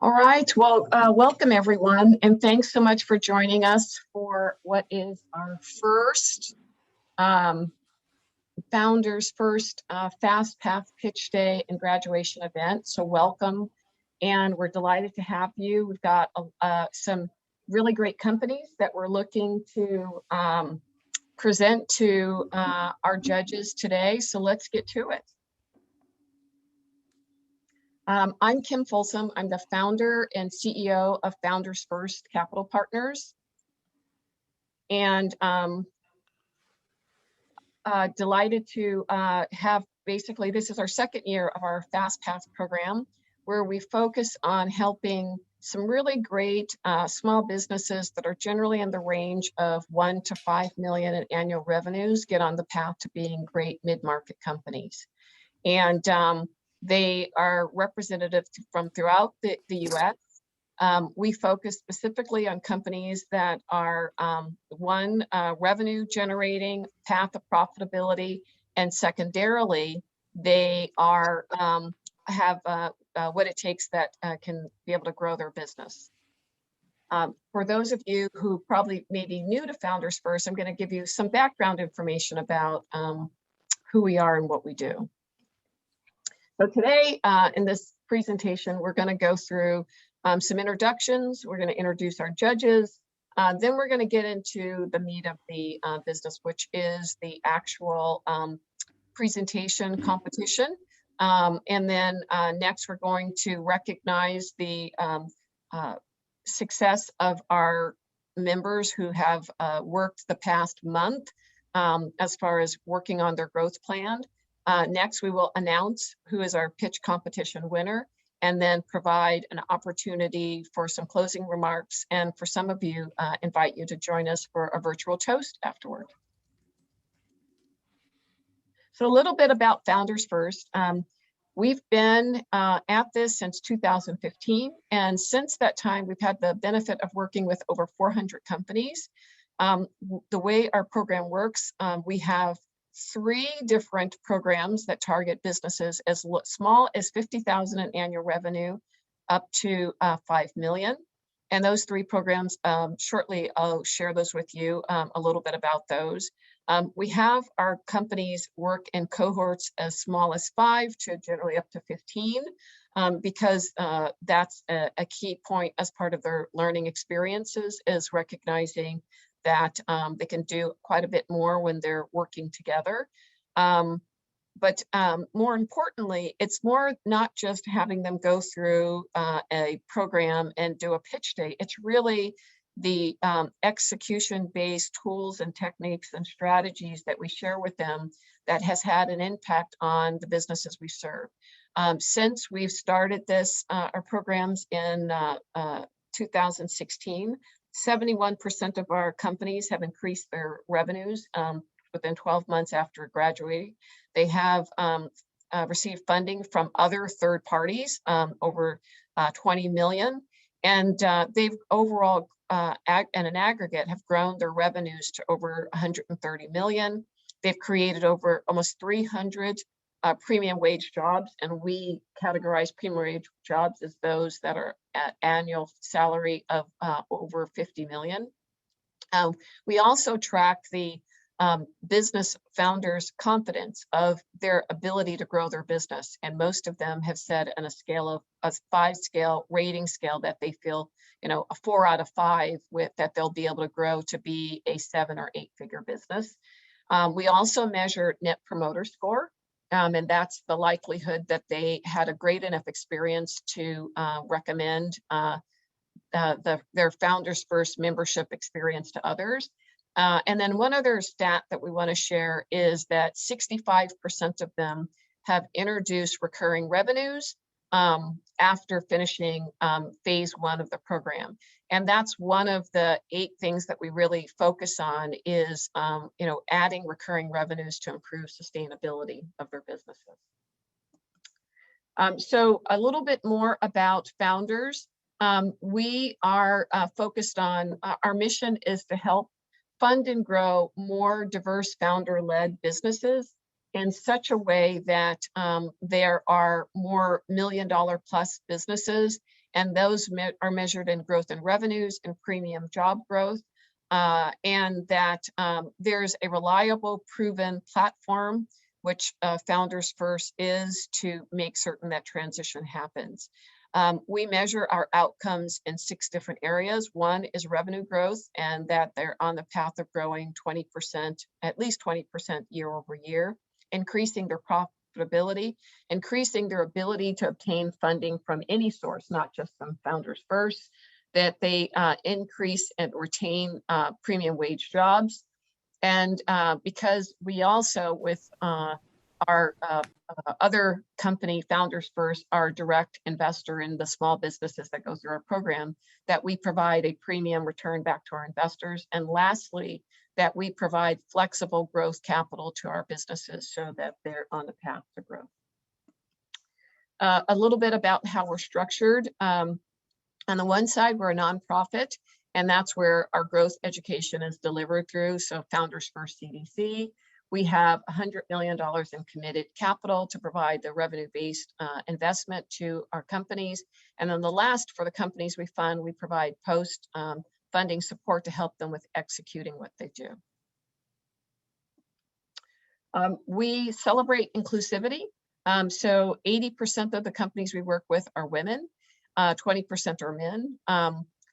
All right, well, welcome everyone, and thanks so much for joining us for what is our first Founders First FastPath Pitch Day and Graduation event. So welcome, and we're delighted to have you. We've got some really great companies that we're looking to present to our judges today, so let's get to it. I'm Kim Folsom. I'm the founder and CEO of Founders First Capital Partners. And delighted to have, basically, this is our second year of our FastPath program, where we focus on helping some really great small businesses that are generally in the range of 1 to 5 million in annual revenues get on the path to being great mid-market companies. And they are representative from throughout the US. We focus specifically on companies that are revenue generating, path of profitability, and secondarily, they are have what it takes that can be able to grow their business. For those of you who probably may be new to Founders First, I'm going to give you some background information about who we are and what we do. So today, in this presentation, we're going to go through some introductions. We're going to introduce our judges. Then we're going to get into the meat of the business, which is the actual presentation competition. And then next, we're going to recognize the success of our members who have worked the past month as far as working on their growth plan. Next, we will announce who is our pitch competition winner, and then provide an opportunity for some closing remarks. And for some of you, invite you to join us for a virtual toast afterward. So a little bit about Founders First. We've been at this since 2015. And since that time, we've had the benefit of working with over 400 companies. The way our program works, we have 3 different programs that target businesses as small as 50,000 in annual revenue up to 5 million. And those 3 programs, shortly I'll share those with you, a little bit about those. We have our companies work in cohorts as small as 5 to generally up to 15, because that's a key point as part of their learning experiences, is recognizing that they can do quite a bit more when they're working together. But more importantly, it's more not just having them go through a program and do a pitch day. It's really the execution-based tools and techniques and strategies that we share with them that has had an impact on the businesses we serve. Since we've started this, our programs in 2016, 71% of our companies have increased their revenues within 12 months after graduating. They have received funding from other third parties, over 20 million. And they've overall, in an aggregate, have grown their revenues to over 130 million. They've created over almost 300 premium wage jobs, and we categorize premium wage jobs as those that are at annual salary of over 50 million. We also track the business founders' confidence of their ability to grow their business, and most of them have said on a scale of a 5-scale rating scale that they feel, a 4 out of 5 with that they'll be able to grow to be a 7 or 8-figure business. We also measure Net Promoter Score. And that's the likelihood that they had a great enough experience to recommend their Founders First membership experience to others. And then one other stat that we want to share is that 65% of them have introduced recurring revenues after finishing phase 1 of the program. And that's one of the 8 things that we really focus on is, adding recurring revenues to improve sustainability of their businesses. So a little bit more about Founders. We are focused on, our mission is to help fund and grow more diverse founder-led businesses in such a way that there are more $1 million plus businesses, and those are measured in growth in revenues and premium job growth, and that there's a reliable, proven platform, which Founders First is, to make certain that transition happens. We measure our outcomes in 6 different areas. One is revenue growth, and that they're on the path of growing 20%, at least 20% year over year, increasing their profitability, increasing their ability to obtain funding from any source, not just from Founders First, that they increase and retain premium wage jobs. And because we also, with our other company, Founders First, our direct investor in the small businesses that go through our program, that we provide a premium return back to our investors. And lastly, that we provide flexible growth capital to our businesses so that they're on the path to growth. A little bit about how we're structured. On the one side, we're a nonprofit, and that's where our growth education is delivered through. So Founders First CDC, we have $100 million in committed capital to provide the revenue-based investment to our companies. And then the last, for the companies we fund, we provide post-funding support to help them with executing what they do. We celebrate inclusivity. So 80% of the companies we work with are women, 20% are men.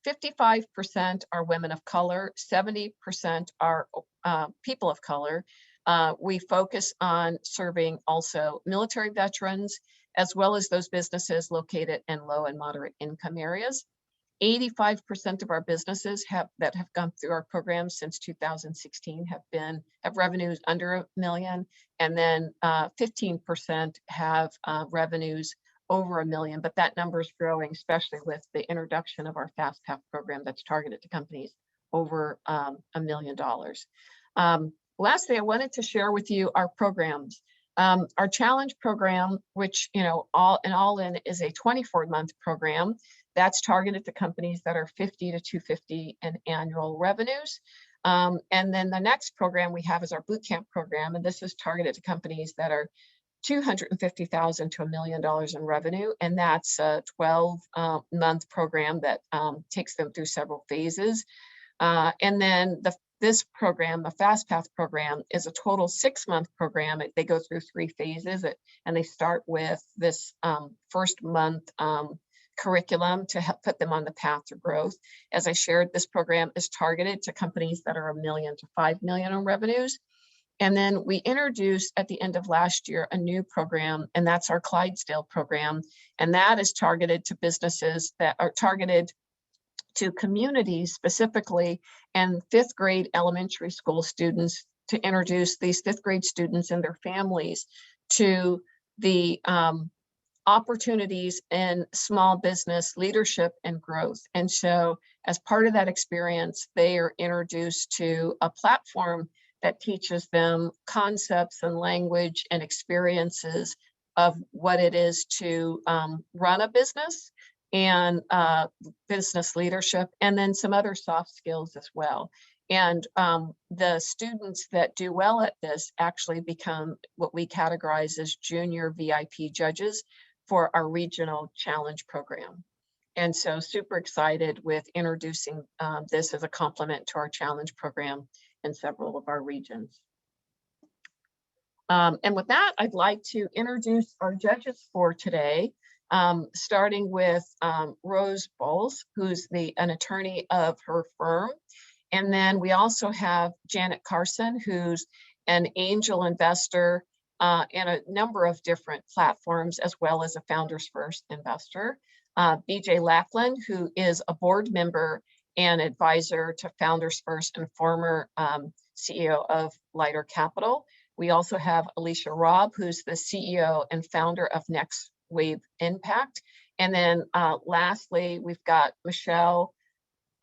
55% are women of color, 70% are people of color. We focus on serving also military veterans, as well as those businesses located in low and moderate income areas. 85% of our businesses that have gone through our program since 2016 have revenues under $1 million, and then 15% have revenues over $1 million, but that number is growing, especially with the introduction of our FastPath program that's targeted to companies over $1 million. Lastly, I wanted to share with you our programs. Our challenge program, which all in is a 24-month program that's targeted to companies that are 50 to 250 in annual revenues. And then the next program we have is our bootcamp program, and this is targeted to companies that are $250,000 to $1 million in revenue, and that's a 12-month program that takes them through several phases. And then this program, the FastPath program, is a total 6-month program. They go through 3 phases, and they start with this first month curriculum to help put them on the path to growth. As I shared, this program is targeted to companies that are $1 million to $5 million in revenues. And then we introduced at the end of last year a new program, and that's our Clydesdale program. And that is targeted to businesses that are targeted to communities specifically, and 5th grade elementary school students, to introduce these 5th grade students and their families to the opportunities in small business leadership and growth. And so as part of that experience, they are introduced to a platform that teaches them concepts and language and experiences of what it is to run a business and business leadership, and then some other soft skills as well. And the students that do well at this actually become what we categorize as junior VIP judges for our regional challenge program. And so super excited with introducing this as a complement to our challenge program in several of our regions. And with that, I'd like to introduce our judges for today, starting with Rose Bowles, who's an attorney of her firm. And then we also have Janet Carson, who's an angel investor in a number of different platforms, as well as a Founders First investor. BJ Lackland, who is a board member and advisor to Founders First and former CEO of Lighter Capital. We also have Alicia Robb, who's the CEO and founder of Next Wave Impact. And then lastly, we've got Michelle.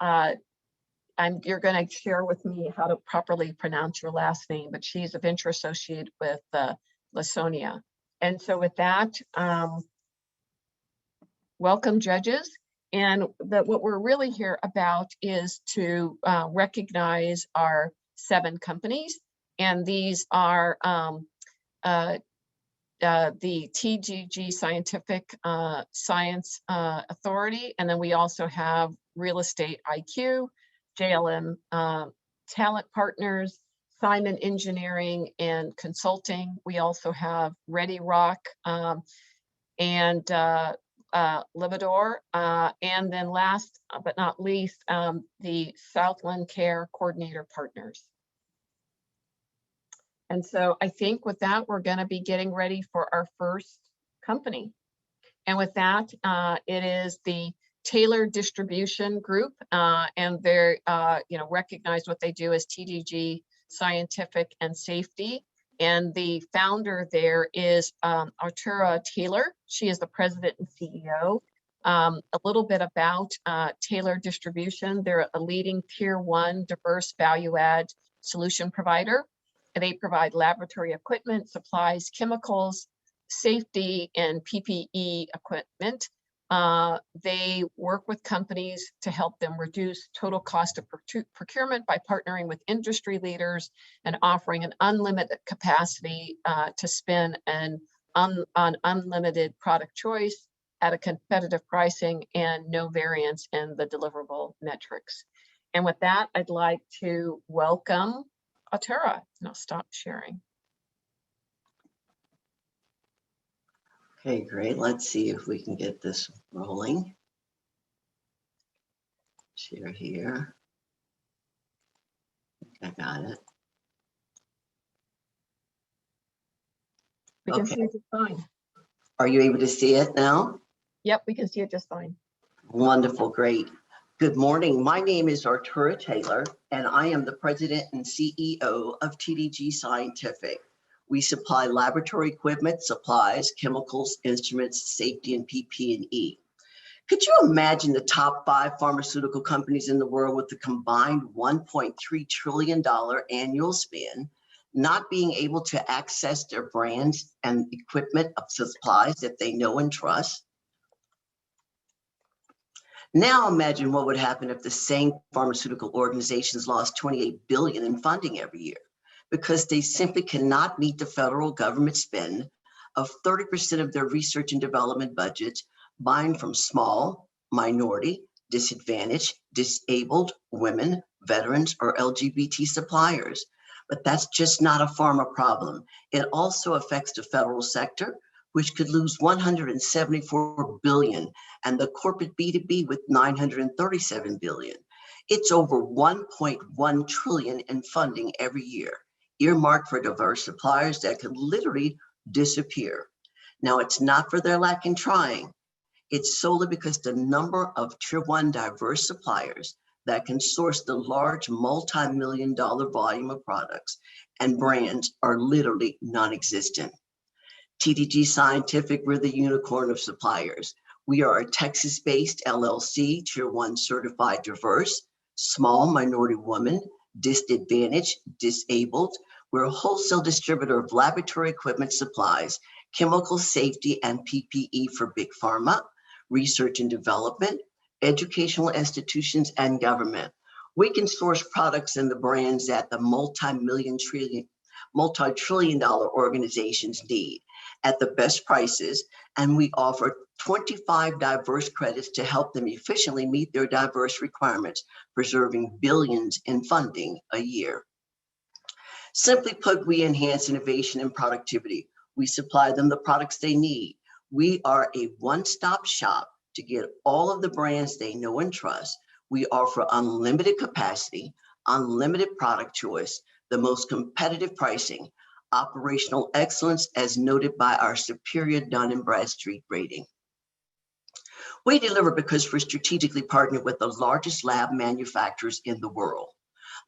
You're going to share with me how to properly pronounce your last name, but she's a venture associate with Lasonia. And so with that, welcome judges. And what we're really here about is to recognize our 7 companies. And these are the TDG Scientific Science Authority, and then we also have RealEstateIQ, JLM Talent Partners, Simon Engineering and Consulting. We also have Ready Rock and Bodair, and then last but not least, the Southland Care Coordinator Partners. And so I think with that, we're going to be getting ready for our first company. And with that, it is the Taylor Distribution Group, and they're, recognize what they do as TDG Scientific and Safety. And the founder there is Artura Taylor. She is the president and CEO. A little bit about Taylor Distribution. They're a leading tier 1 diverse value add solution provider. They provide laboratory equipment, supplies, chemicals, safety, and PPE equipment. They work with companies to help them reduce total cost of procurement by partnering with industry leaders and offering an unlimited capacity to spend on unlimited product choice at a competitive pricing and no variance in the deliverable metrics. And with that, I'd like to welcome Artura, and I'll stop sharing. Okay, great. Let's see if we can get this rolling. Share here. I got it. We can see it just fine. Are you able to see it now? Yep, we can see it just fine. Wonderful, great. Good morning. My name is Artura Taylor, and I am the president and CEO of TDG Scientific. We supply laboratory equipment, supplies, chemicals, instruments, safety, and PP&E. Could you imagine the top 5 pharmaceutical companies in the world with a combined $1.3 trillion annual spend not being able to access their brands and equipment of supplies that they know and trust? Now imagine what would happen if the same pharmaceutical organizations lost $28 billion in funding every year because they simply cannot meet the federal government spend of 30% of their research and development budgets buying from small, minority, disadvantaged, disabled, women, veterans, or LGBT suppliers. But that's just not a pharma problem. It also affects the federal sector, which could lose $174 billion, and the corporate B2B with $937 billion. It's over $1.1 trillion in funding every year, earmarked for diverse suppliers that could literally disappear. Now, it's not for their lack in trying. It's solely because the number of tier 1 diverse suppliers that can source the large multi-million-dollar volume of products and brands are literally non-existent. TDG Scientific, we're the unicorn of suppliers. We are a Texas-based LLC, tier 1 certified diverse, small minority woman, disadvantaged, disabled. We're a wholesale distributor of laboratory equipment supplies, chemical safety and PPE for big pharma, research and development, educational institutions, and government. We can source products and the brands that the multi-trillion-dollar organizations need at the best prices, and we offer 25 diverse credits to help them efficiently meet their diverse requirements, preserving billions in funding a year. Simply put, we enhance innovation and productivity. We supply them the products they need. We are a one-stop shop to get all of the brands they know and trust. We offer unlimited capacity, unlimited product choice, the most competitive pricing, operational excellence as noted by our superior Dun & Bradstreet rating. We deliver because we're strategically partnered with the largest lab manufacturers in the world,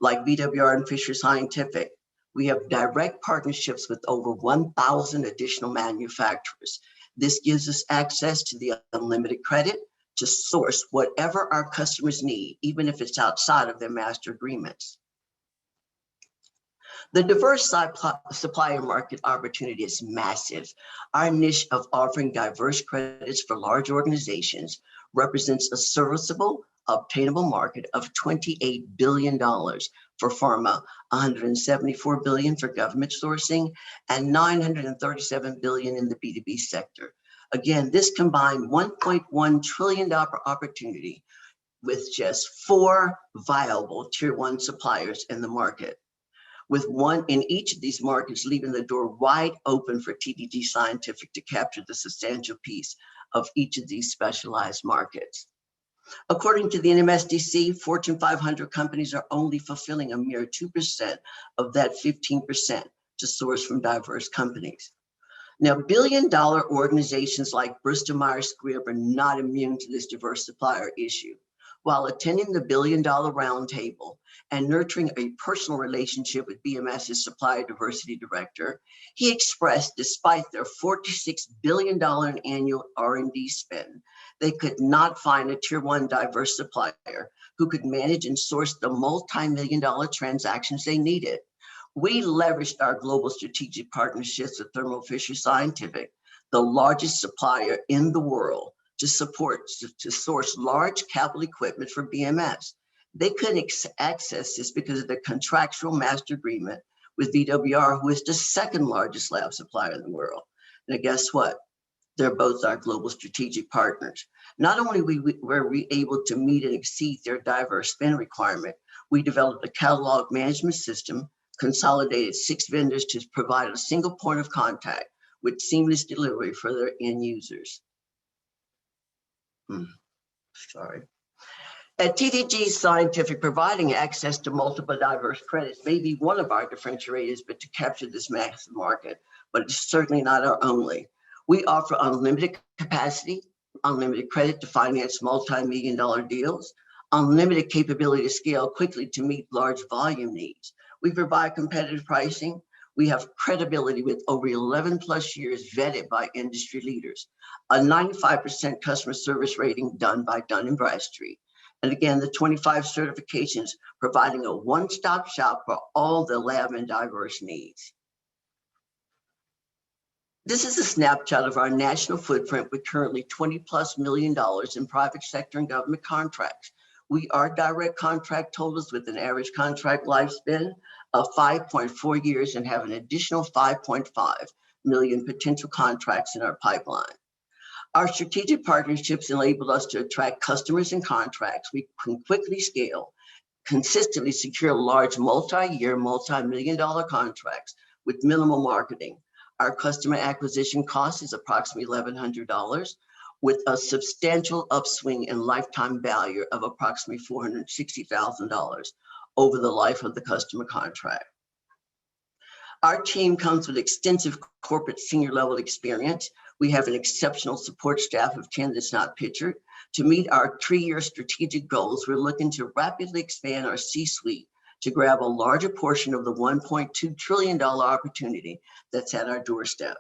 like VWR and Fisher Scientific. We have direct partnerships with over 1,000 additional manufacturers. This gives us access to the unlimited credit to source whatever our customers need, even if it's outside of their master agreements. The diverse supplier market opportunity is massive. Our niche of offering diverse credits for large organizations represents a serviceable, obtainable market of $28 billion, for pharma, 174 billion for government sourcing, and 937 billion in the B2B sector. Again, this combined $1.1 trillion opportunity with just 4 viable tier 1 suppliers in the market, with one in each of these markets leaving the door wide open for TDG Scientific to capture the substantial piece of each of these specialized markets. According to the NMSDC, Fortune 500 companies are only fulfilling a mere 2% of that 15% to source from diverse companies. Now, billion-dollar organizations like Bristol Myers Squibb are not immune to this diverse supplier issue. While attending the billion-dollar roundtable and nurturing a personal relationship with BMS's supplier diversity director, he expressed, despite their $46 billion in annual R&D spend, they could not find a tier 1 diverse supplier who could manage and source the multi-million-dollar transactions they needed. We leveraged our global strategic partnerships with Thermo Fisher Scientific, the largest supplier in the world, to source large capital equipment for BMS. They couldn't access this because of the contractual master agreement with VWR, who is the second largest lab supplier in the world. Now, guess what? They're both our global strategic partners. Not only were we able to meet and exceed their diverse spend requirement, we developed a catalog management system, consolidated 6 vendors to provide a single point of contact with seamless delivery for their end users. At TDG Scientific, providing access to multiple diverse credits may be one of our differentiators, but to capture this massive market, but it's certainly not our only. We offer unlimited capacity, unlimited credit to finance multi-million-dollar deals, unlimited capability to scale quickly to meet large volume needs. We provide competitive pricing. We have credibility with over 11 plus years vetted by industry leaders, a 95% customer service rating done by Dun & Bradstreet. And again, the 25 certifications providing a one-stop shop for all the lab and diverse needs. This is a snapshot of our national footprint with currently $20+ million in private sector and government contracts. We are direct contract totals with an average contract lifespan of 5.4 years and have an additional 5.5 million potential contracts in our pipeline. Our strategic partnerships enable us to attract customers and contracts. We can quickly scale, consistently secure large multi-year, multi-million-dollar contracts with minimal marketing. Our customer acquisition cost is approximately $1,100, with a substantial upswing in lifetime value of approximately $460,000 over the life of the customer contract. Our team comes with extensive corporate senior level experience. We have an exceptional support staff of 10 that's not pictured. To meet our 3-year strategic goals, we're looking to rapidly expand our C-suite to grab a larger portion of the $1.2 trillion opportunity that's at our doorstep.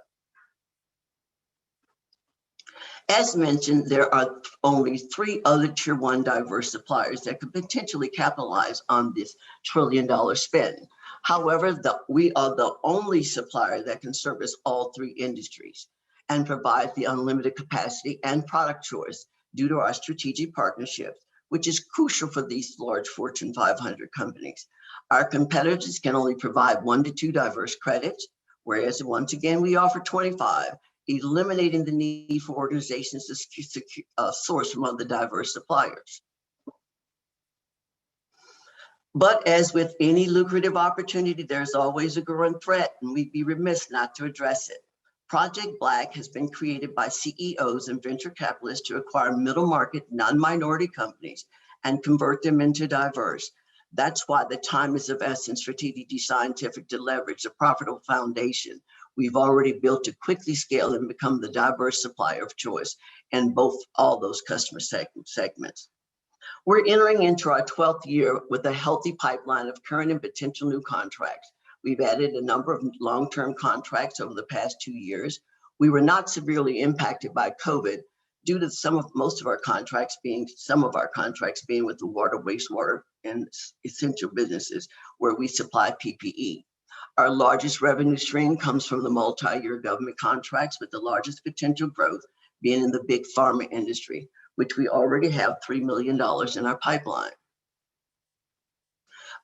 As mentioned, there are only 3 other tier 1 diverse suppliers that could potentially capitalize on this $1 trillion spend. However, we are the only supplier that can service all 3 industries and provide the unlimited capacity and product choice due to our strategic partnerships, which is crucial for these large Fortune 500 companies. Our competitors can only provide 1 to 2 diverse credits, whereas once again, we offer 25, eliminating the need for organizations to source from other diverse suppliers. But as with any lucrative opportunity, there's always a growing threat, and we'd be remiss not to address it. Project Black has been created by CEOs and venture capitalists to acquire middle market, non-minority companies and convert them into diverse. That's why the time is of essence for TDG Scientific to leverage a profitable foundation we've already built to quickly scale and become the diverse supplier of choice in all those customer segments. We're entering into our 12th year with a healthy pipeline of current and potential new contracts. We've added a number of long-term contracts over the past 2 years. We were not severely impacted by COVID due to most of our contracts being with the water, wastewater, and essential businesses where we supply PPE. Our largest revenue stream comes from the multi-year government contracts, with the largest potential growth being in the big pharma industry, which we already have $3 million in our pipeline.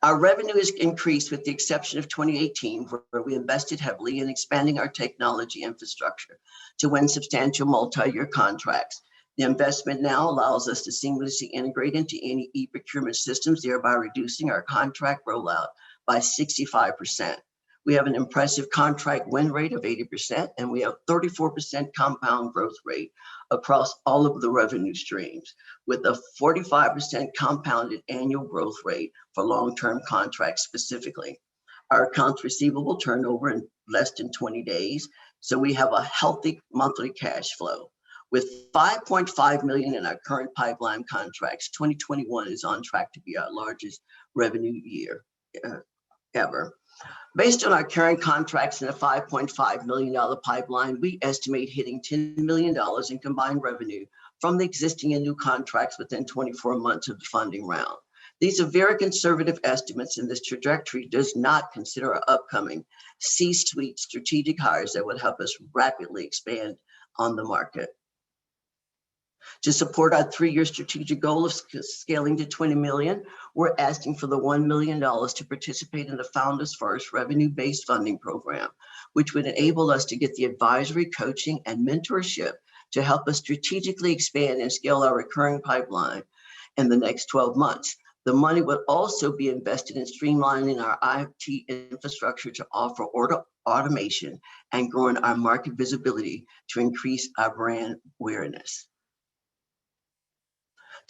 Our revenue has increased with the exception of 2018, where we invested heavily in expanding our technology infrastructure to win substantial multi-year contracts. The investment now allows us to seamlessly integrate into any e-procurement systems, thereby reducing our contract rollout by 65%. We have an impressive contract win rate of 80%, and we have 34% compound growth rate across all of the revenue streams, with a 45% compounded annual growth rate for long-term contracts specifically. Our accounts receivable turnover in less than 20 days, so we have a healthy monthly cash flow. With 5.5 million in our current pipeline contracts, 2021 is on track to be our largest revenue year ever. Based on our current contracts and a $5.5 million pipeline, we estimate hitting $10 million in combined revenue from the existing and new contracts within 24 months of the funding round. These are very conservative estimates, and this trajectory does not consider our upcoming C-suite strategic hires that would help us rapidly expand on the market. To support our 3-year strategic goal of scaling to 20 million, we're asking for the $1 million to participate in the Founders First revenue-based funding program, which would enable us to get the advisory, coaching, and mentorship to help us strategically expand and scale our recurring pipeline in the next 12 months. The money would also be invested in streamlining our IT infrastructure to offer order automation and growing our market visibility to increase our brand awareness.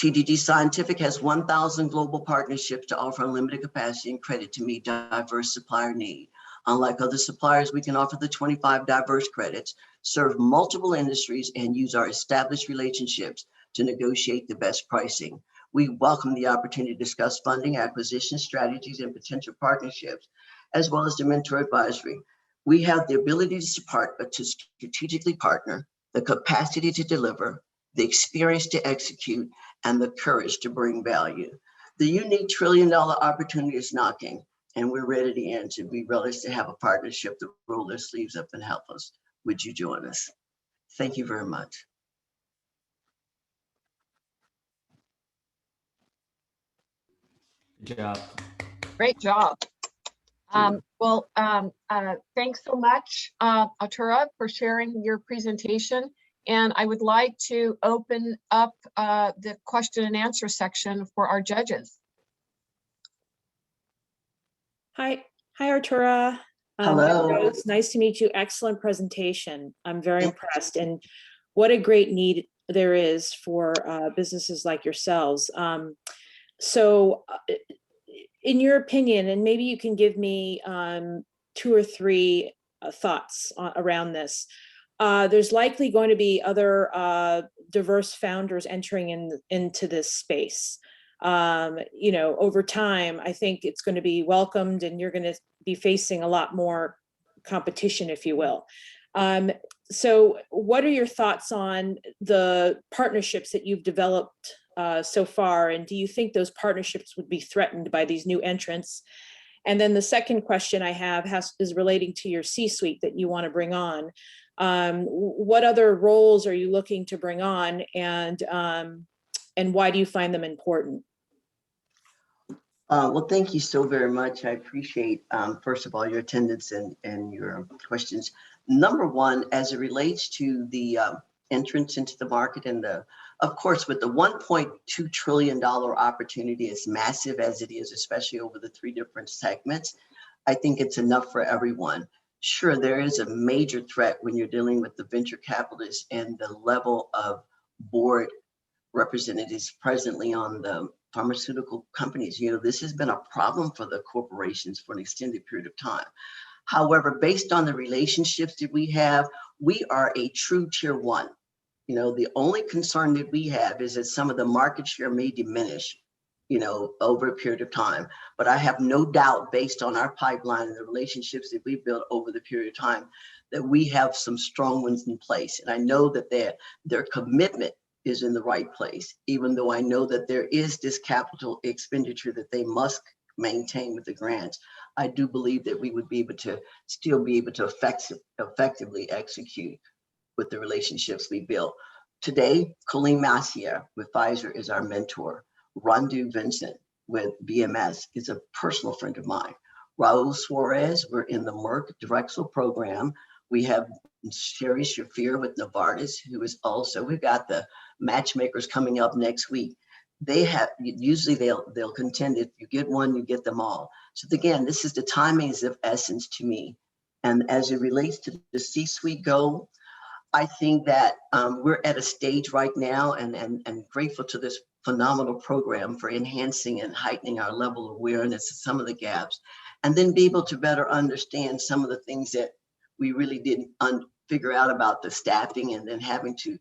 TDG Scientific has 1,000 global partnerships to offer unlimited capacity and credit to meet diverse supplier need. Unlike other suppliers, we can offer the 25 diverse credits, serve multiple industries, and use our established relationships to negotiate the best pricing. We welcome the opportunity to discuss funding, acquisition strategies, and potential partnerships, as well as the mentor advisory. We have the ability to strategically partner, the capacity to deliver, the experience to execute, and the courage to bring value. The unique $1 trillion opportunity is knocking, and we're ready to answer. We relish to have a partnership to roll their sleeves up and help us. Would you join us? Thank you very much. Good job. Great job. Thanks so much, Artura, for sharing your presentation. And I would like to open up the question and answer section for our judges. Hi, Artura. Hello. Rose, nice to meet you. Excellent presentation. I'm very impressed. And what a great need there is for businesses like yourselves. So in your opinion, and maybe you can give me 2 or 3 thoughts around this. There's likely going to be other diverse founders entering into this space. Over time, I think it's going to be welcomed, and you're going to be facing a lot more competition, if you will. So what are your thoughts on the partnerships that you've developed so far? And do you think those partnerships would be threatened by these new entrants? And then the second question I have is relating to your C-suite that you want to bring on. What other roles are you looking to bring on, and why do you find them important? Well, thank you so very much. I appreciate, first of all, your attendance and your questions. Number one, as it relates to the entrance into the market and of course, with the $1.2 trillion opportunity, as massive as it is, especially over the 3 different segments, I think it's enough for everyone. Sure, there is a major threat when you're dealing with the venture capitalists and the level of board representatives presently on the pharmaceutical companies. This has been a problem for the corporations for an extended period of time. However, based on the relationships that we have, we are a true tier 1. The only concern that we have is that some of the market share may diminish, over a period of time. But I have no doubt, based on our pipeline and the relationships that we built over the period of time, that we have some strong ones in place. And I know that their commitment is in the right place, even though I know that there is this capital expenditure that they must maintain with the grants. I do believe that we would be able to still be able to effectively execute with the relationships we built. Today, Colleen Massier with Pfizer is our mentor. Randu Vincent with BMS is a personal friend of mine. Raul Suarez, we're in the Merck Drexel program. We have Sherry Shafir with Novartis, who is also, we've got the matchmakers coming up next week. They have, usually they'll contend if you get one, you get them all. So again, this is the timing is of essence to me. And as it relates to the C-suite goal, I think that we're at a stage right now and grateful to this phenomenal program for enhancing and heightening our level of awareness of some of the gaps, and then be able to better understand some of the things that we really didn't figure out about the staffing, and then having to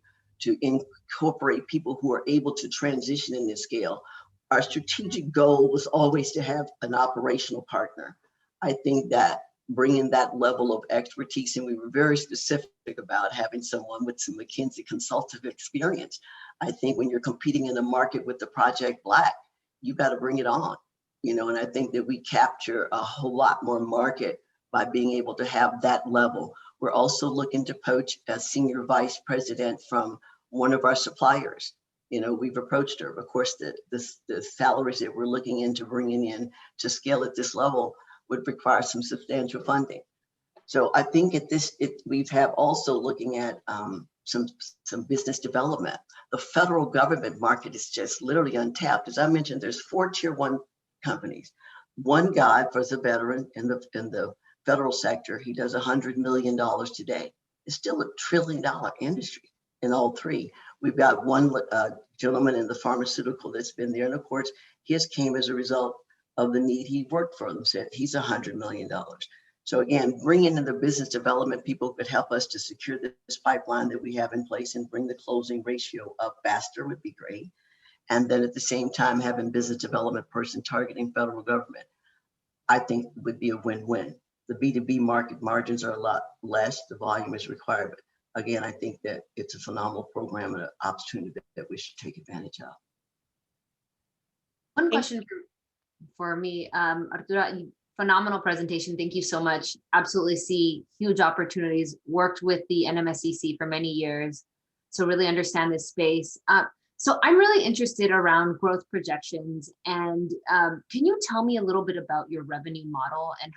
incorporate people who are able to transition in this scale. Our strategic goal was always to have an operational partner. I think that bringing that level of expertise, and we were very specific about having someone with some McKinsey consultative experience. I think when you're competing in the market with the Project Black, you got to bring it on, you know, and I think that we capture a whole lot more market by being able to have that level. We're also looking to poach a senior vice president from one of our suppliers. You know, we've approached her. Of course, the salaries that we're looking into bringing in to scale at this level would require some substantial funding. So I think we have also looking at some business development. The federal government market is just literally untapped. As I mentioned, there's 4 tier 1 companies. One guy was a veteran in the federal sector. He does $100 million today. It's still $1 trillion industry in all 3. We've got one gentleman in the pharmaceutical that's been there, and of course, his came as a result of the need he worked for them. Said he's $100 million. So again, bringing in the business development people who could help us to secure this pipeline that we have in place and bring the closing ratio up faster would be great. And then at the same time, having business development person targeting federal government, I think would be a win-win. The B2B market margins are a lot less, the volume is required. But again, I think that it's a phenomenal program and an opportunity that we should take advantage of. One question for me, Arturo, phenomenal presentation. Thank you so much. Absolutely see huge opportunities. Worked with the NMSCC for many years, so really understand this space. So I'm really interested around growth projections, and can you tell me a little bit about your revenue model and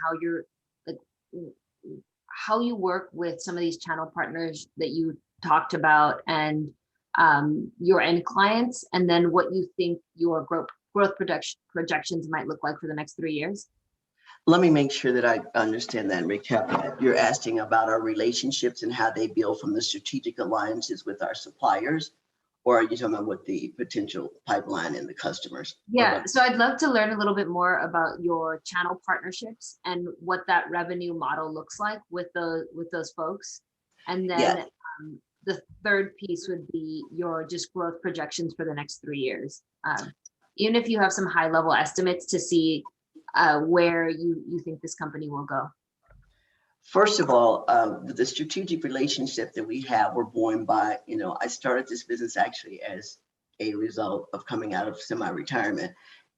how you work with some of these channel partners that you talked about, and your end clients, and then what you think your growth projections might look like for the next 3 years? Let me make sure that I understand that and recap that. You're asking about our relationships and how they build from the strategic alliances with our suppliers, or are you talking about what the potential pipeline and the customers? Yeah, so I'd love to learn a little bit more about your channel partnerships and what that revenue model looks like with those folks. And then the third piece would be your just growth projections for the next 3 years. Even if you have some high level estimates to see where you think this company will go. First of all, the strategic relationship that we have were born by, you know, I started this business actually as a result of coming out of semi-retirement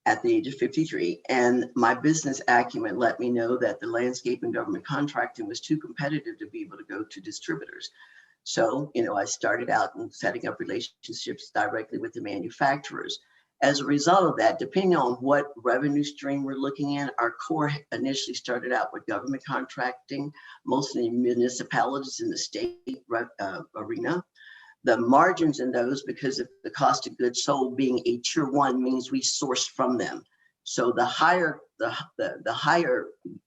at the age of 53. And my business acumen let me know that the landscape and government contracting was too competitive to be able to go to distributors. So, you know, I started out in setting up relationships directly with the manufacturers. As a result of that, depending on what revenue stream we're looking at, our core initially started out with government contracting, mostly municipalities in the state arena. The margins in those, because of the cost of goods sold being a tier 1, means we source from them. So the higher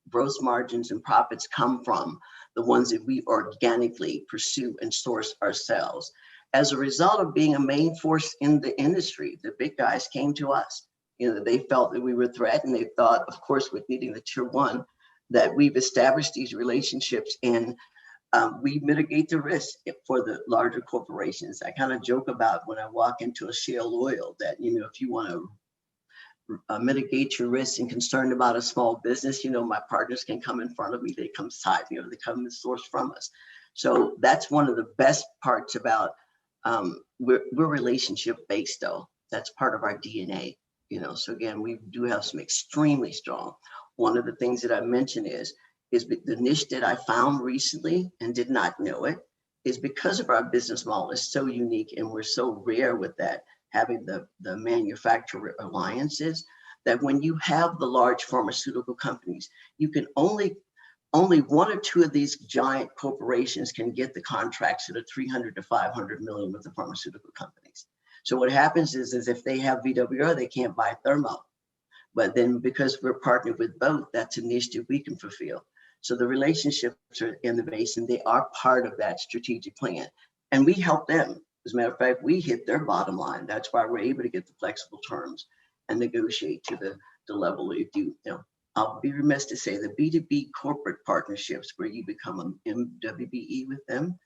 gross margins and profits come from the ones that we organically pursue and source ourselves. As a result of being a main force in the industry, the big guys came to us. You know, they felt that we were threatened. They thought, of course, with needing the tier 1, that we've established these relationships and we mitigate the risk for the larger corporations. I kind of joke about when I walk into a shale oil that, you know, if you want to mitigate your risk and concerned about a small business, you know, my partners can come in front of me. They come side, you know, they come and source from us. So that's one of the best parts about we're relationship based though. That's part of our DNA, you know. So again, we do have some extremely strong. One of the things that I mentioned is the niche that I found recently and did not know it is because of our business model is so unique and we're so rare with that, having the manufacturer alliances, that when you have the large pharmaceutical companies, you can only one or two of these giant corporations can get the contracts that are 300 to 500 million with the pharmaceutical companies. So what happens is if they have VWR, they can't buy Thermo. But then because we're partnered with both, that's a niche that we can fulfill. So the relationships are in the basin. They are part of that strategic plan. And we help them. As a matter of fact, we hit their bottom line. That's why we're able to get the flexible terms and negotiate to the level we do. I'll be remiss to say the B2B corporate partnerships where you become an MWBE with them,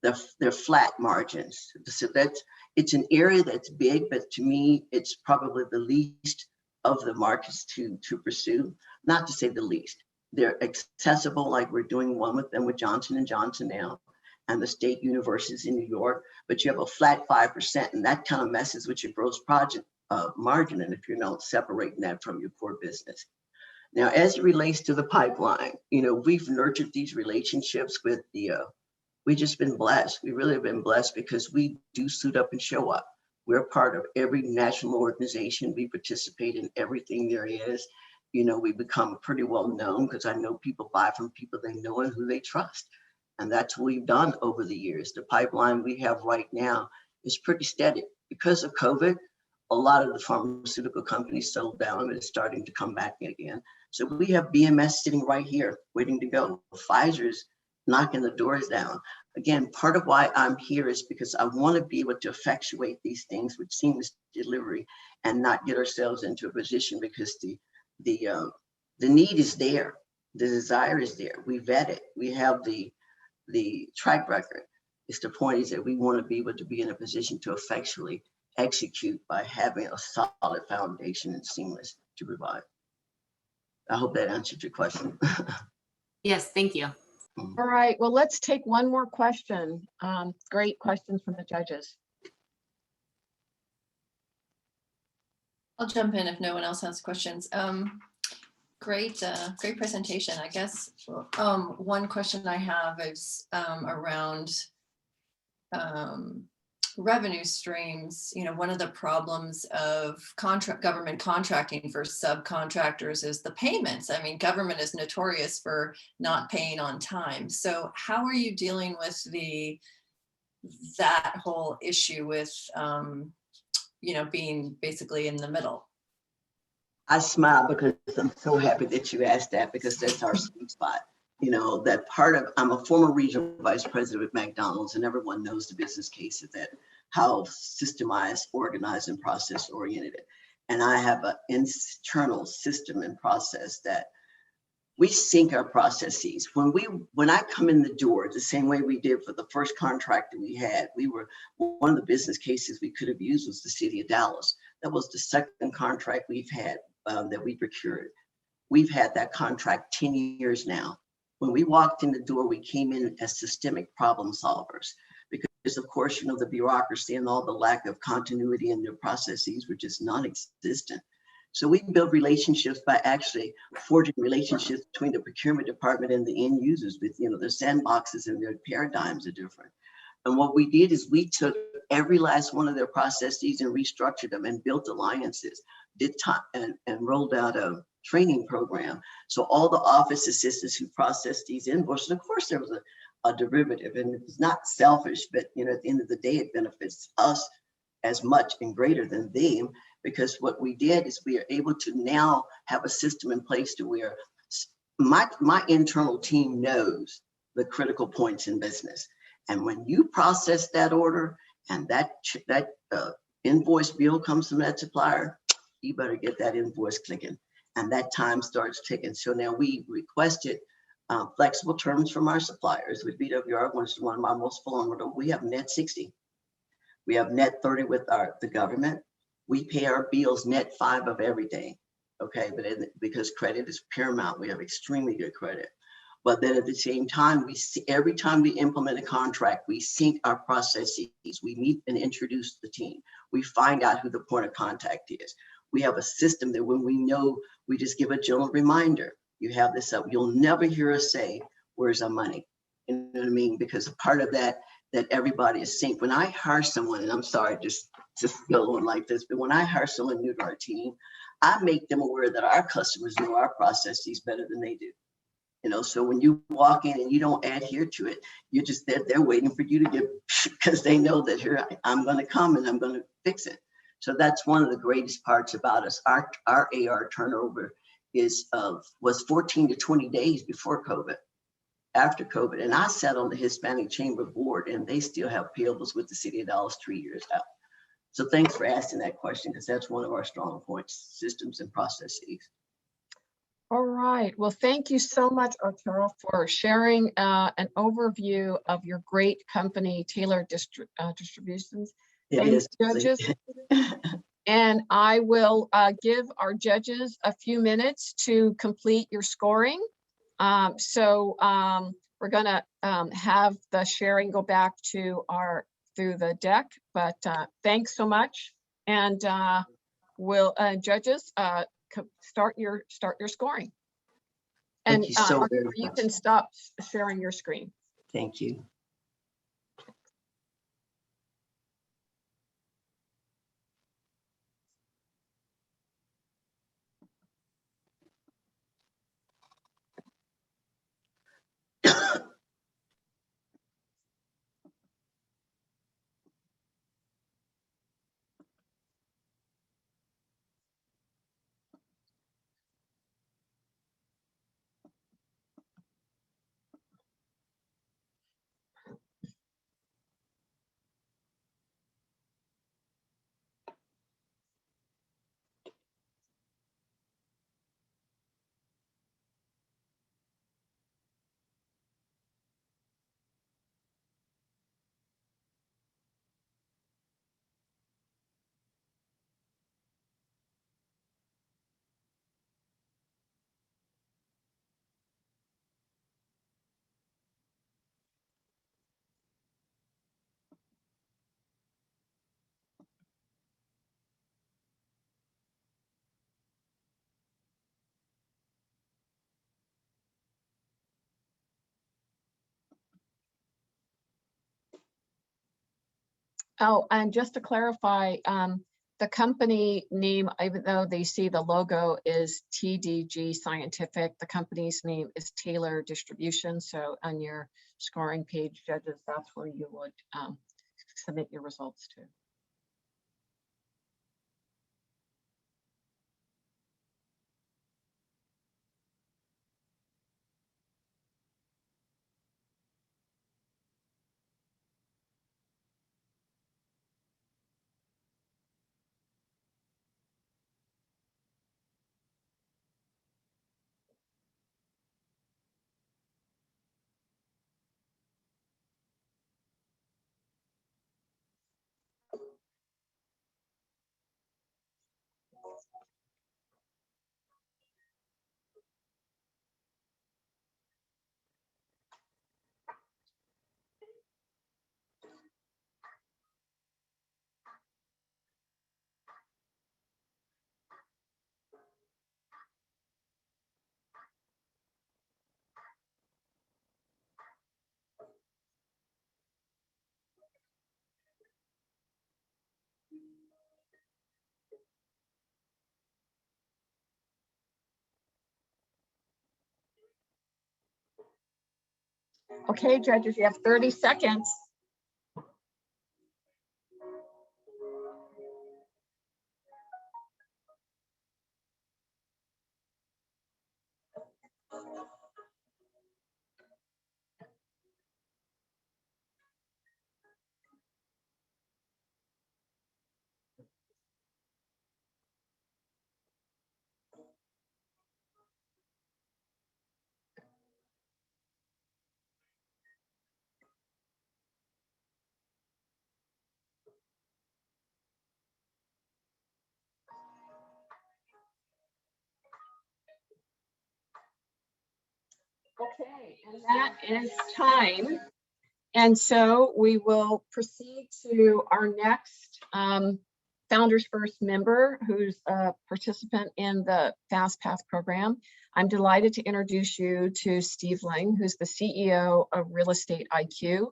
they're flat margins. So it's an area that's big, but to me, it's probably the least of the markets to pursue, not to say the least. They're accessible, like we're doing one with them with Johnson & Johnson now, and the state universities in New York, but you have a flat 5%, and that kind of messes with your gross project margin, and if you're not separating that from your core business. Now, as it relates to the pipeline, we've nurtured these relationships with we've just been blessed. We really have been blessed because we do suit up and show up. We're part of every national organization. We participate in everything there is. We become pretty well known because I know people buy from people they know and who they trust. And that's what we've done over the years. The pipeline we have right now is pretty steady. Because of COVID, a lot of the pharmaceutical companies settled down and it's starting to come back again. So we have BMS sitting right here waiting to go. Pfizer's knocking the doors down. Again, part of why I'm here is because I want to be able to effectuate these things with seamless delivery and not get ourselves into a position because the need is there. The desire is there. We vet it. We have the track record. It's the point is that we want to be able to be in a position to effectually execute by having a solid foundation and seamless to provide. I hope that answered your question. Yes, thank you. All right, well, let's take one more question. Great questions from the judges. I'll jump in if no one else has questions. Great presentation. I guess one question I have is around revenue streams. One of the problems of government contracting for subcontractors is the payments. I mean, government is notorious for not paying on time. So how are you dealing with that whole issue with, being basically in the middle? I smile because I'm so happy that you asked that because that's our sweet spot. That part of, I'm a former regional vice president with McDonald's and everyone knows the business case of that, how systemized, organized, and process oriented. And I have an internal system and process that we sync our processes. When I come in the door, the same way we did for the first contract that we had, one of the business cases we could have used was the city of Dallas. That was the second contract we've had that we procured. We've had that contract 10 years now. When we walked in the door, we came in as systemic problem solvers because of course, the bureaucracy and all the lack of continuity in their processes were just non-existent. So we build relationships by actually forging relationships between the procurement department and the end users with, their sandboxes and their paradigms are different. And what we did is we took every last one of their processes and restructured them and built alliances, and rolled out a training program. So all the office assistants who processed these invoices, of course there was a derivative and it's not selfish, but at the end of the day, it benefits us as much and greater than them, because what we did is we are able to now have a system in place to where my internal team knows the critical points in business. And when you process that order and that invoice bill comes from that supplier, you better get that invoice clicking. And that time starts ticking. So now we requested flexible terms from our suppliers with BWR, which is one of my most vulnerable. We have net 60. We have net 30 with the government. We pay our bills net 5 of everything. Okay, but because credit is paramount, we have extremely good credit. But then at the same time, every time we implement a contract, we sync our processes. We meet and introduce the team. We find out who the point of contact is. We have a system that when we know, we just give a gentle reminder. You have this up. You'll never hear us say, "Where's our money?" You know what I mean? Because a part of that everybody is synced. When I hire someone, and I'm sorry, just go on like this, but when I hire someone new to our team, I make them aware that our customers know our processes better than they do. You know, so when you walk in and you don't adhere to it, you're just there, they're waiting for you to get, because they know that here I'm going to come and I'm going to fix it. So that's one of the greatest parts about us. Our AR turnover was 14 to 20 days before COVID. After COVID, and I sat on the Hispanic Chamber board, and they still have payables with the City of Dallas 3 years out. So thanks for asking that question, because that's one of our strong points, systems and processes. All right. Well, thank you so much, Arturo, for sharing an overview of your great company, Taylor Distributions. Thanks, judges. And I will give our judges a few minutes to complete your scoring. We're gonna have the sharing go back to through the deck, but thanks so much. And we'll judges start your scoring. And Thank you so very you much. can stop sharing your screen. Thank you. Oh, and just to clarify, the company name, even though they see the logo is TDG Scientific, the company's name is Taylor Distribution. So on your scoring page, judges, that's where you would submit your results to. Okay, judges, you have 30 seconds. Okay, and that is time. And so we will proceed to our next Founders First member, who's a participant in the FastPath program. I'm delighted to introduce you to Steve Lang, who's the CEO of RealEstateIQ.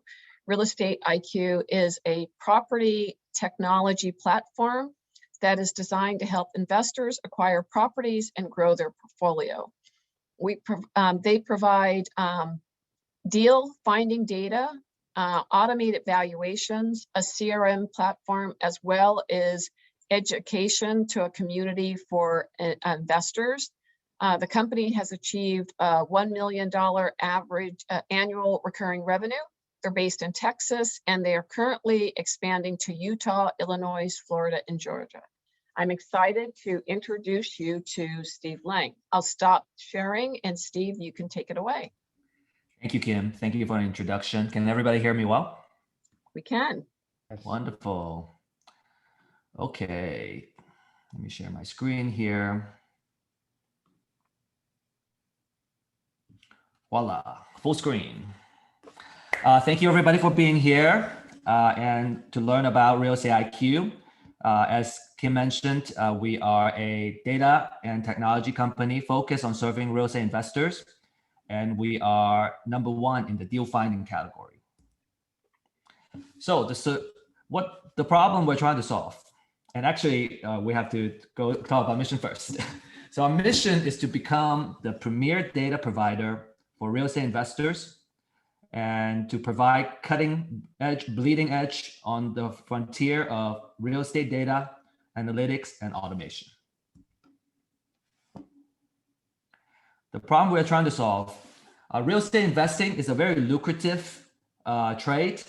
RealEstateIQ is a property technology platform that is designed to help investors acquire properties and grow their portfolio. They provide deal finding data, automated valuations, a CRM platform, as well as education to a community for investors. The company has achieved a $1 million average annual recurring revenue. They're based in Texas, and they are currently expanding to Utah, Illinois, Florida, and Georgia. I'm excited to introduce you to Steve Lang. I'll stop sharing, and Steve, you can take it away. Thank you, Kim. Thank you for the introduction. Can everybody hear me well? We can. Wonderful. Okay, let me share my screen here. Voila, full screen. Thank you everybody for being here and to learn about RealEstateIQ. As Kim mentioned, we are a data and technology company focused on serving real estate investors, and we are #1 in the deal finding category. So what the problem we're trying to solve, and actually we have to go talk about mission first. So our mission is to become the premier data provider for real estate investors and to provide cutting edge, bleeding edge on the frontier of real estate data, analytics, and automation. The problem we're trying to solve, real estate investing is a very lucrative trade.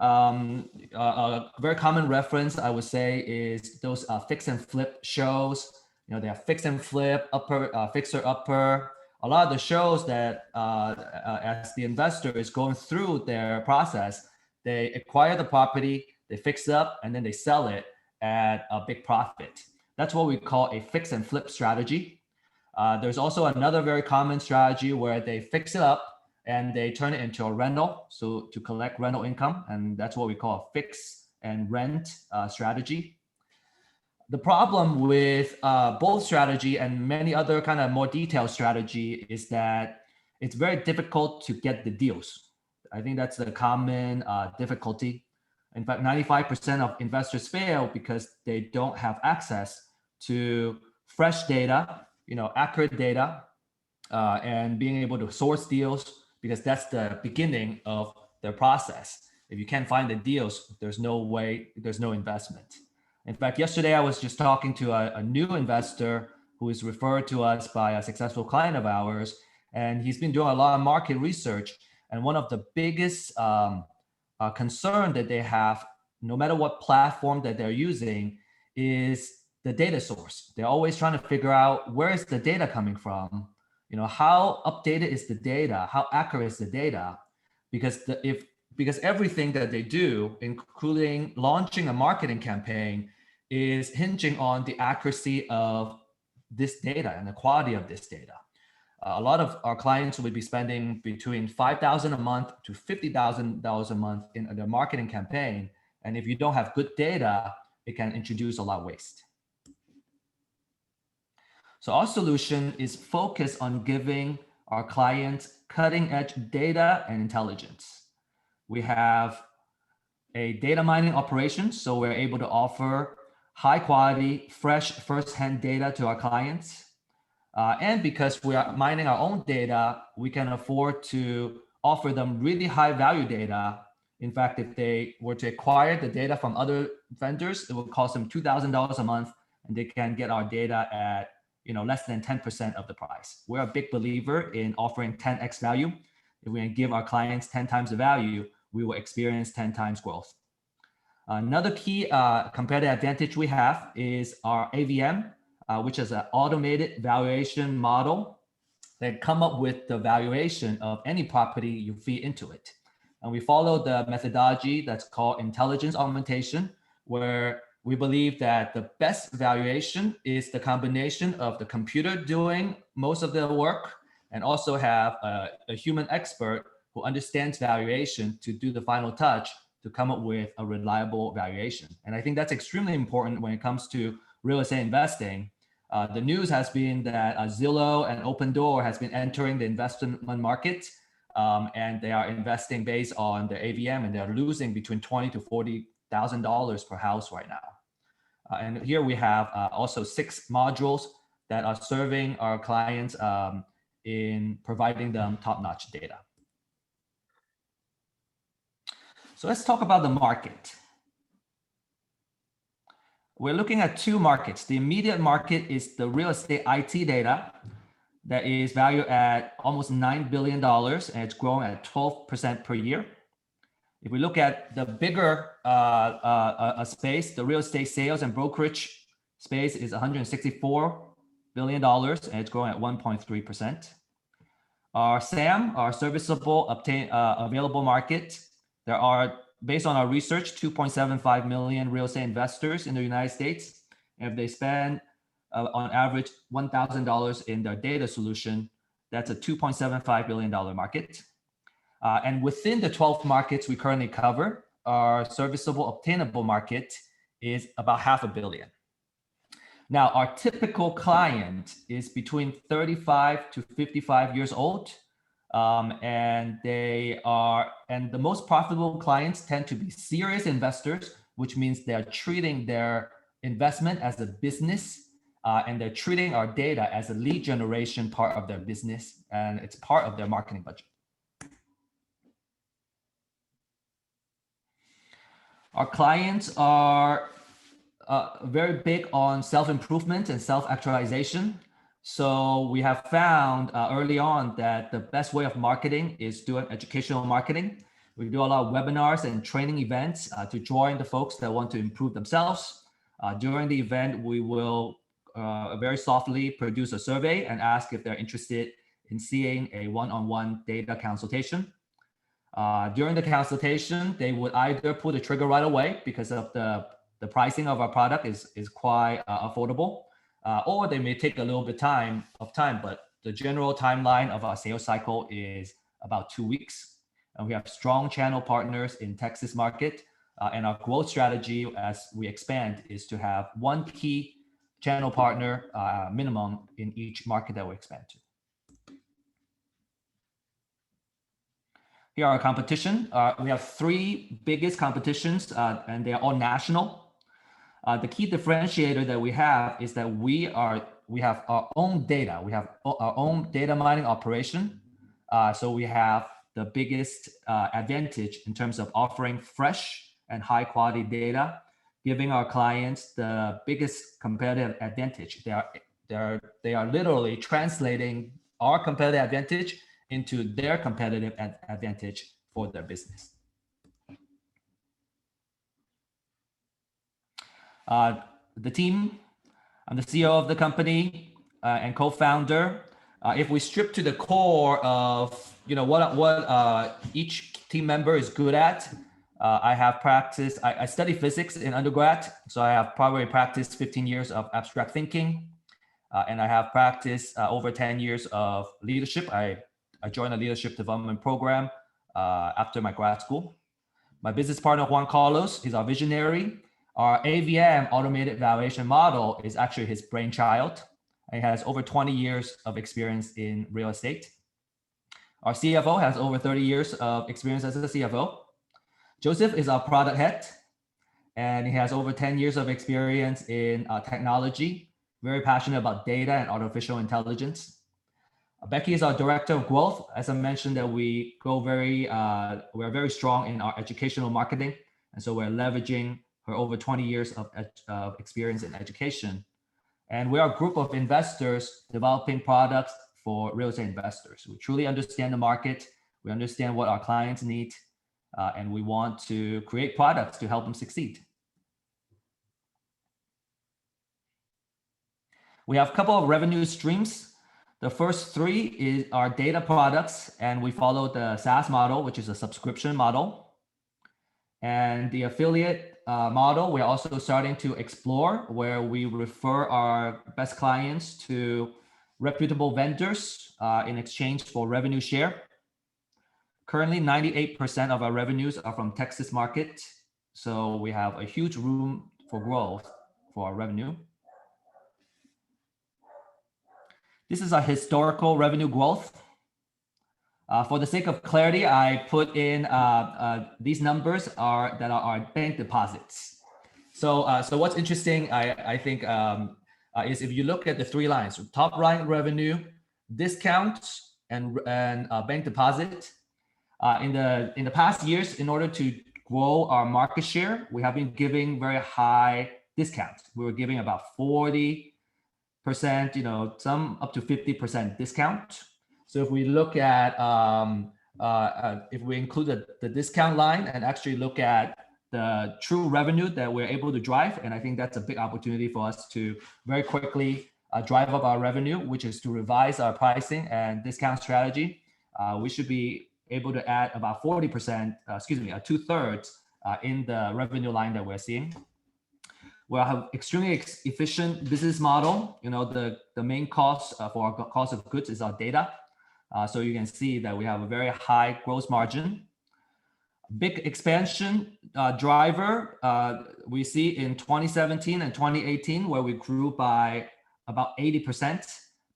A very common reference, I would say, is those fix and flip shows. You know, they have fix and flip, fixer upper. A lot of the shows that as the investor is going through their process, they acquire the property, they fix it up, and then they sell it at a big profit. That's what we call a fix and flip strategy. There's also another very common strategy where they fix it up and they turn it into a rental, so to collect rental income, and that's what we call a fix and rent strategy. The problem with both strategy and many other kind of more detailed strategy is that it's very difficult to get the deals. I think that's the common difficulty. In fact, 95% of investors fail because they don't have access to fresh data, accurate data, and being able to source deals, because that's the beginning of their process. If you can't find the deals, there's no way, there's no investment. In fact, yesterday I was just talking to a new investor who is referred to us by a successful client of ours, and he's been doing a lot of market research. And one of the biggest concern that they have, no matter what platform that they're using, is the data source. They're always trying to figure out where is the data coming from, how updated is the data, how accurate is the data, because everything that they do, including launching a marketing campaign, is hinging on the accuracy of this data and the quality of this data. A lot of our clients will be spending between $5,000 a month to $50,000 a month in their marketing campaign. And if you don't have good data, it can introduce a lot of waste. So our solution is focused on giving our clients cutting edge data and intelligence. We have a data mining operation, so we're able to offer high quality, fresh, first-hand data to our clients. And because we are mining our own data, we can afford to offer them really high value data. In fact, if they were to acquire the data from other vendors, it would cost them $2,000 a month, and they can get our data at less than 10% of the price. We're a big believer in offering 10x value. If we can give our clients 10 times the value, we will experience 10 times growth. Another key competitive advantage we have is our AVM, which is an automated valuation model that come up with the valuation of any property you feed into it. And we follow the methodology that's called intelligence augmentation, where we believe that the best valuation is the combination of the computer doing most of the work and also have a human expert who understands valuation to do the final touch to come up with a reliable valuation. And I think that's extremely important when it comes to real estate investing. The news has been that Zillow and Opendoor has been entering the investment market, and they are investing based on the AVM, and they're losing between $20,000 to $40,000 per house right now. And here we have also 6 modules that are serving our clients in providing them top-notch data. So let's talk about the market. We're looking at 2 markets. The immediate market is the real estate IT data that is valued at almost $9 billion, and it's growing at 12% per year. If we look at the bigger space, the real estate sales and brokerage space is $164 billion, and it's growing at 1.3%. Our SAM, our serviceable available market, there are, based on our research, 2.75 million real estate investors in the United States. And if they spend on average $1,000 in their data solution, that's a $2.75 billion market. And within the 12 markets we currently cover, our serviceable obtainable market is about $500 million. Now, our typical client is between 35 to 55 years old. And the most profitable clients tend to be serious investors, which means they're treating their investment as a business, and they're treating our data as a lead generation part of their business, and it's part of their marketing budget. Our clients are very big on self-improvement and self-actualization. So we have found early on that the best way of marketing is doing educational marketing. We do a lot of webinars and training events to draw in the folks that want to improve themselves. During the event, we will very softly produce a survey and ask if they're interested in seeing a one-on-one data consultation. During the consultation, they would either pull the trigger right away because of the pricing of our product is quite affordable, or they may take a little bit of time, but the general timeline of our sales cycle is about 2 weeks. And we have strong channel partners in Texas market, and our growth strategy as we expand is to have 1 key channel partner minimum in each market that we expand to. Here are our competition. We have 3 biggest competitions, and they are all national. The key differentiator that we have is that we have our own data. We have our own data mining operation. So we have the biggest advantage in terms of offering fresh and high quality data, giving our clients the biggest competitive advantage. They are literally translating our competitive advantage into their competitive advantage for their business. The team, I'm the CEO of the company and co-founder. If we strip to the core of what each team member is good at, I have practiced. I studied physics in undergrad, so I have probably practiced 15 years of abstract thinking, and I have practiced over 10 years of leadership. I joined a leadership development program after my grad school. My business partner, Juan Carlos, is our visionary. Our AVM, automated valuation model, is actually his brainchild. He has over 20 years of experience in real estate. Our CFO has over 30 years of experience as a CFO. Joseph is our product head, and he has over 10 years of experience in technology, very passionate about data and artificial intelligence. Becky is our director of growth. As I mentioned, that we're very strong in our educational marketing, and so we're leveraging her over 20 years of experience in education. And we are a group of investors developing products for real estate investors. We truly understand the market. We understand what our clients need, and we want to create products to help them succeed. We have a couple of revenue streams. The first 3 is our data products, and we follow the SaaS model, which is a subscription model. And the affiliate model, we're also starting to explore, where we refer our best clients to reputable vendors in exchange for revenue share. Currently, 98% of our revenues are from Texas market, so we have a huge room for growth for our revenue. This is our historical revenue growth. For the sake of clarity, I put in these numbers that are our bank deposits. So what's interesting, I think, is if you look at the three lines: top line revenue, discounts, and bank deposit. In the past years, in order to grow our market share, we have been giving very high discounts. We were giving about 40%, some up to 50% discount. So if we look at, if we include the discount line and actually look at the true revenue that we're able to drive, and I think that's a big opportunity for us to very quickly drive up our revenue, which is to revise our pricing and discount strategy. We should be able to add about 40%, 2/3 in the revenue line that we're seeing. We have extremely efficient business model. The main cost for our cost of goods is our data. So you can see that we have a very high gross margin. Big expansion driver we see in 2017 and 2018, where we grew by about 80%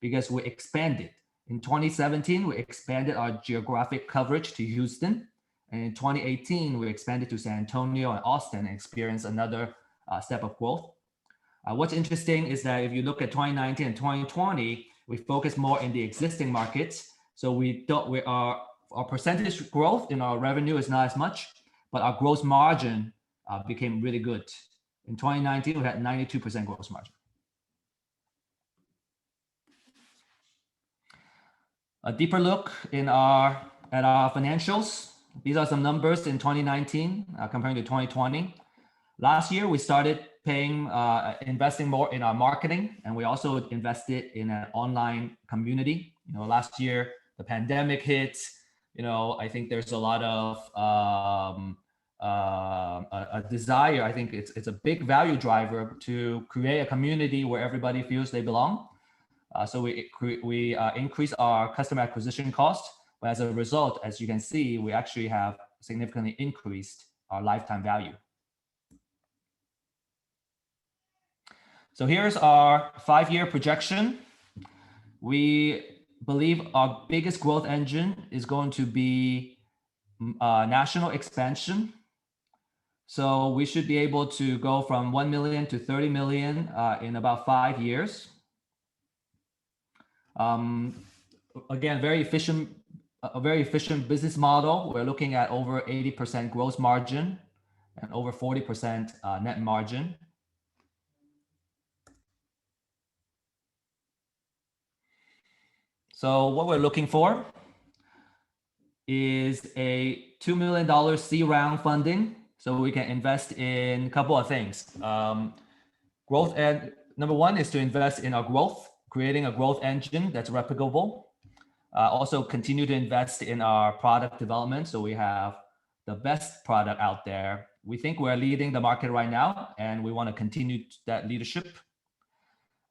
because we expanded. In 2017, we expanded our geographic coverage to Houston. And in 2018, we expanded to San Antonio and Austin and experienced another step of growth. What's interesting is that if you look at 2019 and 2020, we focus more in the existing markets. So our percentage growth in our revenue is not as much, but our gross margin became really good. In 2019, we had 92% gross margin. A deeper look at our financials. These are some numbers in 2019 comparing to 2020. Last year, we started investing more in our marketing, and we also invested in an online community. Last year, the pandemic hit. I think there's a lot of a desire. I think it's a big value driver to create a community where everybody feels they belong. So we increase our customer acquisition cost, but as a result, as you can see, we actually have significantly increased our lifetime value. So here's our 5-year projection. We believe our biggest growth engine is going to be national expansion. So we should be able to go from 1 million to 30 million in about 5 years. Again, a very efficient business model. We're looking at over 80% gross margin and over 40% net margin. So what we're looking for is a $2 million C round funding, so we can invest in a couple of things. Growth, and number one is to invest in our growth, creating a growth engine that's replicable. Also continue to invest in our product development, so we have the best product out there. We think we're leading the market right now, and we want to continue that leadership.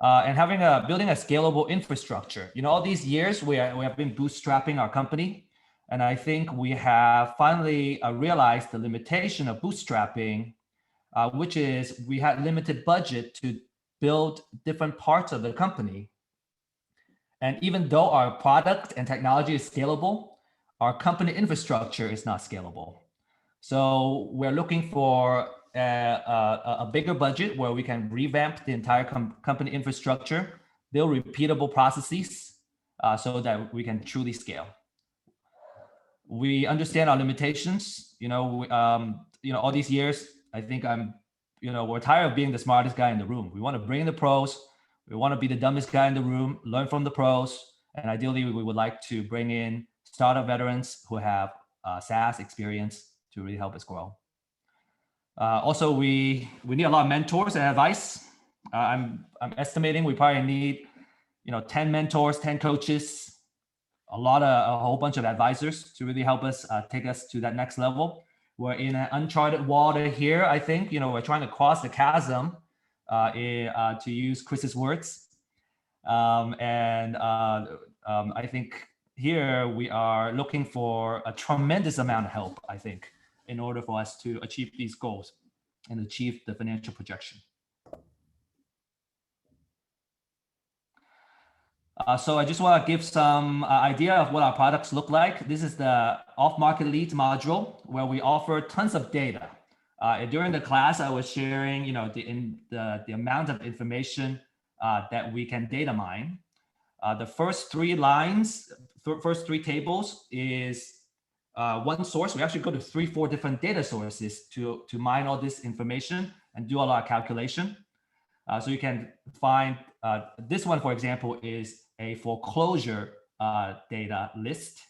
And building a scalable infrastructure. All these years we have been bootstrapping our company, and I think we have finally realized the limitation of bootstrapping, which is we had limited budget to build different parts of the company. And even though our product and technology is scalable, our company infrastructure is not scalable. So we're looking for a bigger budget where we can revamp the entire company infrastructure, build repeatable processes so that we can truly scale. We understand our limitations. All these years, I think we're tired of being the smartest guy in the room. We want to bring in the pros. We want to be the dumbest guy in the room, learn from the pros. And ideally, we would like to bring in startup veterans who have SaaS experience to really help us grow. Also, we need a lot of mentors and advice. I'm estimating we probably need 10 mentors, 10 coaches, a whole bunch of advisors to really help us take us to that next level. We're in an uncharted water here. I think we're trying to cross the chasm, to use Chris's words, and I think here we are looking for a tremendous amount of help, I think, in order for us to achieve these goals and achieve the financial projection. So I just want to give some idea of what our products look like. This is the off-market leads module, where we offer tons of data. During the class, I was sharing, the amount of information that we can data mine. The first three lines, first three tables is one source. We actually go to 3-4 different data sources to mine all this information and do a lot of calculation. So you can find this one, for example, is a foreclosure data list.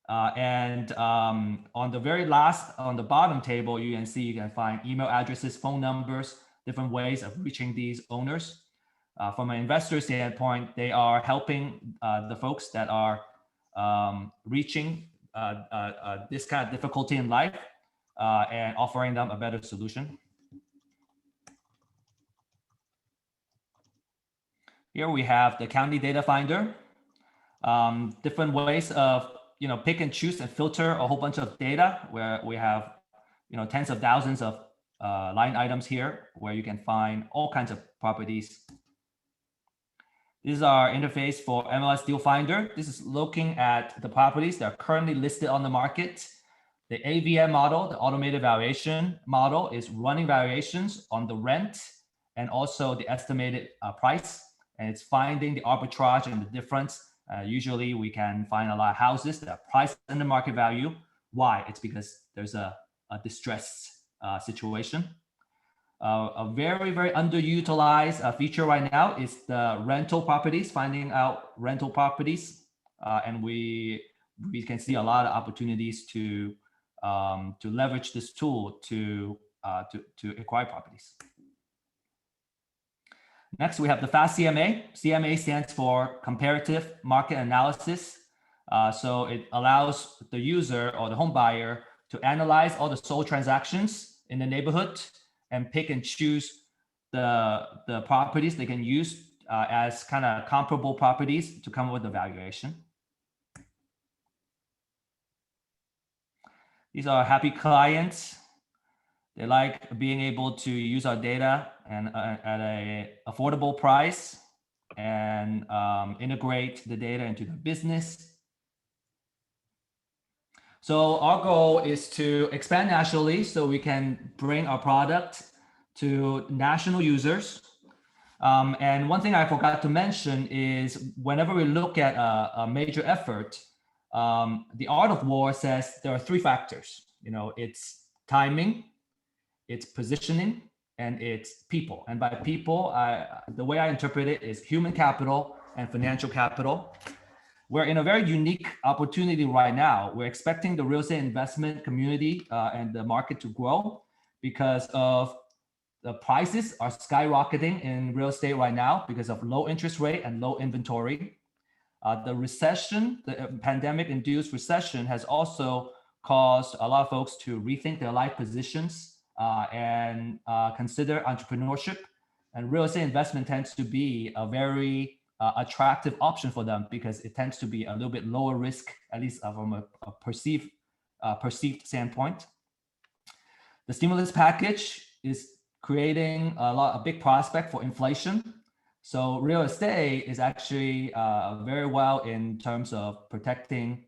And on the very last, on the bottom table, you can find email addresses, phone numbers, different ways of reaching these owners. From an investor standpoint, they are helping the folks that are reaching this kind of difficulty in life and offering them a better solution. Here we have the county data finder, different ways of pick and choose and filter a whole bunch of data where we have tens of thousands of line items here where you can find all kinds of properties. This is our interface for MLS Deal Finder. This is looking at the properties that are currently listed on the market. The AVM model, the automated valuation model, is running valuations on the rent and also the estimated price. And it's finding the arbitrage and the difference. Usually we can find a lot of houses that are priced in the market value. Why? It's because there's a distressed situation. A very, very underutilized feature right now is the rental properties, finding out rental properties. And we can see a lot of opportunities to leverage this tool to acquire properties. Next, we have the Fast CMA. CMA stands for Comparative Market Analysis. So it allows the user or the home buyer to analyze all the sold transactions in the neighborhood and pick and choose the properties they can use as kind of comparable properties to come up with the valuation. These are happy clients. They like being able to use our data and at an affordable price and integrate the data into the business. So our goal is to expand nationally so we can bring our product to national users. And one thing I forgot to mention is whenever we look at a major effort, the art of war says there are three factors. It's timing, it's positioning, and it's people. And by people, the way I interpret it is human capital and financial capital. We're in a very unique opportunity right now. We're expecting the real estate investment community and the market to grow because of the prices are skyrocketing in real estate right now because of low interest rate and low inventory. The recession, the pandemic-induced recession, has also caused a lot of folks to rethink their life positions and consider entrepreneurship. And real estate investment tends to be a very attractive option for them because it tends to be a little bit lower risk, at least from a perceived standpoint. The stimulus package is creating a big prospect for inflation. So real estate is actually very well in terms of protecting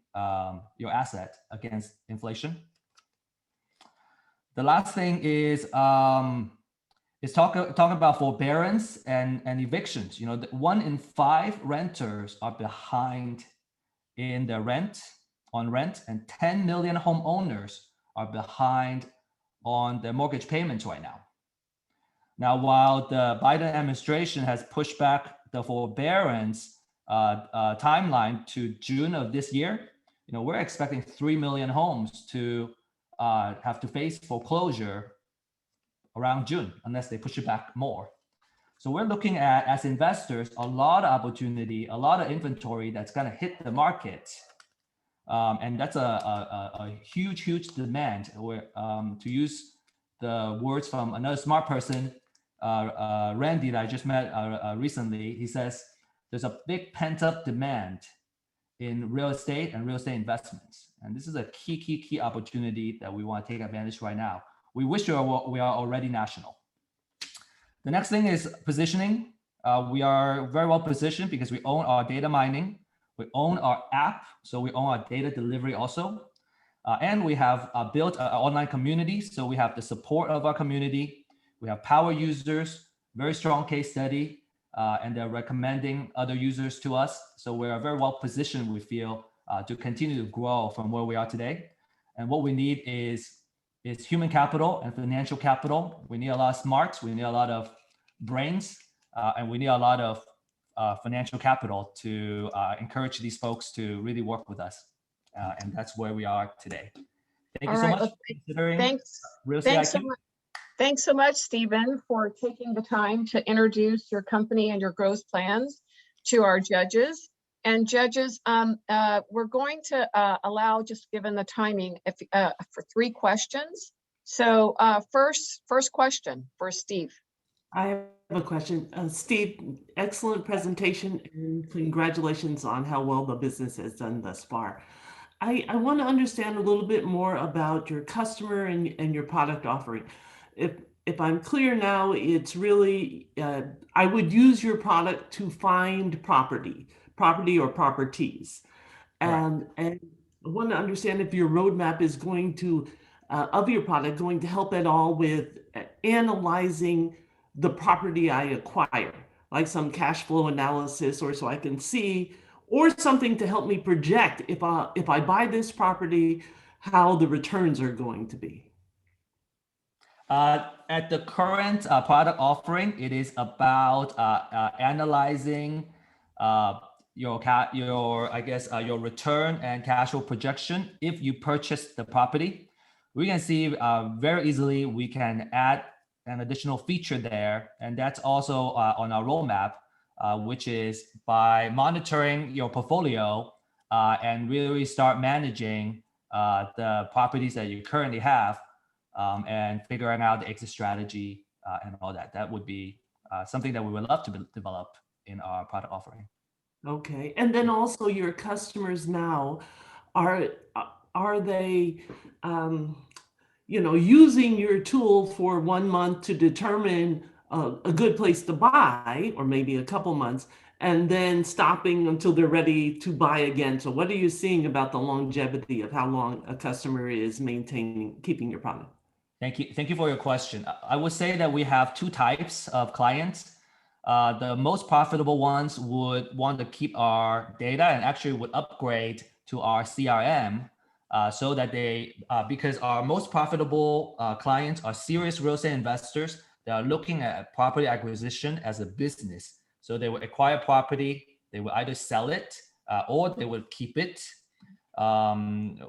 your asset against inflation. The last thing is talk about forbearance and evictions. 1 in 5 renters are behind in their rent, and 10 million homeowners are behind on their mortgage payments right now. Now, while the Biden administration has pushed back the forbearance timeline to June of this year, we're expecting 3 million homes to have to face foreclosure around June, unless they push it back more. So we're looking at, as investors, a lot of opportunity, a lot of inventory that's going to hit the market. And that's a huge, huge demand. To use the words from another smart person, Randy, that I just met recently, he says, there's a big pent-up demand in real estate and real estate investments. And this is a key opportunity that we want to take advantage right now. We wish we are already national. The next thing is positioning. We are very well positioned because we own our data mining. We own our app, so we own our data delivery also. And we have built an online community. So we have the support of our community. We have power users, very strong case study, and they're recommending other users to us. So we're very well positioned, we feel, to continue to grow from where we are today. And what we need is human capital and financial capital. We need a lot of smarts, we need a lot of brains, and we need a lot of financial capital to encourage these folks to really work with us. And that's where we are today. Thank you so much for considering RealEstateIQ. Thanks so much, Stephen, for taking the time to introduce your company and your growth plans to our judges. And judges, we're going to allow, just given the timing, for 3 questions. So first question for Steve. I have a question. Steve, excellent presentation and congratulations on how well the business has done thus far. I want to understand a little bit more about your customer and your product offering. If I'm clear now, it's really, I would use your product to find property or properties. And I want to understand if your roadmap is going to, of your product, going to help at all with analyzing the property I acquire, like some cash flow analysis, or so I can see, or something to help me project if I buy this property, how the returns are going to be. At the current product offering, it is about analyzing your return and cash flow projection. If you purchase the property, we can see very easily we can add an additional feature there, and that's also on our roadmap, which is by monitoring your portfolio and really start managing the properties that you currently have, and figuring out the exit strategy and all that. That would be something that we would love to develop in our product offering. Okay, and then also your customers now, are they using your tool for 1 month to determine a good place to buy, or maybe a couple months, and then stopping until they're ready to buy again? So what are you seeing about the longevity of how long a customer is keeping your product? Thank you for your question. I would say that we have 2 types of clients. The most profitable ones would want to keep our data and actually would upgrade to our CRM, so that because our most profitable clients are serious real estate investors that are looking at property acquisition as a business. So they would acquire property, they would either sell it or they would keep it.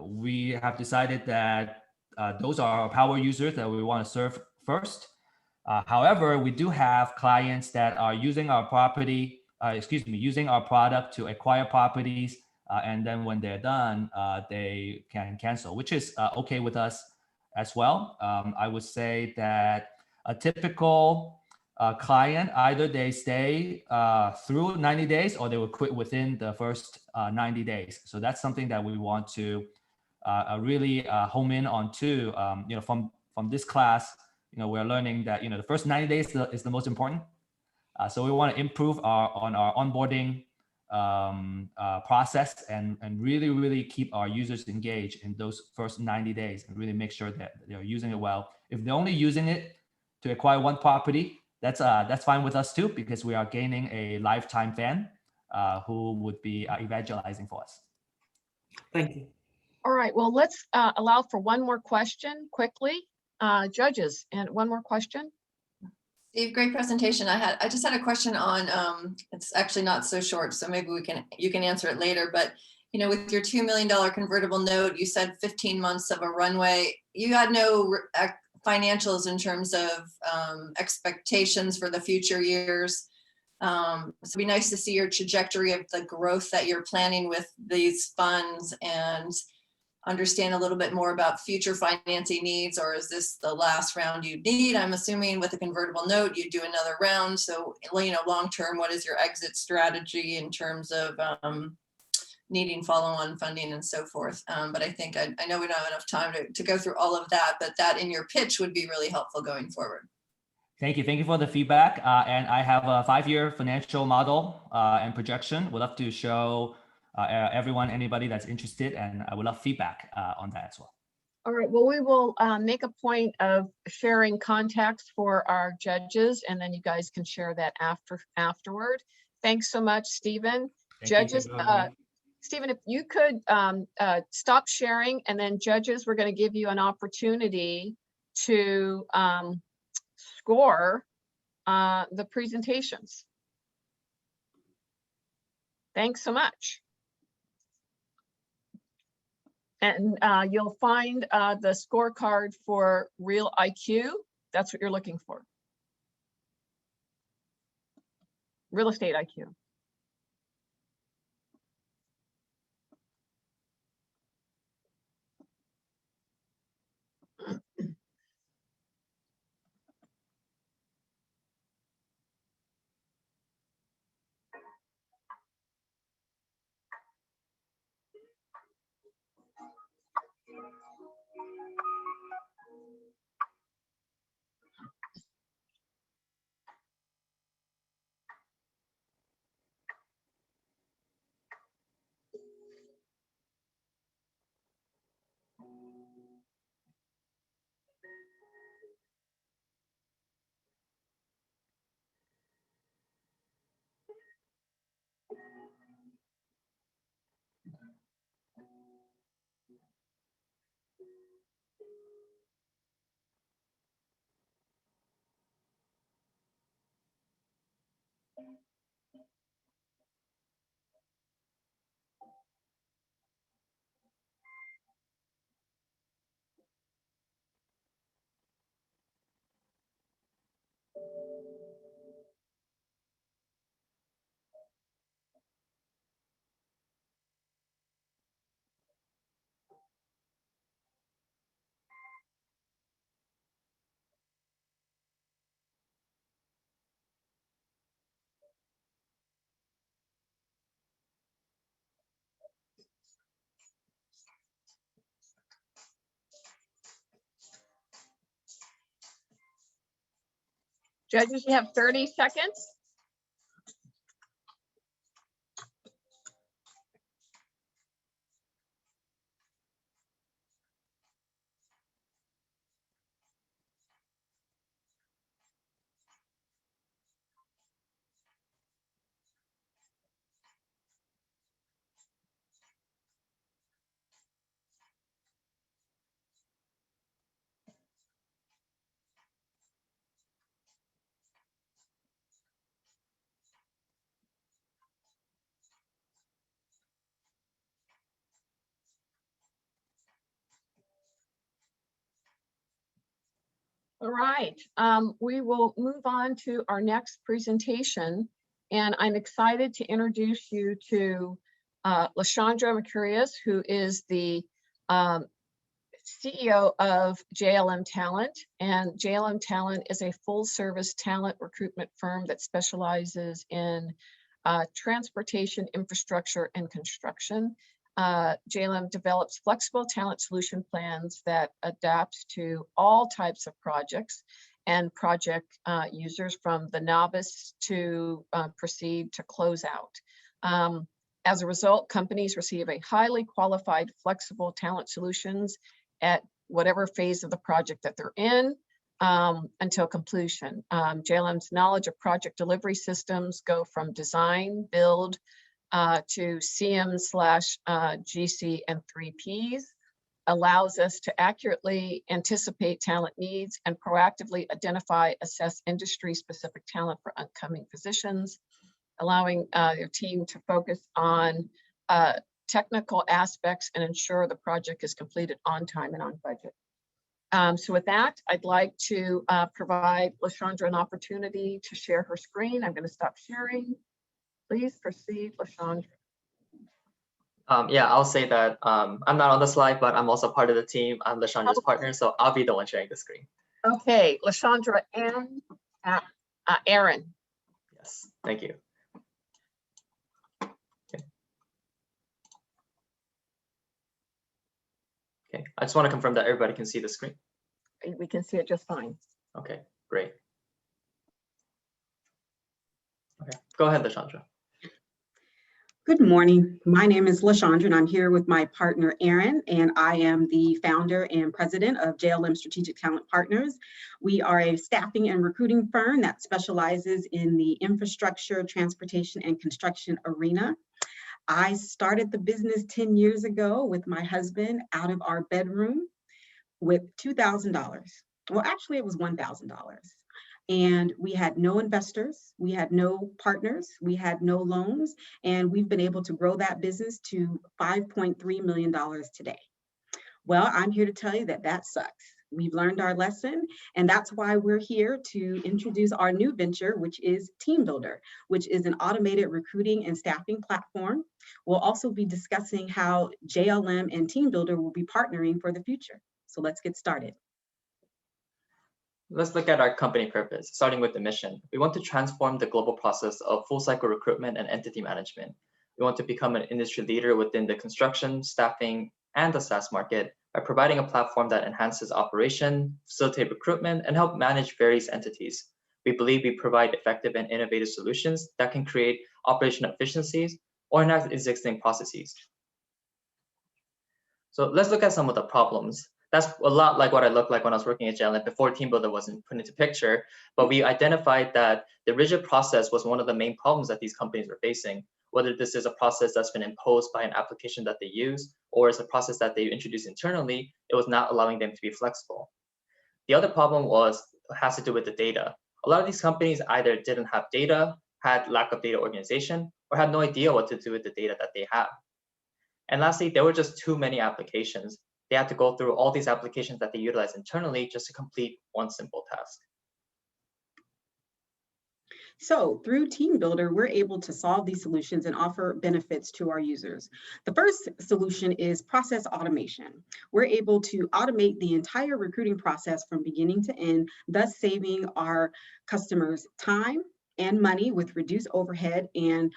We have decided that those are our power users that we want to serve first. However, we do have clients that are using our using our product to acquire properties, and then when they're done, they can cancel, which is okay with us as well. I would say that a typical client, either they stay through 90 days or they will quit within the first 90 days. So that's something that we want to really home in on too. From this class, we're learning that the first 90 days is the most important. So we want to improve on our onboarding process and really keep our users engaged in those first 90 days and really make sure that they're using it well. If they're only using it to acquire 1 property, that's fine with us too, because we are gaining a lifetime fan who would be evangelizing for us. Thank you. All right, well, let's allow for one more question quickly. Judges, and one more question. Steve, great presentation. I just had a question on, it's actually not so short, so maybe you can answer it later, but with your $2 million convertible note, you said 15 months of a runway. You had no financials in terms of expectations for the future years. So it'd be nice to see your trajectory of the growth that you're planning with these funds and understand a little bit more about future financing needs, or is this the last round you need? I'm assuming with a convertible note, you do another round. So, long term, what is your exit strategy in terms of needing follow-on funding and so forth? But I think I know we don't have enough time to go through all of that, but that in your pitch would be really helpful going forward. Thank you for the feedback. And I have a 5-year financial model and projection. We'd love to show everyone, anybody that's interested, and I would love feedback on that as well. All right, well, we will make a point of sharing contacts for our judges, and then you guys can share that afterward. Thanks so much, Stephen. Judges, Stephen, if you could stop sharing, and then judges, we're going to give you an opportunity to score the presentations. Thanks so much. And you'll find the scorecard for RealIQ. That's what you're looking for. Real Estate IQ. Judges, you have 30 seconds. All right, we will move on to our next presentation, and I'm excited to introduce you to Lashandra Mercurius, who is the CEO of JLM Talent, and JLM Talent is a full-service talent recruitment firm that specializes in transportation, infrastructure, and construction. JLM develops flexible talent solution plans that adapt to all types of projects and project users, from the novice to proceed to close out. As a result, companies receive a highly qualified, flexible talent solutions at whatever phase of the project that they're in until completion. JLM's knowledge of project delivery systems go from design, build, to CM/GC and 3Ps, allows us to accurately anticipate talent needs and proactively identify, assess industry-specific talent for upcoming positions, allowing your team to focus on technical aspects and ensure the project is completed on time and on budget. So with that, I'd like to provide Lashandra an opportunity to share her screen. I'm going to stop sharing. Please proceed, Lashandra. Yeah, I'll say that I'm not on the slide, but I'm also part of the team. I'm Lashandra's partner, so I'll be the one sharing the screen. Okay, Lashandra and Aaron. Yes, thank you. Okay, I just want to confirm that everybody can see the screen. We can see it just fine. Okay, great. Okay, go ahead, Lashandra. Good morning. My name is LaShondra, and I'm here with my partner, Aaron, and I am the founder and president of JLM Strategic Partners. We are a staffing and recruiting firm that specializes in the infrastructure, transportation, and construction arena. I started the business 10 years ago with my husband out of our bedroom with $2,000. Well, actually, it was $1,000. And we had no investors, we had no partners, we had no loans, and we've been able to grow that business to $5.3 million today. Well, I'm here to tell you that that sucks. We've learned our lesson, and that's why we're here to introduce our new venture, which is Team Builder, which is an automated recruiting and staffing platform. We'll also be discussing how JLM and Team Builder will be partnering for the future. So let's get started. Let's look at our company purpose, starting with the mission. We want to transform the global process of full cycle recruitment and entity management. We want to become an industry leader within the construction, staffing, and the SaaS market by providing a platform that enhances operation, facilitate recruitment, and help manage various entities. We believe we provide effective and innovative solutions that can create operational efficiencies or enact existing processes. So let's look at some of the problems. That's a lot like what I looked like when I was working at JLM before Team Builder wasn't put into picture, but we identified that the rigid process was one of the main problems that these companies were facing, whether this is a process that's been imposed by an application that they use, or it's a process that they introduced internally, it was not allowing them to be flexible. The other problem has to do with the data. A lot of these companies either didn't have data, had lack of data organization, or had no idea what to do with the data that they have. And lastly, there were just too many applications. They had to go through all these applications that they utilize internally just to complete one simple task. So through Team Builder, we're able to solve these solutions and offer benefits to our users. The first solution is process automation. We're able to automate the entire recruiting process from beginning to end, thus saving our customers time and money with reduced overhead and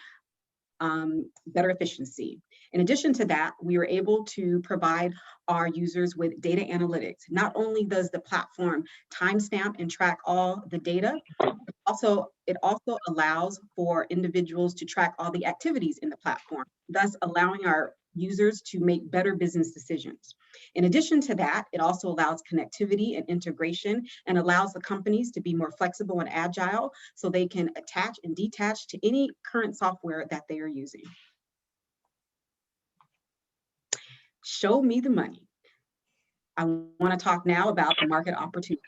better efficiency. In addition to that, we are able to provide our users with data analytics. Not only does the platform timestamp and track all the data, it also allows for individuals to track all the activities in the platform, thus allowing our users to make better business decisions. In addition to that, it also allows connectivity and integration and allows the companies to be more flexible and agile so they can attach and detach to any current software that they are using. Show me the money. I want to talk now about the market opportunity.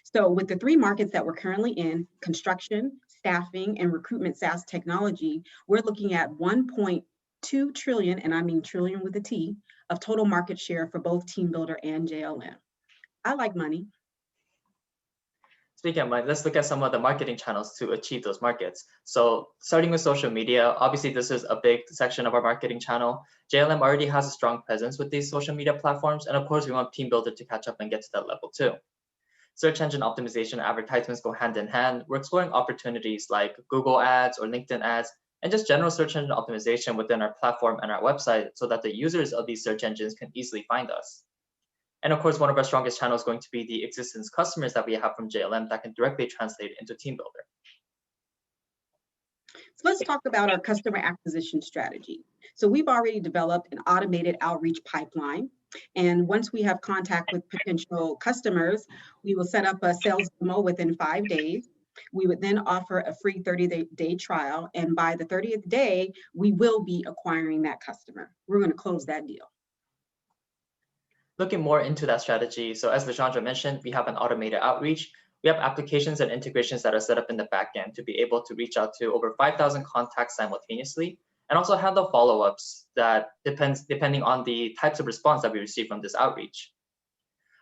So with the three markets that we're currently in, construction, staffing, and recruitment SaaS technology, we're looking at 1.2 trillion, and I mean trillion with a T, of total market share for both Team Builder and JLM. I like money. Speaking of money, let's look at some of the marketing channels to achieve those markets. So starting with social media, obviously this is a big section of our marketing channel. JLM already has a strong presence with these social media platforms. And of course, we want Team Builder to catch up and get to that level too. Search engine optimization and advertisements go hand in hand. We're exploring opportunities like Google ads or LinkedIn ads, and just general search engine optimization within our platform and our website so that the users of these search engines can easily find us. And of course, one of our strongest channels is going to be the existing customers that we have from JLM that can directly translate into Team Builder. So let's talk about our customer acquisition strategy. So we've already developed an automated outreach pipeline. And once we have contact with potential customers, we will set up a sales demo within 5 days. We would then offer a free 30-day trial. And by the 30th day, we will be acquiring that customer. We're going to close that deal. Looking more into that strategy, so as LaShondra mentioned, we have an automated outreach. We have applications and integrations that are set up in the backend to be able to reach out to over 5,000 contacts simultaneously, and also handle follow-ups that depending on the types of response that we receive from this outreach.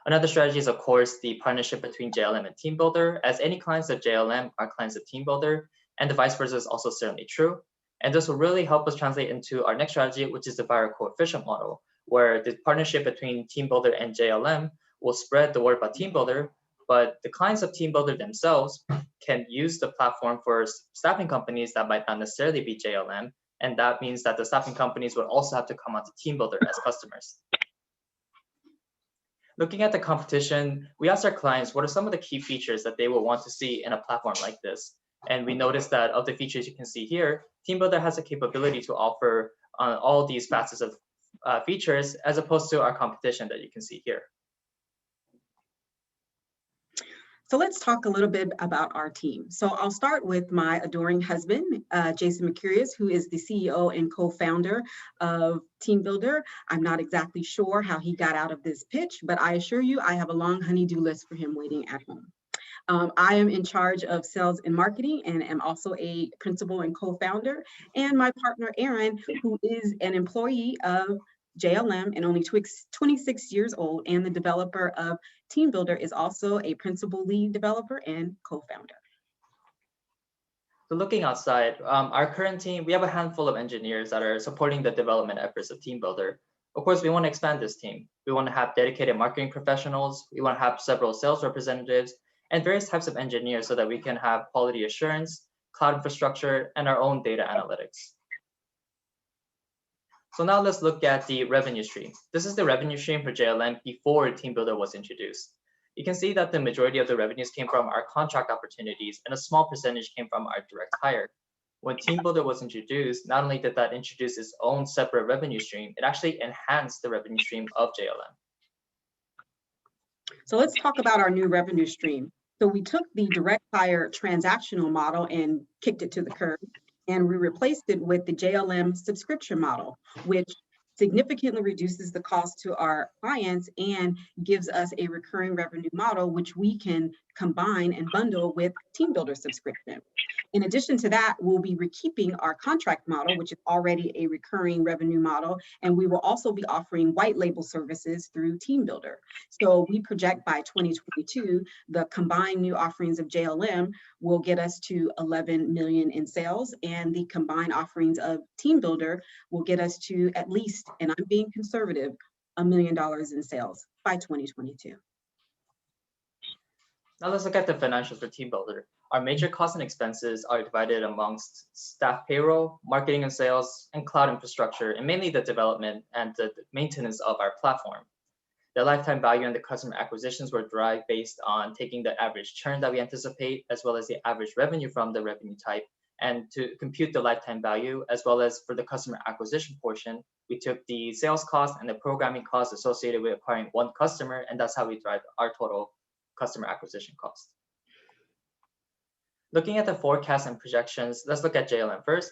Another strategy is, of course, the partnership between JLM and Team Builder, as any clients of JLM are clients of Team Builder, and the vice versa is also certainly true. And this will really help us translate into our next strategy, which is the viral coefficient model, where the partnership between Team Builder and JLM will spread the word about Team Builder, but the clients of Team Builder themselves can use the platform for staffing companies that might not necessarily be JLM, and that means that the staffing companies would also have to come onto Team Builder as customers. Looking at the competition, we asked our clients what are some of the key features that they will want to see in a platform like this. And we noticed that of the features you can see here, Team Builder has a capability to offer all these facets of features as opposed to our competition that you can see here. So let's talk a little bit about our team. So I'll start with my adoring husband, Jason Mercurius, who is the CEO and co-founder of Team Builder. I'm not exactly sure how he got out of this pitch, but I assure you I have a long honey-do list for him waiting at home. I am in charge of sales and marketing and am also a principal and co-founder. And my partner, Aaron, who is an employee of JLM and only 26 years old, and the developer of Team Builder, is also a principal lead developer and co-founder. So looking outside, our current team, we have a handful of engineers that are supporting the development efforts of Team Builder. Of course, we want to expand this team. We want to have dedicated marketing professionals. We want to have several sales representatives and various types of engineers so that we can have quality assurance, cloud infrastructure, and our own data analytics. So now let's look at the revenue stream. This is the revenue stream for JLM before Team Builder was introduced. You can see that the majority of the revenues came from our contract opportunities and a small percentage came from our direct hire. When Team Builder was introduced, not only did that introduce its own separate revenue stream, it actually enhanced the revenue stream of JLM. So let's talk about our new revenue stream. So we took the direct hire transactional model and kicked it to the curb, and we replaced it with the JLM subscription model, which significantly reduces the cost to our clients and gives us a recurring revenue model, which we can combine and bundle with Team Builder subscription. In addition to that, we'll be keeping our contract model, which is already a recurring revenue model, and we will also be offering white label services through Team Builder. So we project by 2022, the combined new offerings of JLM will get us to 11 million in sales, and the combined offerings of Team Builder will get us to at least, and I'm being conservative, $1 million in sales by 2022. Now let's look at the financials for Team Builder. Our major costs and expenses are divided amongst staff payroll, marketing and sales, and cloud infrastructure, and mainly the development and the maintenance of our platform. The lifetime value and the customer acquisitions were derived based on taking the average churn that we anticipate, as well as the average revenue from the revenue type. And to compute the lifetime value, as well as for the customer acquisition portion, we took the sales cost and the programming costs associated with acquiring one customer, and that's how we drive our total customer acquisition cost. Looking at the forecasts and projections, let's look at JLM first.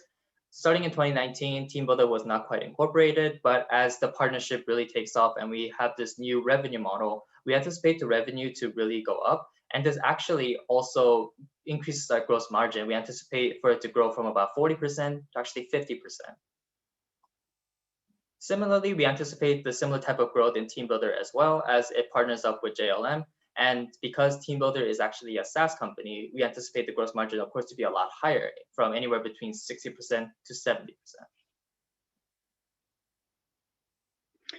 Starting in 2019, Team Builder was not quite incorporated, but as the partnership really takes off and we have this new revenue model, we anticipate the revenue to really go up. And this actually also increases our gross margin. We anticipate for it to grow from about 40% to actually 50%. Similarly, we anticipate the similar type of growth in Team Builder as well as it partners up with JLM. And because Team Builder is actually a SaaS company, we anticipate the gross margin, of course, to be a lot higher, from anywhere between 60% to 70%.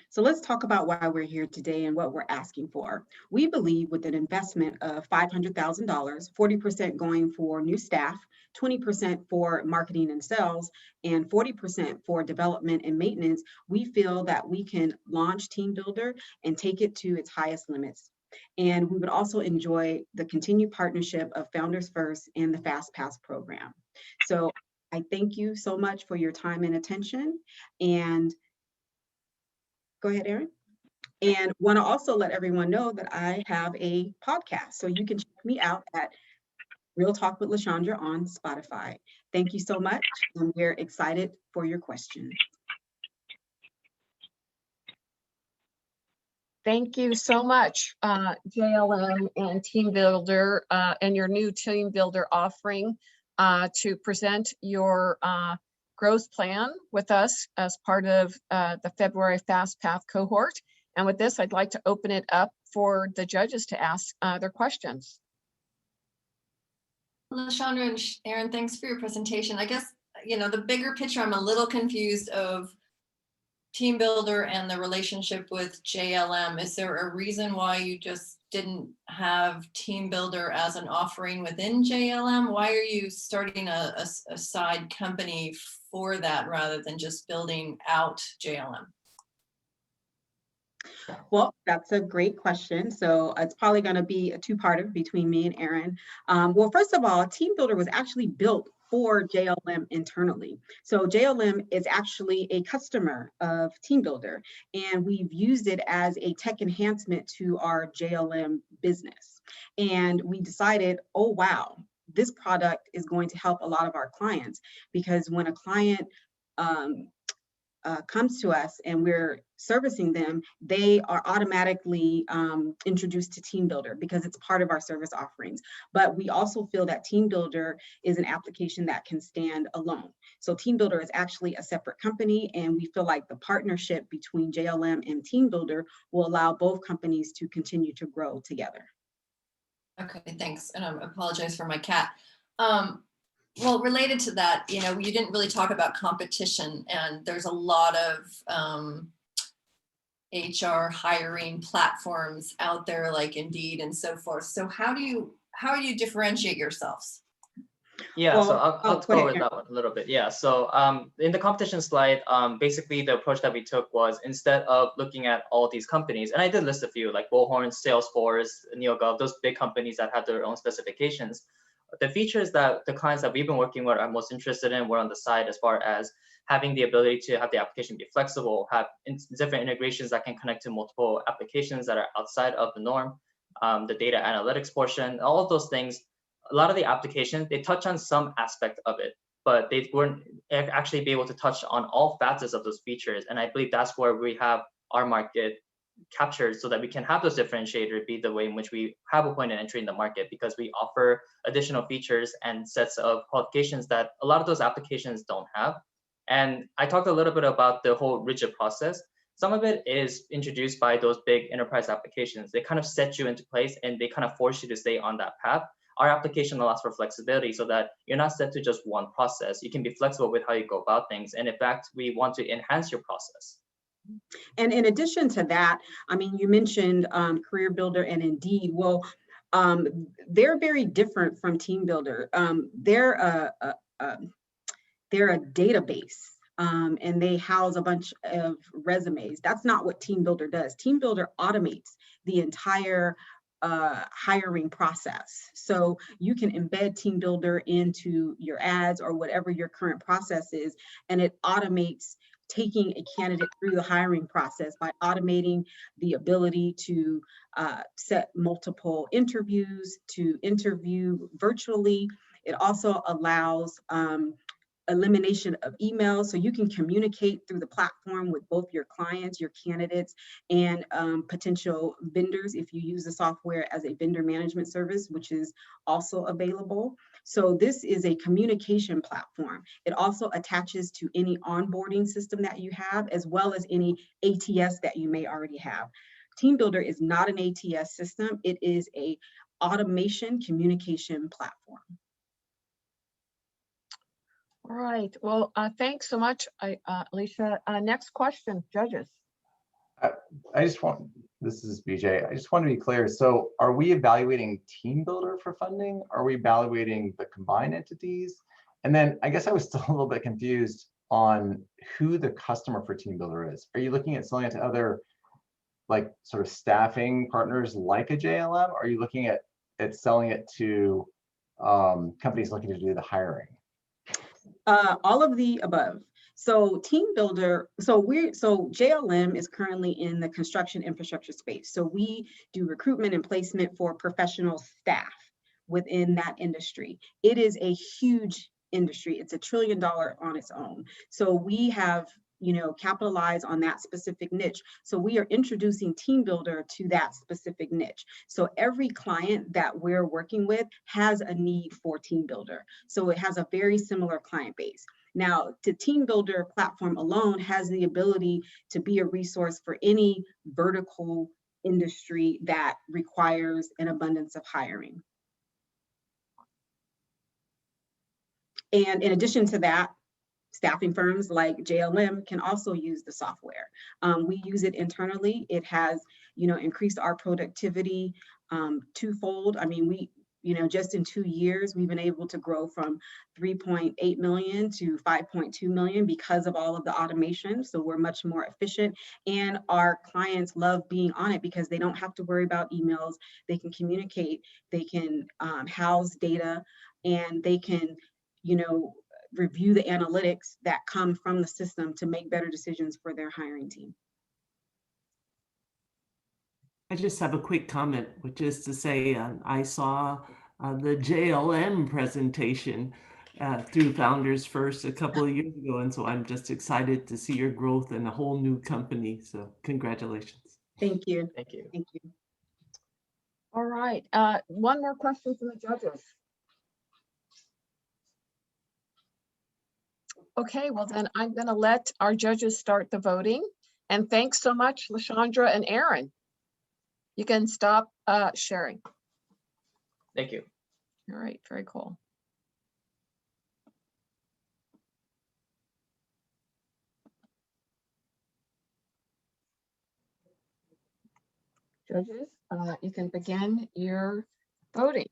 So let's talk about why we're here today and what we're asking for. We believe with an investment of $500,000, 40% going for new staff, 20% for marketing and sales, and 40% for development and maintenance, we feel that we can launch Team Builder and take it to its highest limits. And we would also enjoy the continued partnership of Founders First and the FastPath program. So I thank you so much for your time and attention. And go ahead, Aaron. And want to also let everyone know that I have a podcast. So you can check me out at Real Talk with LaShondra on Spotify. Thank you so much. And we're excited for your questions. Thank you so much, JLM and Team Builder and your new Team Builder offering to present your growth plan with us as part of the February FastPath cohort. And with this, I'd like to open it up for the judges to ask their questions. LaShondra and Aaron, thanks for your presentation. I guess, the bigger picture, I'm a little confused of Team Builder and the relationship with JLM. Is there a reason why you just didn't have Team Builder as an offering within JLM? Why are you starting a side company for that rather than just building out JLM? Well, that's a great question. So it's probably going to be a two-parter between me and Aaron. Well, first of all, Team Builder was actually built for JLM internally. So JLM is actually a customer of Team Builder, and we've used it as a tech enhancement to our JLM business. And we decided, oh, wow, this product is going to help a lot of our clients, because when a client comes to us and we're servicing them, they are automatically introduced to Team Builder because it's part of our service offerings. But we also feel that Team Builder is an application that can stand alone. So Team Builder is actually a separate company, and we feel like the partnership between JLM and Team Builder will allow both companies to continue to grow together. Okay, thanks. And I apologize for my cat. Well, related to that, you know, you didn't really talk about competition, and there's a lot of HR hiring platforms out there like Indeed and so forth. So how do you differentiate yourselves? Yeah, Well, so I'll go go ahead, with that one a little bit. Yeah, so in the competition slide, basically the approach that we took was, instead of looking at all these companies, and I did list a few like Bullhorn, Salesforce, NeoGov, those big companies that have their own specifications. The features that the clients that we've been working with are most interested in were on the side, as far as having the ability to have the application be flexible, have different integrations that can connect to multiple applications that are outside of the norm, the data analytics portion, all of those things. A lot of the applications, they touch on some aspect of it, but they weren't actually be able to touch on all facets of those features. And I believe that's where we have our market captured, so that we can have those differentiators be the way in which we have a point of entry in the market, because we offer additional features and sets of qualifications that a lot of those applications don't have. And I talked a little bit about the whole rigid process. Some of it is introduced by those big enterprise applications. They kind of set you into place and they kind of force you to stay on that path. Our application allows for flexibility so that you're not set to just one process. You can be flexible with how you go about things. And in fact, we want to enhance your process. And in addition to that, I mean, you mentioned Career Builder and Indeed. Well, they're very different from Team Builder. They're a database, and they house a bunch of resumes. That's not what Team Builder does. Team Builder automates the entire hiring process. So you can embed Team Builder into your ads or whatever your current process is, and it automates taking a candidate through the hiring process by automating the ability to set multiple interviews, to interview virtually. It also allows elimination of emails, so you can communicate through the platform with both your clients, your candidates, and potential vendors if you use the software as a vendor management service, which is also available. So this is a communication platform. It also attaches to any onboarding system that you have, as well as any ATS that you may already have. Team Builder is not an ATS system. It is a automation communication platform. All right. Well, thanks so much, Alicia. Next question, judges. I just want, this is BJ. I just want to be clear. So are we evaluating Team Builder for funding? Are we evaluating the combined entities? And then I guess I was still a little bit confused on who the customer for Team Builder is. Are you looking at selling it to other like sort of staffing partners like a JLM? Or are you looking at selling it to companies looking to do the hiring? All of the above. So Team Builder, so JLM is currently in the construction infrastructure space. So we do recruitment and placement for professional staff within that industry. It is a huge industry. It's $1 trillion on its own. So we have, capitalize on that specific niche. So we are introducing Team Builder to that specific niche. So every client that we're working with has a need for Team Builder. So it has a very similar client base. Now, the Team Builder platform alone has the ability to be a resource for any vertical industry that requires an abundance of hiring. And in addition to that, staffing firms like JLM can also use the software. We use it internally. It has, increased our productivity twofold. I mean, just in 2 years, we've been able to grow from 3.8 million to 5.2 million because of all of the automation. So we're much more efficient, and our clients love being on it because they don't have to worry about emails. They can communicate, they can house data, and they can, review the analytics that come from the system to make better decisions for their hiring team. I just have a quick comment, which is to say I saw the JLM presentation through Founders First a couple of years ago. And so I'm just excited to see your growth in a whole new company. So congratulations. Thank you. Thank you. Thank you. All right, one more question from the judges. Okay, well then I'm gonna let our judges start the voting. And thanks so much, LaShondra and Aaron. You can stop sharing. Thank you. All right, very cool. Judges, you can begin your voting.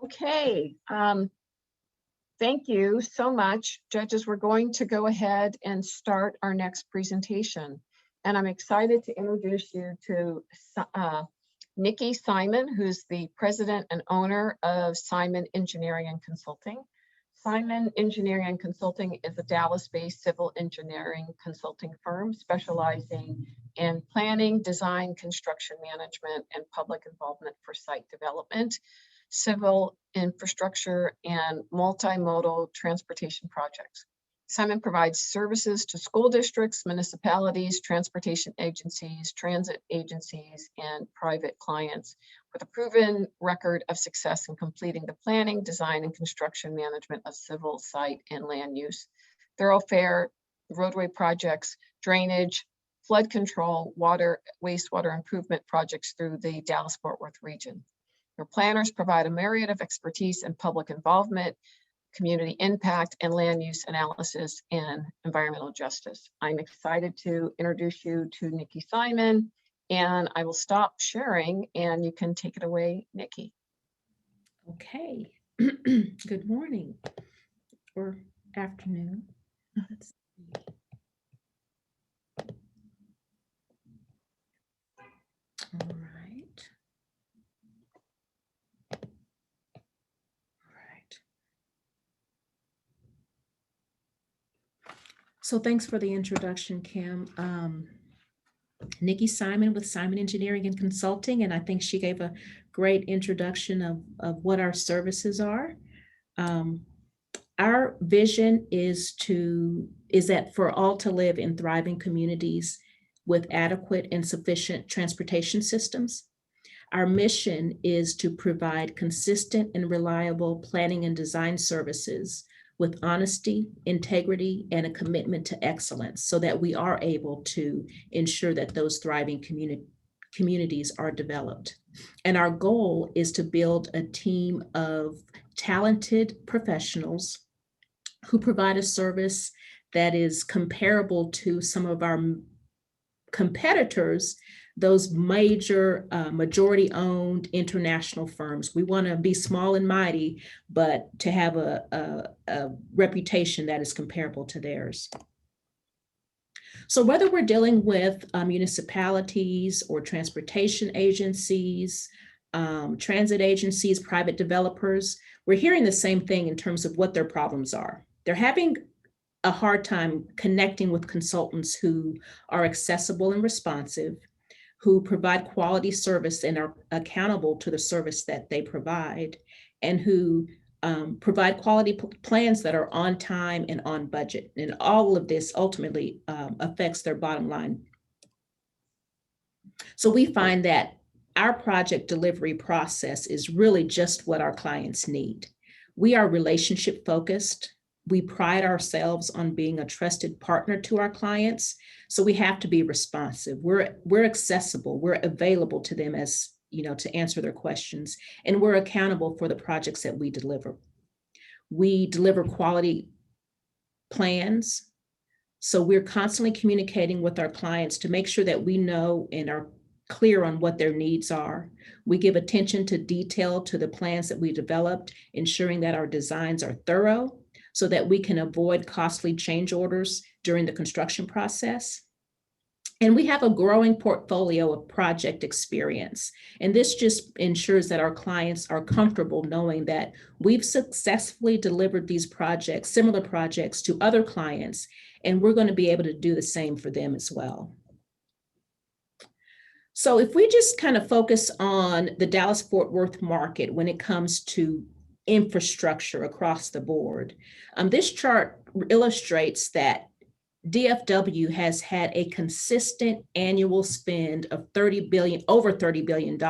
Okay, thank you so much. Judges, we're going to go ahead and start our next presentation. And I'm excited to introduce you to Nikki Simon, who's the president and owner of Simon Engineering and Consulting. Simon Engineering and Consulting is a Dallas-based civil engineering consulting firm specializing in planning, design, construction management, and public involvement for site development, civil infrastructure, and multimodal transportation projects. Simon provides services to school districts, municipalities, transportation agencies, transit agencies, and private clients with a proven record of success in completing the planning, design, and construction management of civil site and land use, thoroughfare, roadway projects, drainage, flood control, water, wastewater improvement projects through the Dallas-Fort Worth region. Your planners provide a myriad of expertise in public involvement, community impact, and land use analysis and environmental justice. I'm excited to introduce you to Nikki Simon, and I will stop sharing and you can take it away, Nikki. Okay. Good morning or afternoon. Let's see. All right. So thanks for the introduction, Kim. Nikki Simon with Simon Engineering and Consulting, and I think she gave a great introduction of what our services are. Our vision is that for all to live in thriving communities with adequate and sufficient transportation systems. Our mission is to provide consistent and reliable planning and design services with honesty, integrity, and a commitment to excellence so that we are able to ensure that those thriving communities are developed. And our goal is to build a team of talented professionals who provide a service that is comparable to some of our competitors, those major majority-owned international firms. We want to be small and mighty, but to have a reputation that is comparable to theirs. So whether we're dealing with municipalities or transportation agencies, transit agencies, private developers, we're hearing the same thing in terms of what their problems are. They're having a hard time connecting with consultants who are accessible and responsive, who provide quality service and are accountable to the service that they provide, and who provide quality plans that are on time and on budget. And all of this ultimately affects their bottom line. So we find that our project delivery process is really just what our clients need. We are relationship focused. We pride ourselves on being a trusted partner to our clients. So we have to be responsive. We're accessible. We're available to them as, to answer their questions. And we're accountable for the projects that we deliver. We deliver quality plans. So we're constantly communicating with our clients to make sure that we know and are clear on what their needs are. We give attention to detail to the plans that we developed, ensuring that our designs are thorough, so that we can avoid costly change orders during the construction process. And we have a growing portfolio of project experience. And this just ensures that our clients are comfortable knowing that we've successfully delivered these projects, similar projects to other clients, and we're going to be able to do the same for them as well. So if we just kind of focus on the Dallas-Fort Worth market when it comes to infrastructure across the board. This chart illustrates that DFW has had a consistent annual spend of over $30 billion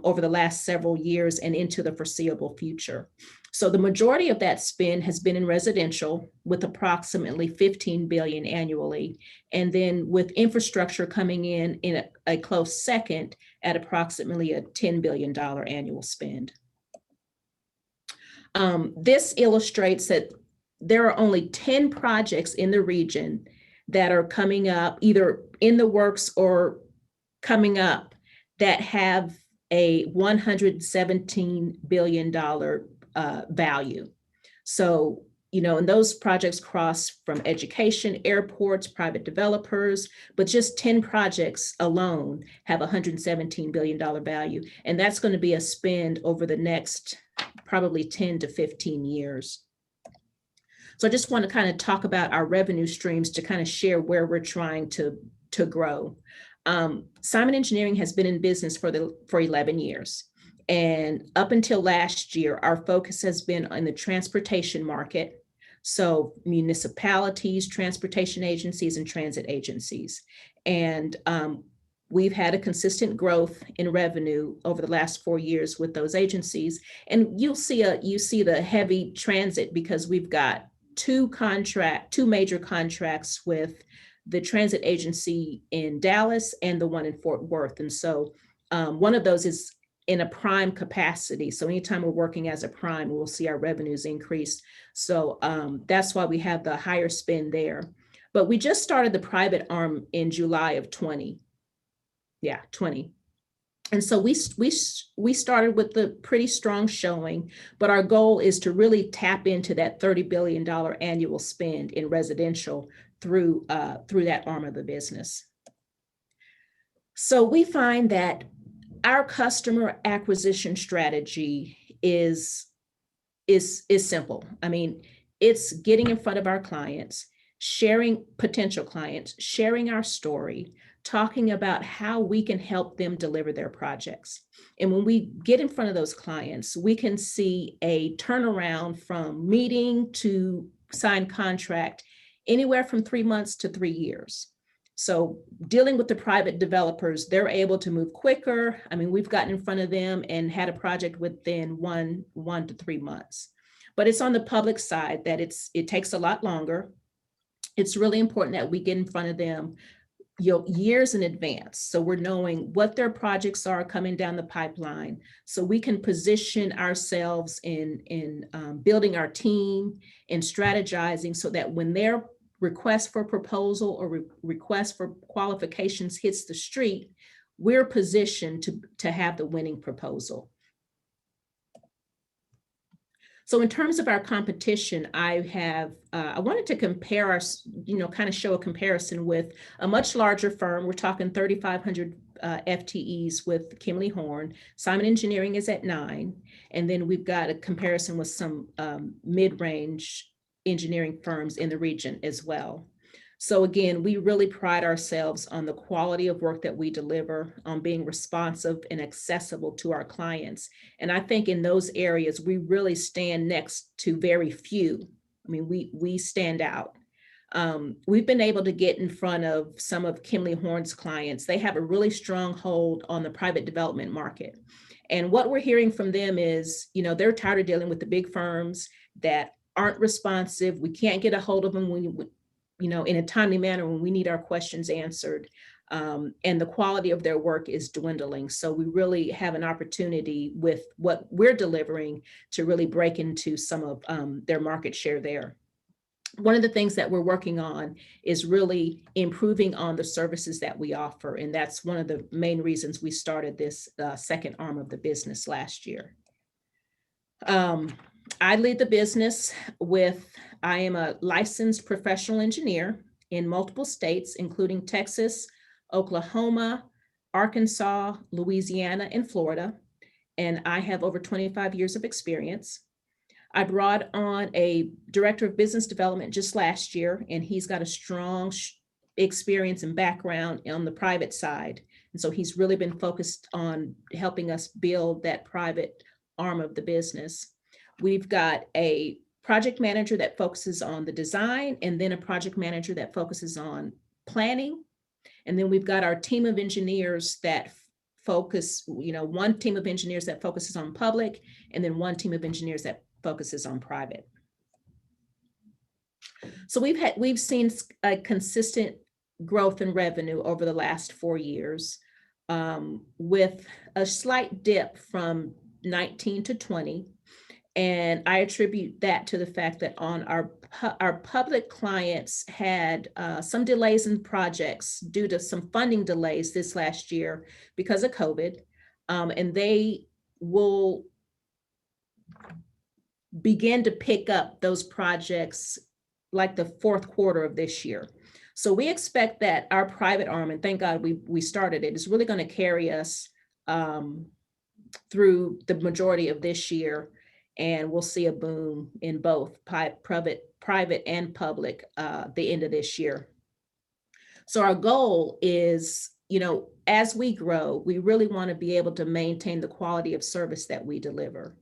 over the last several years and into the foreseeable future. So the majority of that spend has been in residential with approximately $15 billion annually. And then with infrastructure coming in a close second at approximately a $10 billion annual spend. This illustrates that there are only 10 projects in the region that are coming up, either in the works or coming up, that have a $117 billion value. So, and those projects cross from education, airports, private developers, but just 10 projects alone have $117 billion value. And that's going to be a spend over the next probably 10 to 15 years. So I just want to kind of talk about our revenue streams to kind of share where we're trying to grow. Simon Engineering has been in business for 11 years. And up until last year, our focus has been on the transportation market. So municipalities, transportation agencies, and transit agencies. And we've had a consistent growth in revenue over the last 4 years with those agencies. And you see the heavy transit because we've got two major contracts with the transit agency in Dallas and the one in Fort Worth. And so one of those is in a prime capacity. So anytime we're working as a prime, we'll see our revenues increase. So that's why we have the higher spend there. But we just started the private arm in July of 20. Yeah, 20. And so we started with a pretty strong showing, but our goal is to really tap into that $30 billion annual spend in residential through that arm of the business. So we find that our customer acquisition strategy is simple. I mean, it's getting in front of our clients, potential clients, sharing our story, talking about how we can help them deliver their projects. And when we get in front of those clients, we can see a turnaround from meeting to sign contract anywhere from 3 months to 3 years. So dealing with the private developers, they're able to move quicker. I mean, we've gotten in front of them and had a project within one to 3 months. But it's on the public side that it takes a lot longer. It's really important that we get in front of them years in advance. So we're knowing what their projects are coming down the pipeline. So we can position ourselves in building our team and strategizing so that when their request for proposal or request for qualifications hits the street, we're positioned to have the winning proposal. So in terms of our competition, I wanted to compare kind of show a comparison with a much larger firm. We're talking 3,500 FTEs with Kimley Horn. Simon Engineering is at 9. And then we've got a comparison with some mid-range engineering firms in the region as well. So again, we really pride ourselves on the quality of work that we deliver, on being responsive and accessible to our clients. And I think in those areas, we really stand next to very few. I mean, we stand out. We've been able to get in front of some of Kimley Horn's clients. They have a really strong hold on the private development market. And what we're hearing from them is, they're tired of dealing with the big firms that aren't responsive. We can't get a hold of them in a timely manner when we need our questions answered. And the quality of their work is dwindling. So we really have an opportunity with what we're delivering to really break into some of their market share there. One of the things that we're working on is really improving on the services that we offer. And that's one of the main reasons we started this second arm of the business last year. I lead the business I am a licensed professional engineer in multiple states, including Texas, Oklahoma, Arkansas, Louisiana, and Florida. And I have over 25 years of experience. I brought on a director of business development just last year, and he's got a strong experience and background on the private side. And so he's really been focused on helping us build that private arm of the business. We've got a project manager that focuses on the design, and then a project manager that focuses on planning. And then we've got our team of engineers that focus, one team of engineers that focuses on public, and then one team of engineers that focuses on private. So we've seen a consistent growth in revenue over the last 4 years, with a slight dip from 19 to 20. And I attribute that to the fact that on our public clients had some delays in projects due to some funding delays this last year because of COVID. And they will begin to pick up those projects like the fourth quarter of this year. So we expect that our private arm, and thank God we started it, is really going to carry us through the majority of this year. And we'll see a boom in both private and public the end of this year. So our goal is, as we grow, we really want to be able to maintain the quality of service that we deliver.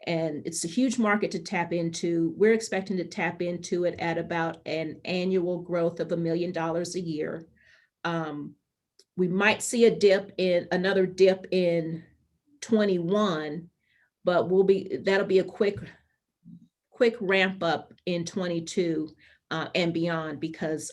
And it's a huge market to tap into. We're expecting to tap into it at about an annual growth of $1 million a year. We might see another dip in 21, but that'll be a quick ramp up in 22 and beyond, because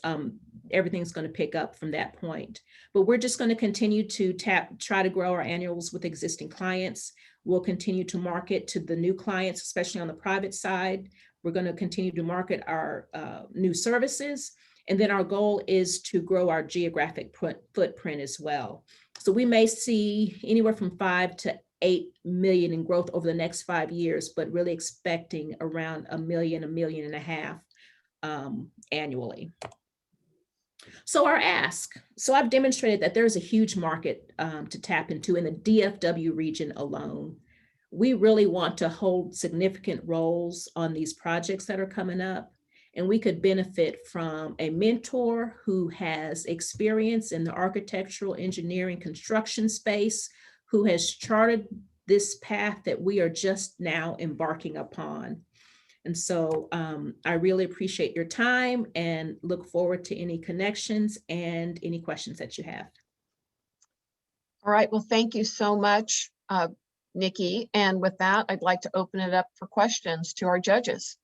everything's going to pick up from that point. But we're just going to continue to try to grow our annuals with existing clients. We'll continue to market to the new clients, especially on the private side. We're going to continue to market our new services. And then our goal is to grow our geographic footprint as well. So we may see anywhere from 5 to 8 million in growth over the next 5 years, but really expecting around $1 million, $1.5 million annually. So our ask. So I've demonstrated that there's a huge market to tap into in the DFW region alone. We really want to hold significant roles on these projects that are coming up. And we could benefit from a mentor who has experience in the architectural, engineering, construction space, who has charted this path that we are just now embarking upon. And so I really appreciate your time and look forward to any connections and any questions that you have. All right, well, thank you so much, Nikki. And with that, I'd like to open it up for questions to our judges.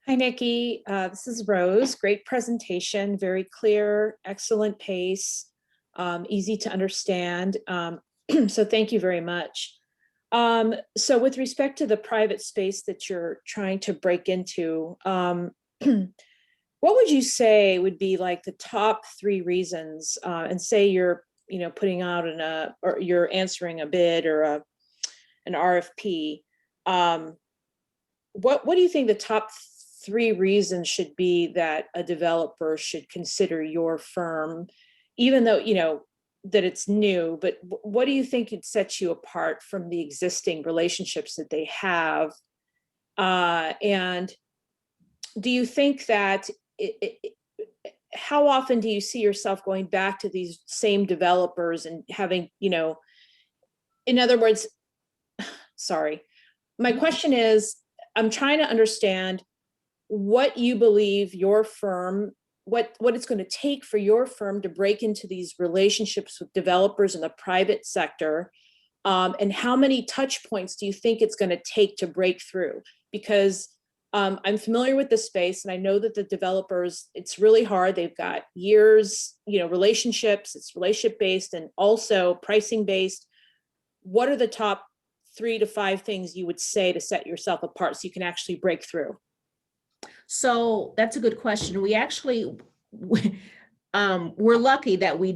Hi, Nikki. This is Rose. Great presentation, very clear, excellent pace, easy to understand. So thank you very much. So with respect to the private space that you're trying to break into, what would you say would be like the top 3 reasons, and say you're, putting out or you're answering a bid or an RFP. What do you think the top 3 reasons should be that a developer should consider your firm, even though, that it's new, but what do you think it sets you apart from the existing relationships that they have? And do you think that, how often do you see yourself going back to these same developers and having, in other words, sorry, my question is, I'm trying to understand what you believe your firm, what it's going to take for your firm to break into these relationships with developers in the private sector, and how many touch points do you think it's going to take to break through? Because I'm familiar with the space, and I know that the developers, it's really hard. They've got years, relationships, it's relationship based and also pricing based. What are the top 3 to 5 things you would say to set yourself apart so you can actually break through? So that's a good question. We actually, we're lucky that we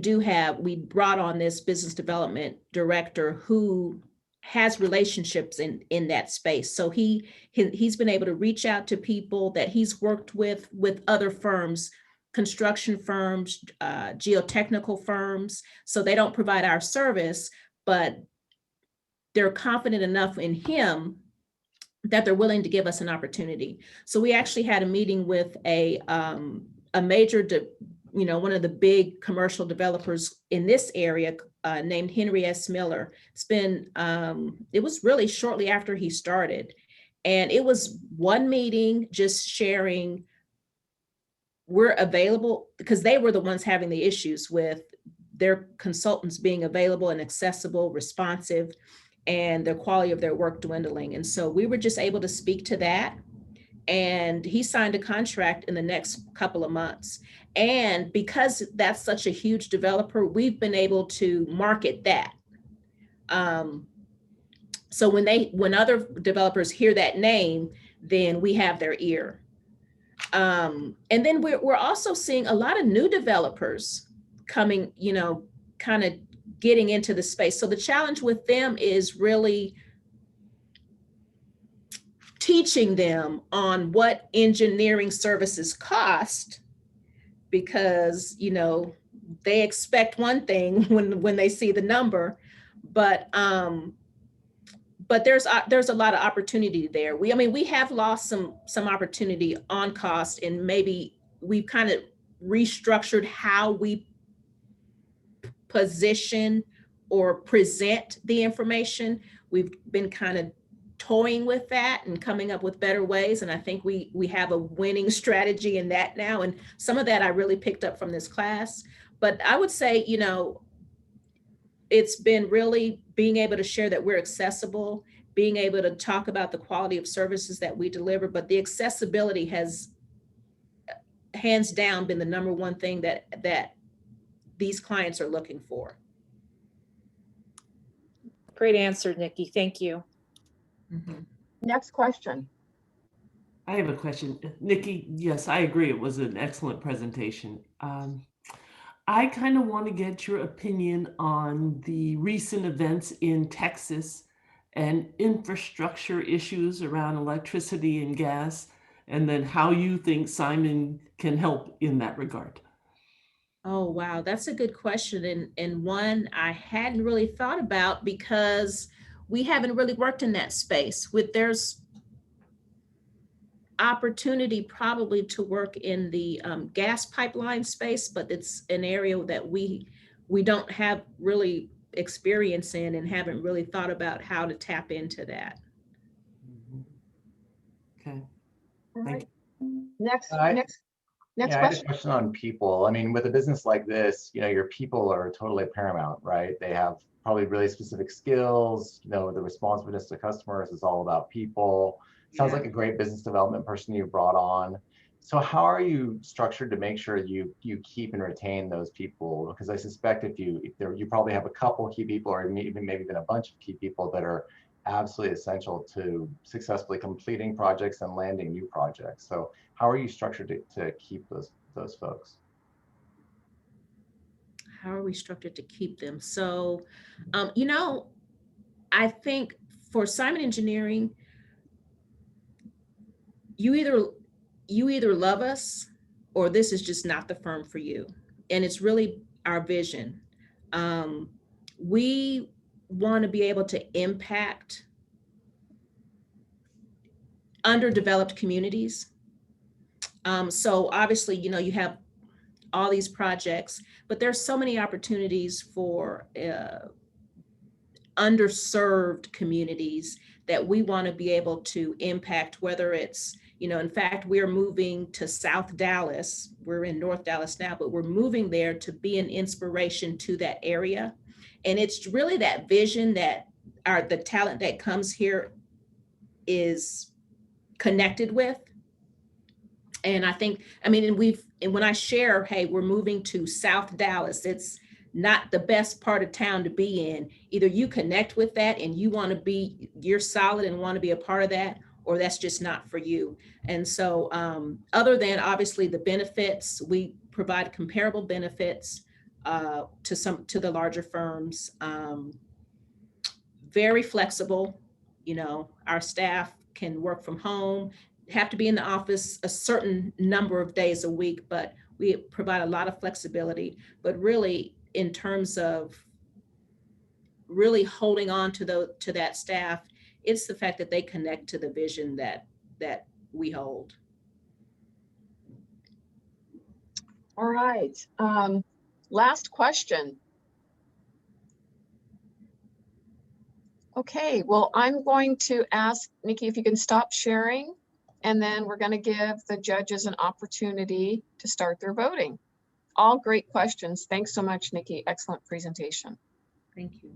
brought on this business development director who has relationships in that space. So he's been able to reach out to people that he's worked with other firms, construction firms, geotechnical firms. So they don't provide our service, but they're confident enough in him that they're willing to give us an opportunity. So we actually had a meeting with a major, one of the big commercial developers in this area named Henry S. Miller. It was really shortly after he started. And it was one meeting just sharing, we're available, because they were the ones having the issues with their consultants being available and accessible, responsive, and the quality of their work dwindling. And so we were just able to speak to that. And he signed a contract in the next couple of months. And because that's such a huge developer, we've been able to market that. So when other developers hear that name, then we have their ear. And then we're also seeing a lot of new developers coming, kind of getting into the space. So the challenge with them is really teaching them on what engineering services cost, because, they expect one thing when they see the number, but there's a lot of opportunity there. We have lost some opportunity on cost, and maybe we've kind of restructured how we position or present the information. We've been kind of toying with that and coming up with better ways. And I think we have a winning strategy in that now. And some of that I really picked up from this class. But I would say, you know, it's been really being able to share that we're accessible, being able to talk about the quality of services that we deliver, but the accessibility has hands down been the number one thing that these clients are looking for. Great answer, Nikki. Thank you. Next question. I have a question. Nikki, yes, I agree. It was an excellent presentation. I kind of want to get your opinion on the recent events in Texas and infrastructure issues around electricity and gas, and then how you think Simon can help in that regard. Oh, wow. That's a good question. And one I hadn't really thought about because we haven't really worked in that space. There's opportunity probably to work in the gas pipeline space, but it's an area that we don't have really experience in and haven't really thought about how to tap into that. Okay. All Thank right. Next Yeah, I had a question. question on people. I mean, with a business like this, you know, your people are totally paramount, right? They have probably really specific skills. You know, the responsiveness to customers is all about people. Sounds like a great business development person you brought on. So how are you structured to make sure you keep and retain those people? Because I suspect you probably have a couple key people, or maybe even a bunch of key people that are absolutely essential to successfully completing projects and landing new projects. So how are you structured to keep those folks? How are we structured to keep them? So, you know, I think for Simon Engineering, you either love us or this is just not the firm for you. And it's really our vision. We want to be able to impact underdeveloped communities. So obviously, you know, you have all these projects, but there's so many opportunities for underserved communities that we want to be able to impact, whether it's, you know, in fact, we're moving to South Dallas. We're in North Dallas now, but we're moving there to be an inspiration to that area. And it's really that vision that the talent that comes here is connected with. And I think, I mean, and when I share, hey, we're moving to South Dallas, it's not the best part of town to be in. Either you connect with that and you're solid and want to be a part of that, or that's just not for you. And so other than obviously the benefits, we provide comparable benefits to the larger firms. Very flexible, you know, our staff can work from home, have to be in the office a certain number of days a week, but we provide a lot of flexibility. But really, in terms of really holding on to that staff, it's the fact that they connect to the vision that we hold. All right. Last question. Okay, well, I'm going to ask Nikki if you can stop sharing, and then we're going to give the judges an opportunity to start their voting. All great questions. Thanks so much, Nikki. Excellent presentation. Thank you.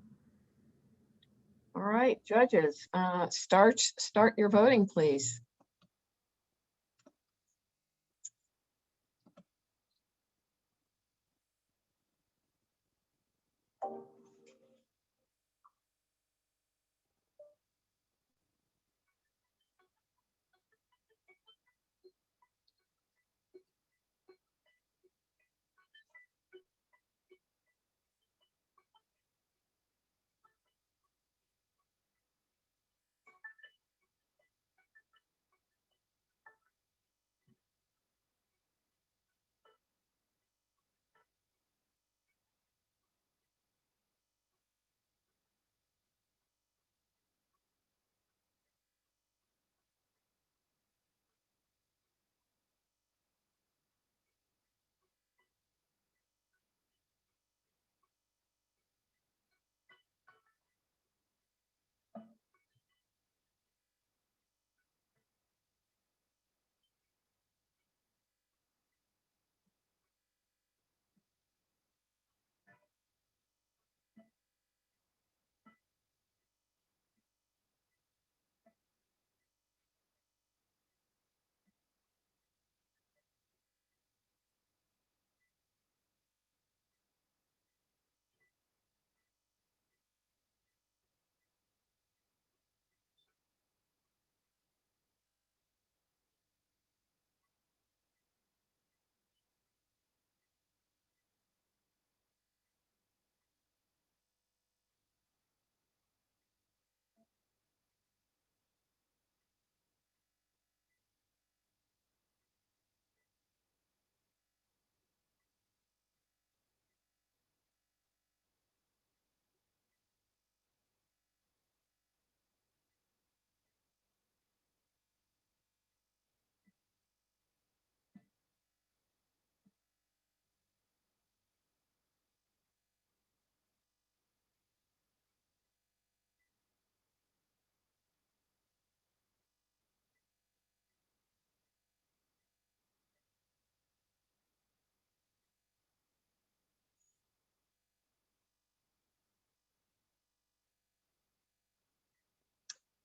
All right, judges, start your voting, please.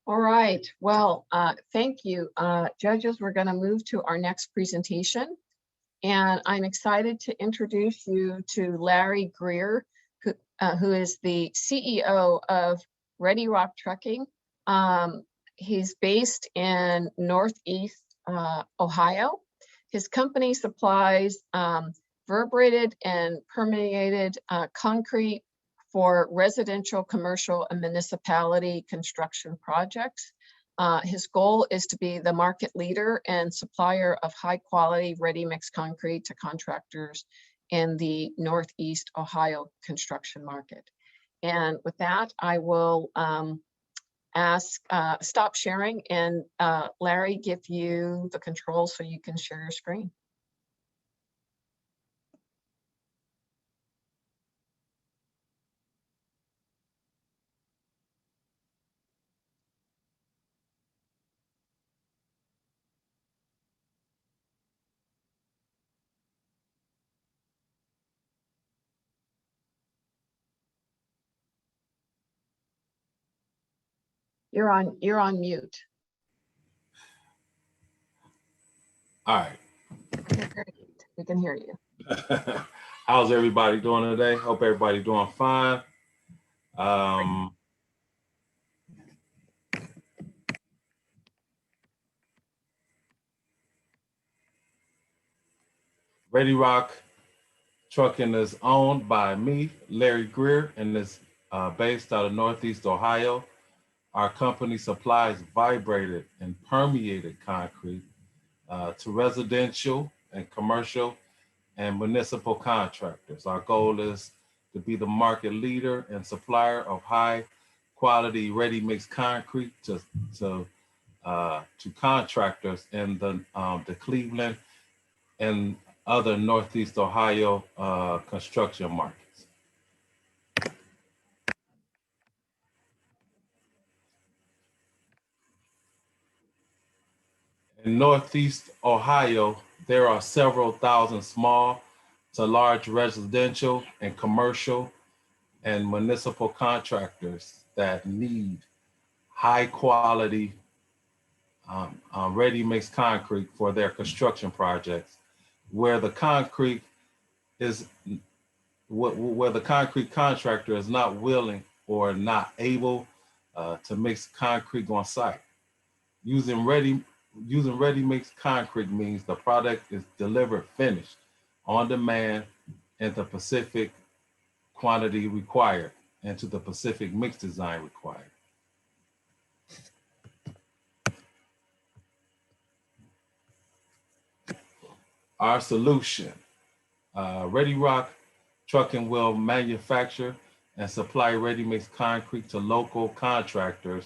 All right, well, thank you. Judges, we're going to move to our next presentation. And I'm excited to introduce you to Larry Greer, who is the CEO of Ready Rock Trucking. He's based in Northeast Ohio. His company supplies verbrated and permeated concrete for residential, commercial, and municipality construction projects. His goal is to be the market leader and supplier of high quality ready-mix concrete to contractors in the Northeast Ohio construction market. And with that, I will stop sharing and Larry, give you the controls so you can share your screen. You're on mute. All right. We can hear you. How's everybody doing today? Hope everybody doing fine. Ready Rock Trucking is owned by me, Larry Greer, and is based out of Northeast Ohio. Our company supplies vibrated and permeated concrete to residential and commercial and municipal contractors. Our goal is to be the market leader and supplier of high quality ready-mix concrete to contractors in the Cleveland and other Northeast Ohio construction markets. In Northeast Ohio, there are several thousand small to large residential and commercial and municipal contractors that need high quality ready-mix concrete for their construction projects, where the concrete contractor is not willing or not able to mix concrete on site. Using ready-mix concrete means the product is delivered finished on demand in the specific quantity required and to the specific mix design required. Our solution, Ready Rock Trucking will manufacture and supply ready-mix concrete to local contractors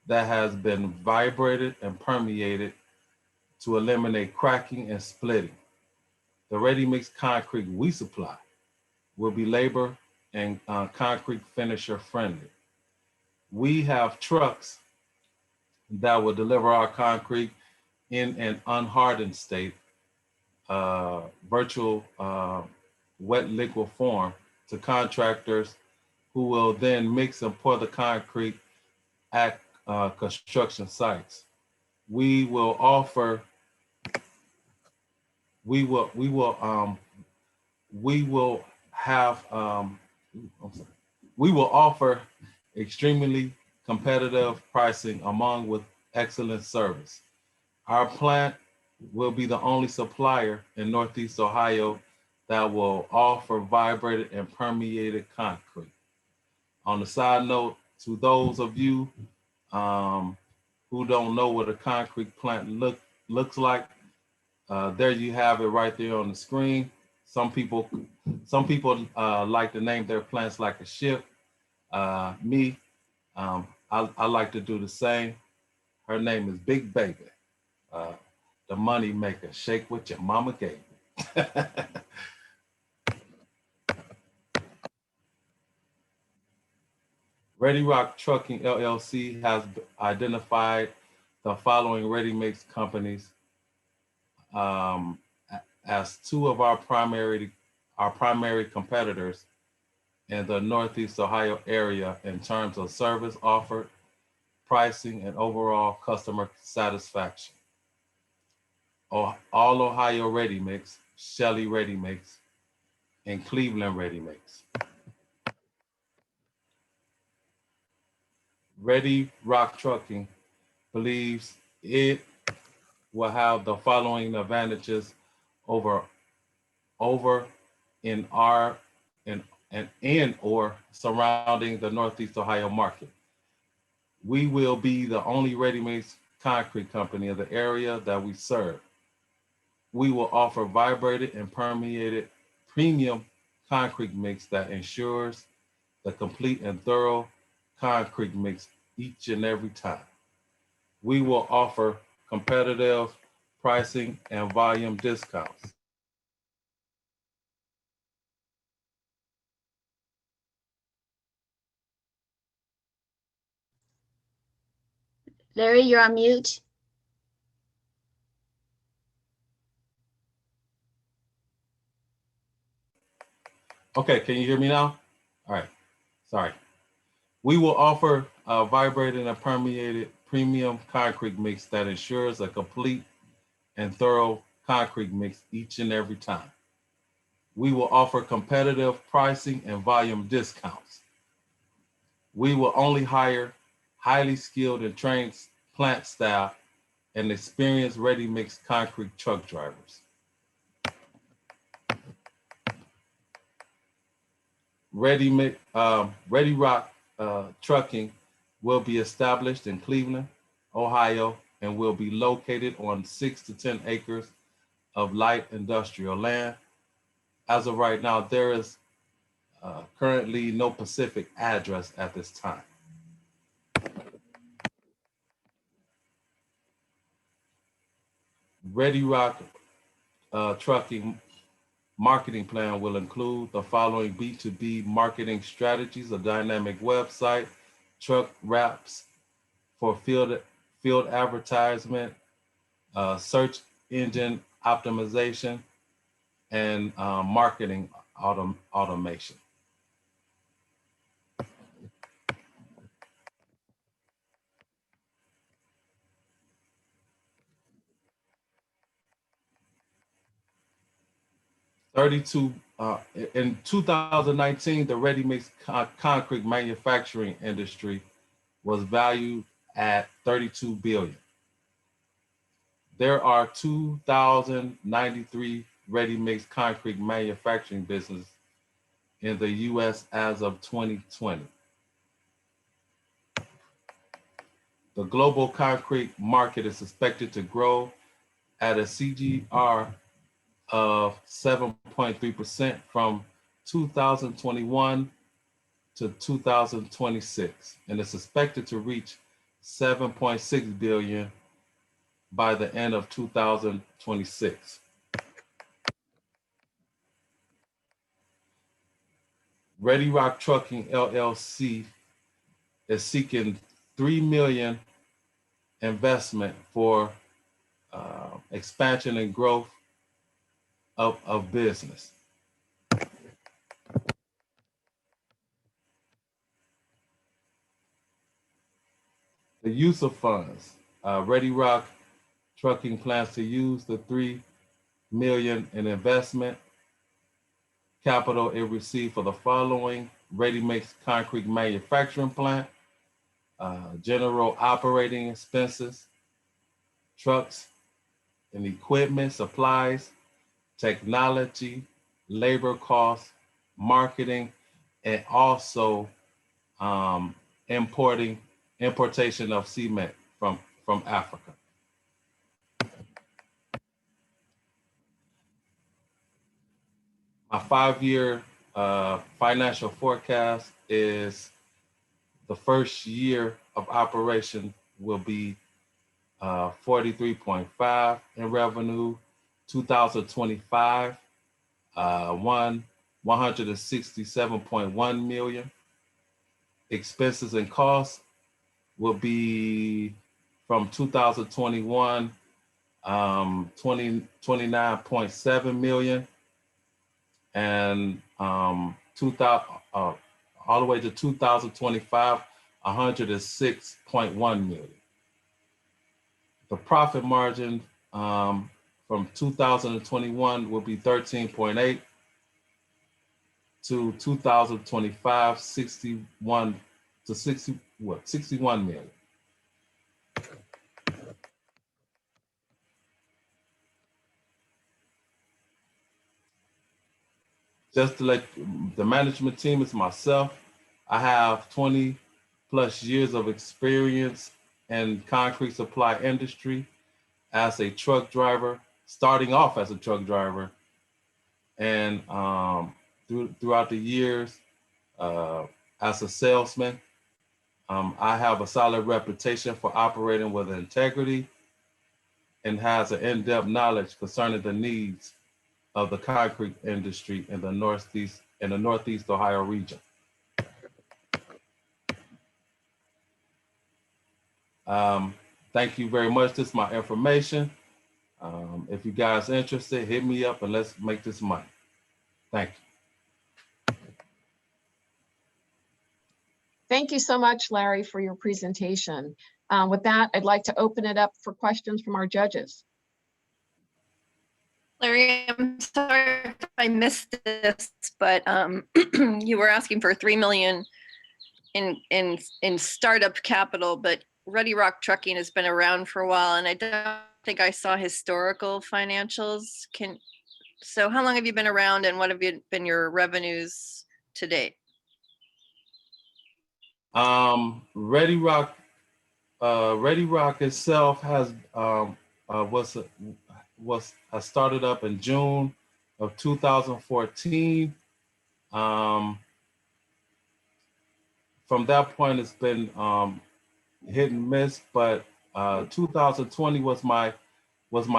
that has been vibrated and permeated to eliminate cracking and splitting. The ready-mix concrete we supply will be labor and concrete finisher friendly. We have trucks that will deliver our concrete in an unhardened state, virtual wet liquid form to contractors who will then mix and pour the concrete at construction sites. We will offer extremely competitive pricing along with excellent service. Our plant will be the only supplier in Northeast Ohio that will offer vibrated and permeated concrete. On the side note, to those of you who don't know what a concrete plant looks like, there you have it right there on the screen. Some people like to name their plants like a ship. I like to do the same. Her name is Big Baby, the money maker. Shake what your mama gave me. Ready Rock Trucking LLC has identified the following ready-mix companies as two of our primary competitors in the Northeast Ohio area in terms of service offered, pricing, and overall customer satisfaction. All Ohio Ready Mix, Shelley Ready Mix, and Cleveland Ready Mix. Ready Rock Trucking believes it will have the following advantages over in or surrounding the Northeast Ohio market. We will be the only ready-mix concrete company in the area that we serve. We will offer vibrated and permeated premium concrete mix that ensures the complete and thorough concrete mix each and every time. We will offer competitive pricing and volume discounts. Larry, you're on mute. Okay, can you hear me now? All right, sorry. We will offer a vibrated and permeated premium concrete mix that ensures a complete and thorough concrete mix each and every time. We will offer competitive pricing and volume discounts. We will only hire highly skilled and trained plant staff and experienced ready-mix concrete truck drivers. Ready Rock Trucking will be established in Cleveland, Ohio, and will be located on 6 to 10 acres of light industrial land. As of right now, there is currently no specific address at this time. Ready Rock Trucking marketing plan will include the following B2B marketing strategies: a dynamic website, truck wraps for field advertisement, search engine optimization, and marketing automation. In 2019, the ready-mix concrete manufacturing industry was valued at $32 billion. There are 2,093 ready-mix concrete manufacturing businesses in the U.S. as of 2020. The global concrete market is expected to grow at a CAGR of 7.3% from 2021 to 2026, and is expected to reach 7.6 billion by the end of 2026. Ready Rock Trucking LLC is seeking $3 million investment for expansion and growth of business. The use of funds. Ready Rock Trucking plans to use the $3 million in investment capital it received for the following: ready-mix concrete manufacturing plant, general operating expenses, trucks and equipment, supplies, technology, labor costs, marketing, and also importation of cement from Africa. My 5-year financial forecast is the first year of operation will be 43.5 in revenue, 2025, 167.1 million. Expenses and costs will be from 2021, 29.7 million, and all the way to 2025 106.1 million. The profit margin from 2021 will be 13.8 to 2025, 61 to 61 million. Just to let the management team is myself. I have 20 plus years of experience in concrete supply industry as a truck driver, starting off as a truck driver. And throughout the years, as a salesman, I have a solid reputation for operating with integrity and has an in-depth knowledge concerning the needs of the concrete industry in the Northeast Ohio region. Thank you very much. This is my information. If you guys are interested, hit me up and let's make this money. Thank you. Thank you so much, Larry, for your presentation. With that, I'd like to open it up for questions from our judges. Larry, I'm sorry if I missed this, but you were asking for $3 million in startup capital, but Ready Rock Trucking has been around for a while, and I don't think I saw historical financials. So how long have you been around, and what have been your revenues to date? Ready Rock itself has started up in June of 2014. From that point, it's been hit and miss, but 2020 was my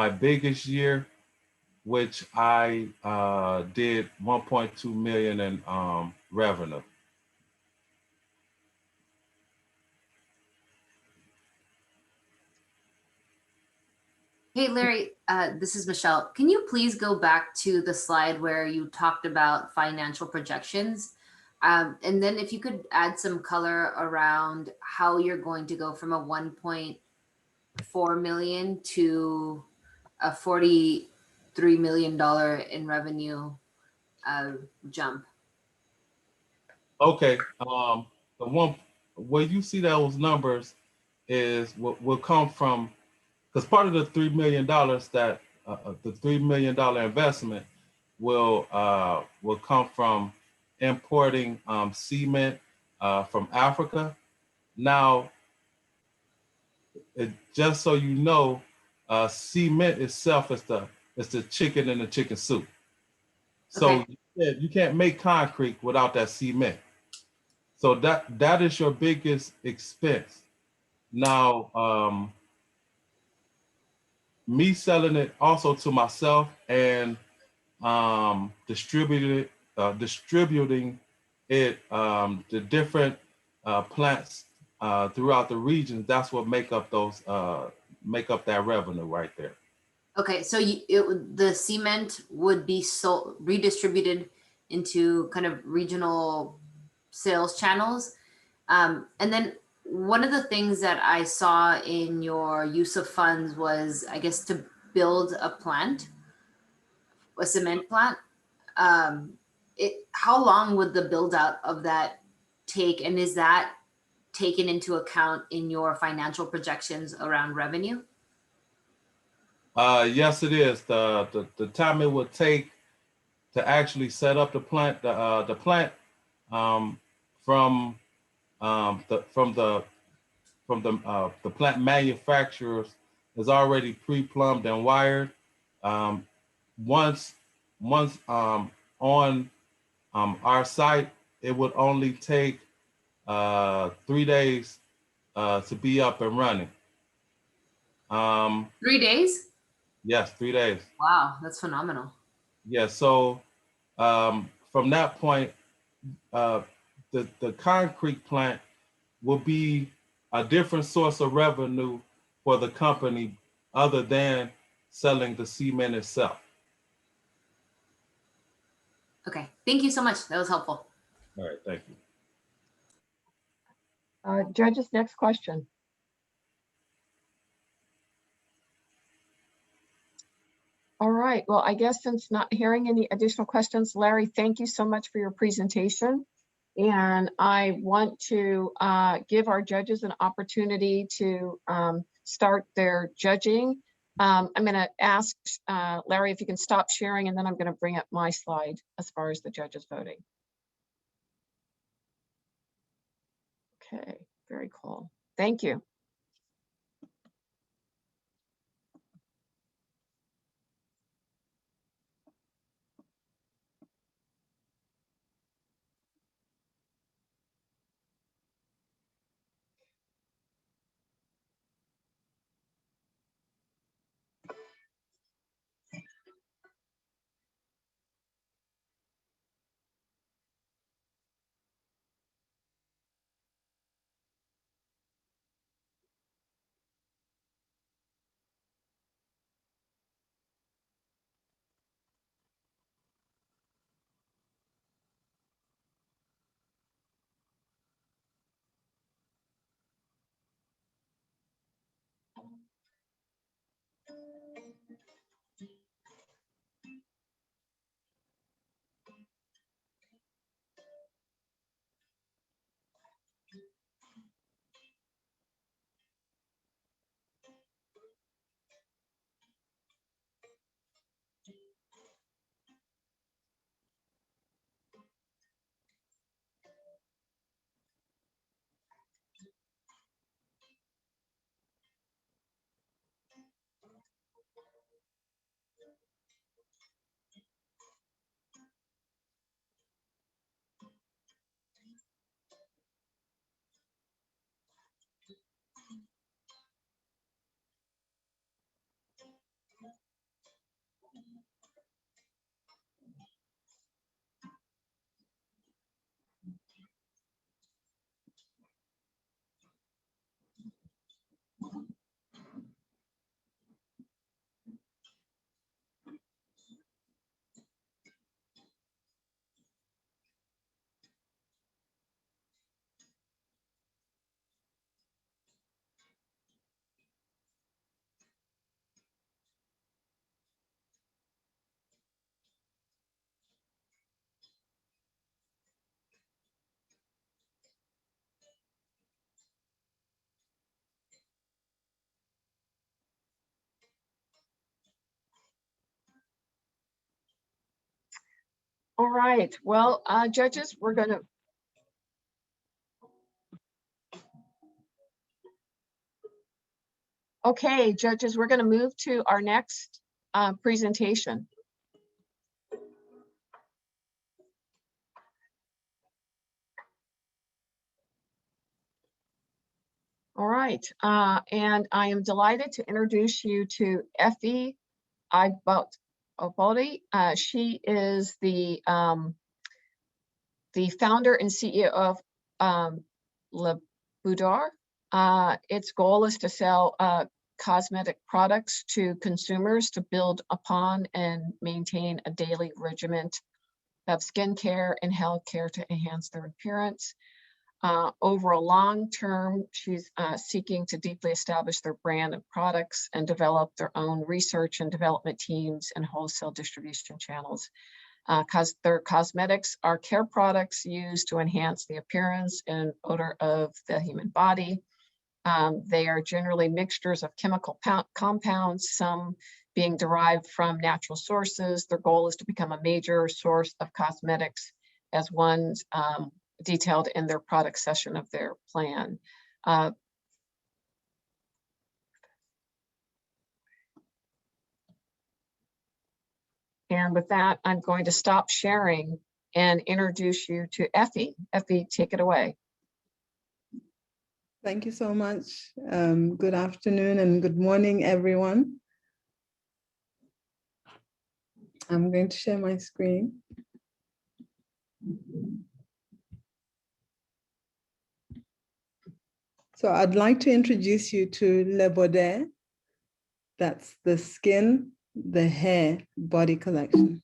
biggest year, which I did 1.2 million in revenue. Hey, Larry, this is Michelle. Can you please go back to the slide where you talked about financial projections? And then if you could add some color around how you're going to go from a 1.4 million to a $43 million in revenue jump. Okay, the one where you see those numbers is what will come from, because part of the $3 million that the $3 million investment will come from importing cement from Africa. Now, just so you know, cement itself is the chicken in the chicken soup. So Okay. you can't make concrete without that cement. So that is your biggest expense. Now, me selling it also to myself and distributing it to different plants throughout the region. That's what make up that revenue right there. Okay, so the cement would be redistributed into kind of regional sales channels. And then one of the things that I saw in your use of funds was, I guess, to build a cement plant. How long would the build out of that take? And is that taken into account in your financial projections around revenue? Yes, it is. The time it would take to actually set up the plant, from the plant manufacturers is already pre-plumbed and wired. Once on our site, it would only take 3 days to be up and running. 3 days? Yes, 3 days. Wow, that's phenomenal. Yeah, so from that point, the concrete plant will be a different source of revenue for the company other than selling the cement itself. Okay, thank you so much. That was helpful. All right, thank you. Judges, next question. All right, well, I guess since not hearing any additional questions, Larry, thank you so much for your presentation. And I want to give our judges an opportunity to start their judging. I'm going to ask Larry if you can stop sharing, and then I'm going to bring up my slide as far as the judges voting. Okay, very cool. Thank you. All right, well, judges, we're going to. Okay, judges, we're going to move to our next presentation. All right, and I am delighted to introduce you to Effie Bodair. She is the founder and CEO of Bodair. Its goal is to sell cosmetic products to consumers to build upon and maintain a daily regimen of skincare and health care to enhance their appearance. Over a long term, she's seeking to deeply establish their brand and products and develop their own research and development teams and wholesale distribution channels. Their cosmetics are care products used to enhance the appearance and odor of the human body. They are generally mixtures of chemical compounds, some being derived from natural sources. Their goal is to become a major source of cosmetics, as one's detailed in their product session of their plan. And with that, I'm going to stop sharing and introduce you to Effie. Effie, take it away. Thank you so much. Good afternoon and good morning, everyone. I'm going to share my screen. So I'd like to introduce you to Bodair. That's the skin, the hair, body collection.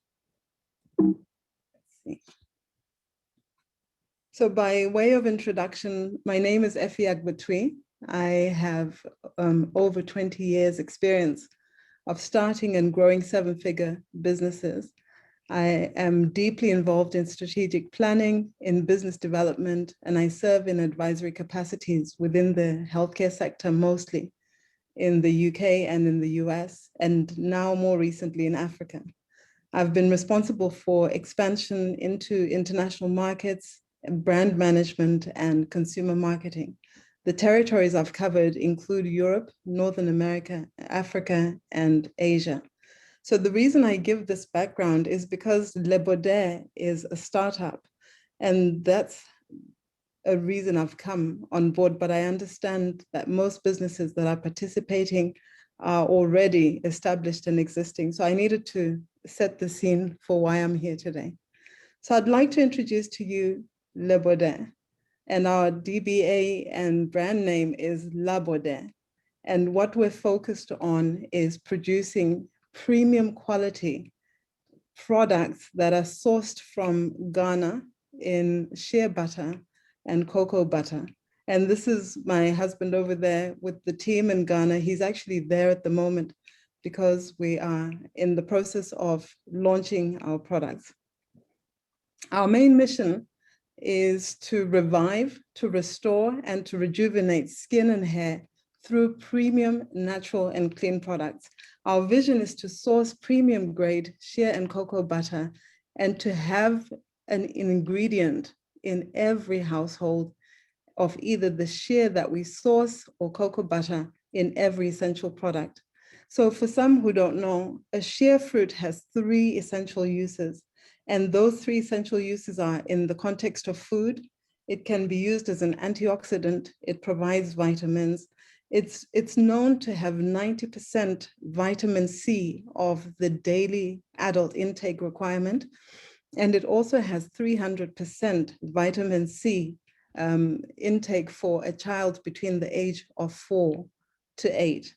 Let's see. So by way of introduction, my name is Effie Agbetui. I have over 20 years experience of starting and growing seven-figure businesses. I am deeply involved in strategic planning, in business development, and I serve in advisory capacities within the healthcare sector, mostly in the UK and in the US, and now more recently in Africa. I've been responsible for expansion into international markets, brand management, and consumer marketing. The territories I've covered include Europe, Northern America, Africa, and Asia. So the reason I give this background is because Bodair is a startup, and that's a reason I've come on board, but I understand that most businesses that are participating are already established and existing. So I needed to set the scene for why I'm here today. So I'd like to introduce to you Bodair, and our DBA and brand name is La Bodair. And what we're focused on is producing premium quality products that are sourced from Ghana in shea butter and cocoa butter. And this is my husband over there with the team in Ghana. He's actually there at the moment because we are in the process of launching our products. Our main mission is to revive, to restore, and to rejuvenate skin and hair through premium, natural, and clean products. Our vision is to source premium grade shea and cocoa butter and to have an ingredient in every household of either the shea that we source or cocoa butter in every essential product. So for some who don't know, a shea fruit has 3 essential uses. And those 3 essential uses are in the context of food. It can be used as an antioxidant. It provides vitamins. It's known to have 90% vitamin C of the daily adult intake requirement. And it also has 300% vitamin C intake for a child between the age of 4 to 8.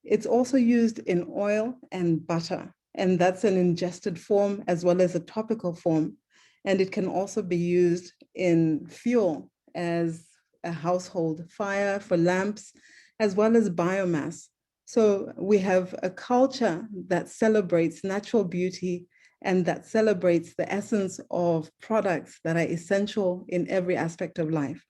It's also used in oil and butter, and that's an ingested form as well as a topical form. And it can also be used in fuel as a household fire for lamps, as well as biomass. So we have a culture that celebrates natural beauty and that celebrates the essence of products that are essential in every aspect of life.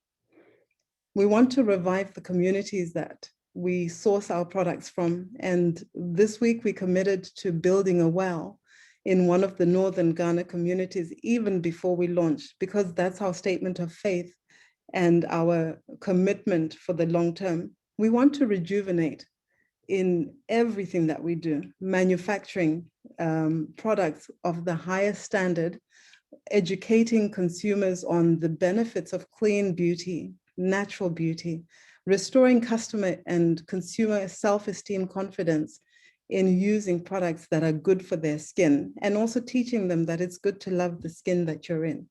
We want to revive the communities that we source our products from. And this week we committed to building a well in one of the Northern Ghana communities, even before we launched, because that's our statement of faith and our commitment for the long term. We want to rejuvenate in everything that we do, manufacturing products of the highest standard, educating consumers on the benefits of clean beauty, natural beauty, restoring customer and consumer self-esteem confidence in using products that are good for their skin, and also teaching them that it's good to love the skin that you're in.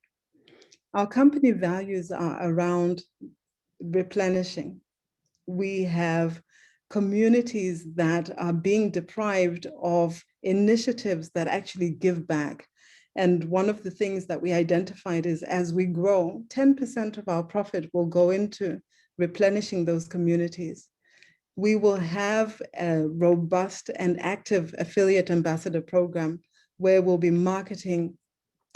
Our company values are around replenishing. We have communities that are being deprived of initiatives that actually give back. And one of the things that we identified is as we grow, 10% of our profit will go into replenishing those communities. We will have a robust and active affiliate ambassador program where we'll be marketing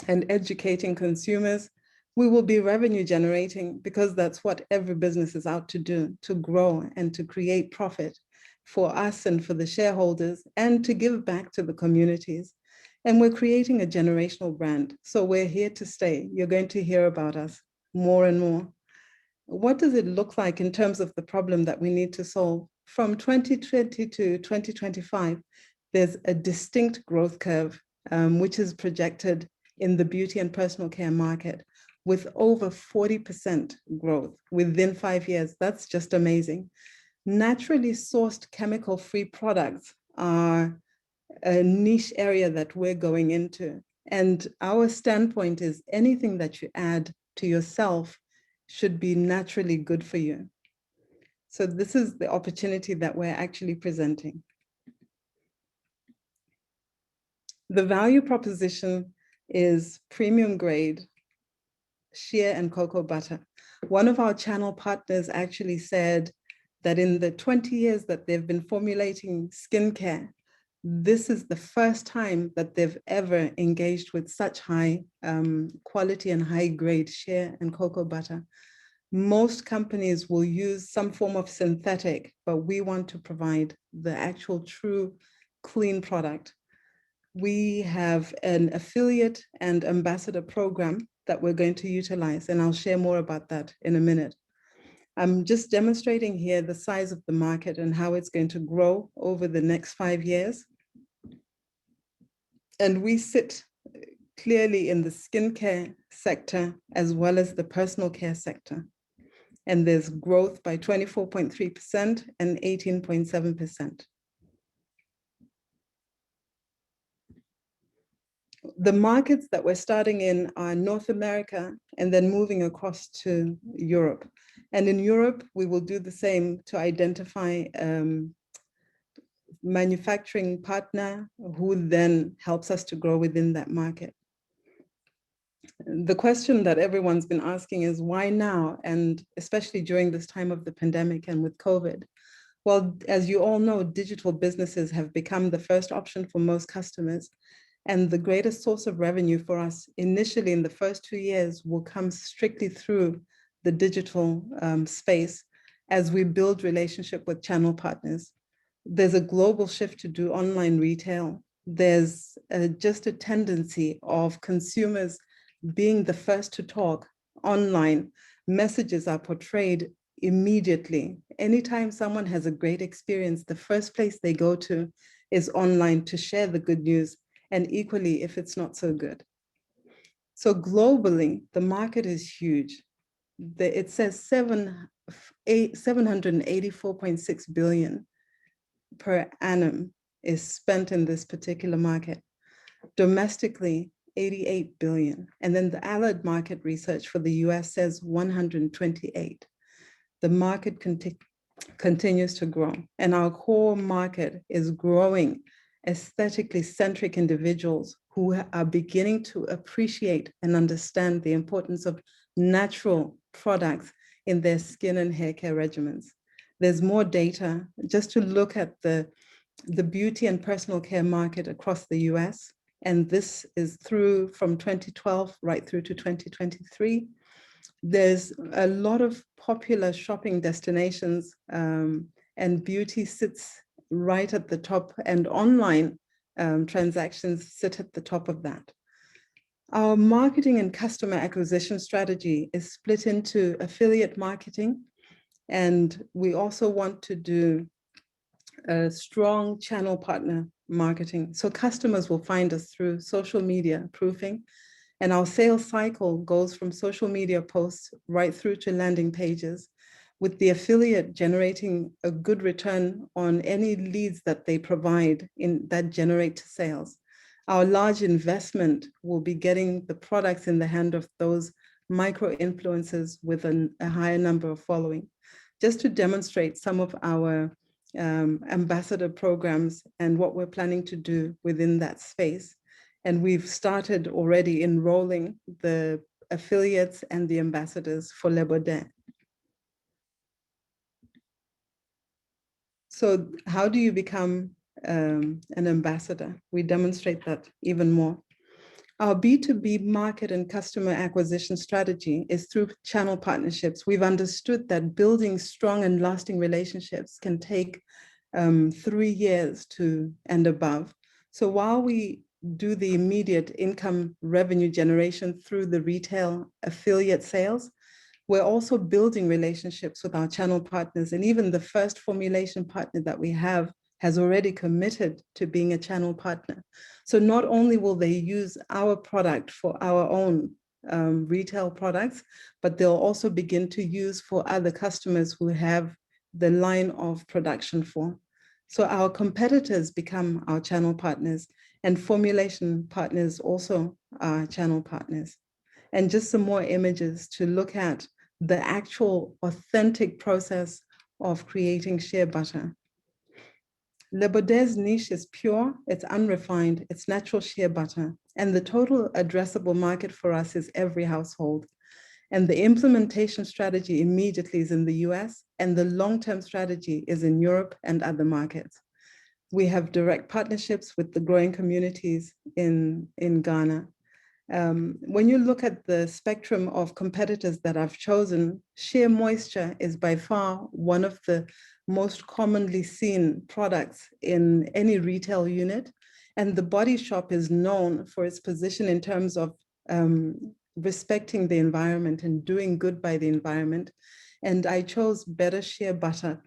and educating consumers. We will be revenue generating because that's what every business is out to do, to grow and to create profit for us and for the shareholders and to give back to the communities. And we're creating a generational brand. So we're here to stay. You're going to hear about us more and more. What does it look like in terms of the problem that we need to solve? From 2020 to 2025, there's a distinct growth curve, which is projected in the beauty and personal care market with over 40% growth within 5 years. That's just amazing. Naturally sourced chemical-free products are a niche area that we're going into. And our standpoint is anything that you add to yourself should be naturally good for you. So this is the opportunity that we're actually presenting. The value proposition is premium grade, shea and cocoa butter. One of our channel partners actually said that in the 20 years that they've been formulating skincare, this is the first time that they've ever engaged with such high quality and high grade shea and cocoa butter. Most companies will use some form of synthetic, but we want to provide the actual true clean product. We have an affiliate and ambassador program that we're going to utilize, and I'll share more about that in a minute. I'm just demonstrating here the size of the market and how it's going to grow over the next 5 years. And we sit clearly in the skincare sector as well as the personal care sector. And there's growth by 24.3% and 18.7%. The markets that we're starting in are North America and then moving across to Europe. And in Europe, we will do the same to identify manufacturing partner who then helps us to grow within that market. The question that everyone's been asking is why now? And especially during this time of the pandemic and with COVID. Well, as you all know, digital businesses have become the first option for most customers. And the greatest source of revenue for us initially in the first 2 years will come strictly through the digital space as we build relationship with channel partners. There's a global shift to do online retail. There's just a tendency of consumers being the first to talk online. Messages are portrayed immediately. Anytime someone has a great experience, the first place they go to is online to share the good news, and equally if it's not so good. So globally, the market is huge. It says 784.6 billion per annum is spent in this particular market. Domestically, 88 billion. And then the allied market research for the US says 128. The market continues to grow, and our core market is growing. Aesthetically centric individuals who are beginning to appreciate and understand the importance of natural products in their skin and hair care regimens. There's more data just to look at the beauty and personal care market across the US. And this is through from 2012 right through to 2023. There's a lot of popular shopping destinations and beauty sits right at the top, and online transactions sit at the top of that. Our marketing and customer acquisition strategy is split into affiliate marketing, and we also want to do a strong channel partner marketing. So customers will find us through social media proofing, and our sales cycle goes from social media posts right through to landing pages, with the affiliate generating a good return on any leads that they provide that generate sales. Our large investment will be getting the products in the hand of those micro influencers with a higher number of following. Just to demonstrate some of our ambassador programs and what we're planning to do within that space. And we've started already enrolling the affiliates and the ambassadors for Bodair. So how do you become an ambassador? We demonstrate that even more. Our B2B market and customer acquisition strategy is through channel partnerships. We've understood that building strong and lasting relationships can take 3 years and above. So while we do the immediate income revenue generation through the retail affiliate sales, we're also building relationships with our channel partners. And even the first formulation partner that we have has already committed to being a channel partner. So not only will they use our product for our own retail products, but they'll also begin to use for other customers who have the line of production for. So our competitors become our channel partners, and formulation partners also are channel partners. And just some more images to look at the actual authentic process of creating shea butter. Bodair's niche is pure, it's unrefined, it's natural shea butter. And the total addressable market for us is every household. And the implementation strategy immediately is in the US, and the long-term strategy is in Europe and other markets. We have direct partnerships with the growing communities in Ghana. When you look at the spectrum of competitors that I've chosen, sheer moisture is by far one of the most commonly seen products in any retail unit. And the Body Shop is known for its position in terms of respecting the environment and doing good by the environment. And I chose Better Shea Butter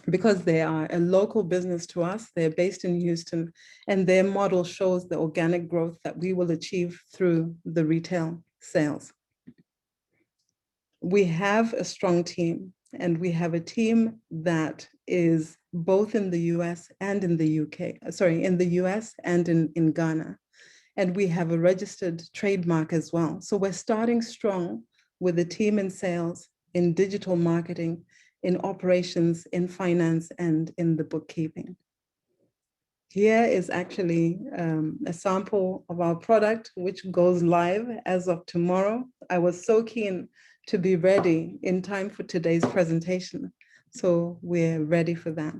because they are a local business to us. They're based in Houston, and their model shows the organic growth that we will achieve through the retail sales. We have a strong team, and we have a team that is both in the US and in the UK, sorry, in the US and in Ghana. And we have a registered trademark as well. So we're starting strong with a team in sales, in digital marketing, in operations, in finance, and in the bookkeeping. Here is actually a sample of our product, which goes live as of tomorrow. I was so keen to be ready in time for today's presentation, so we're ready for that.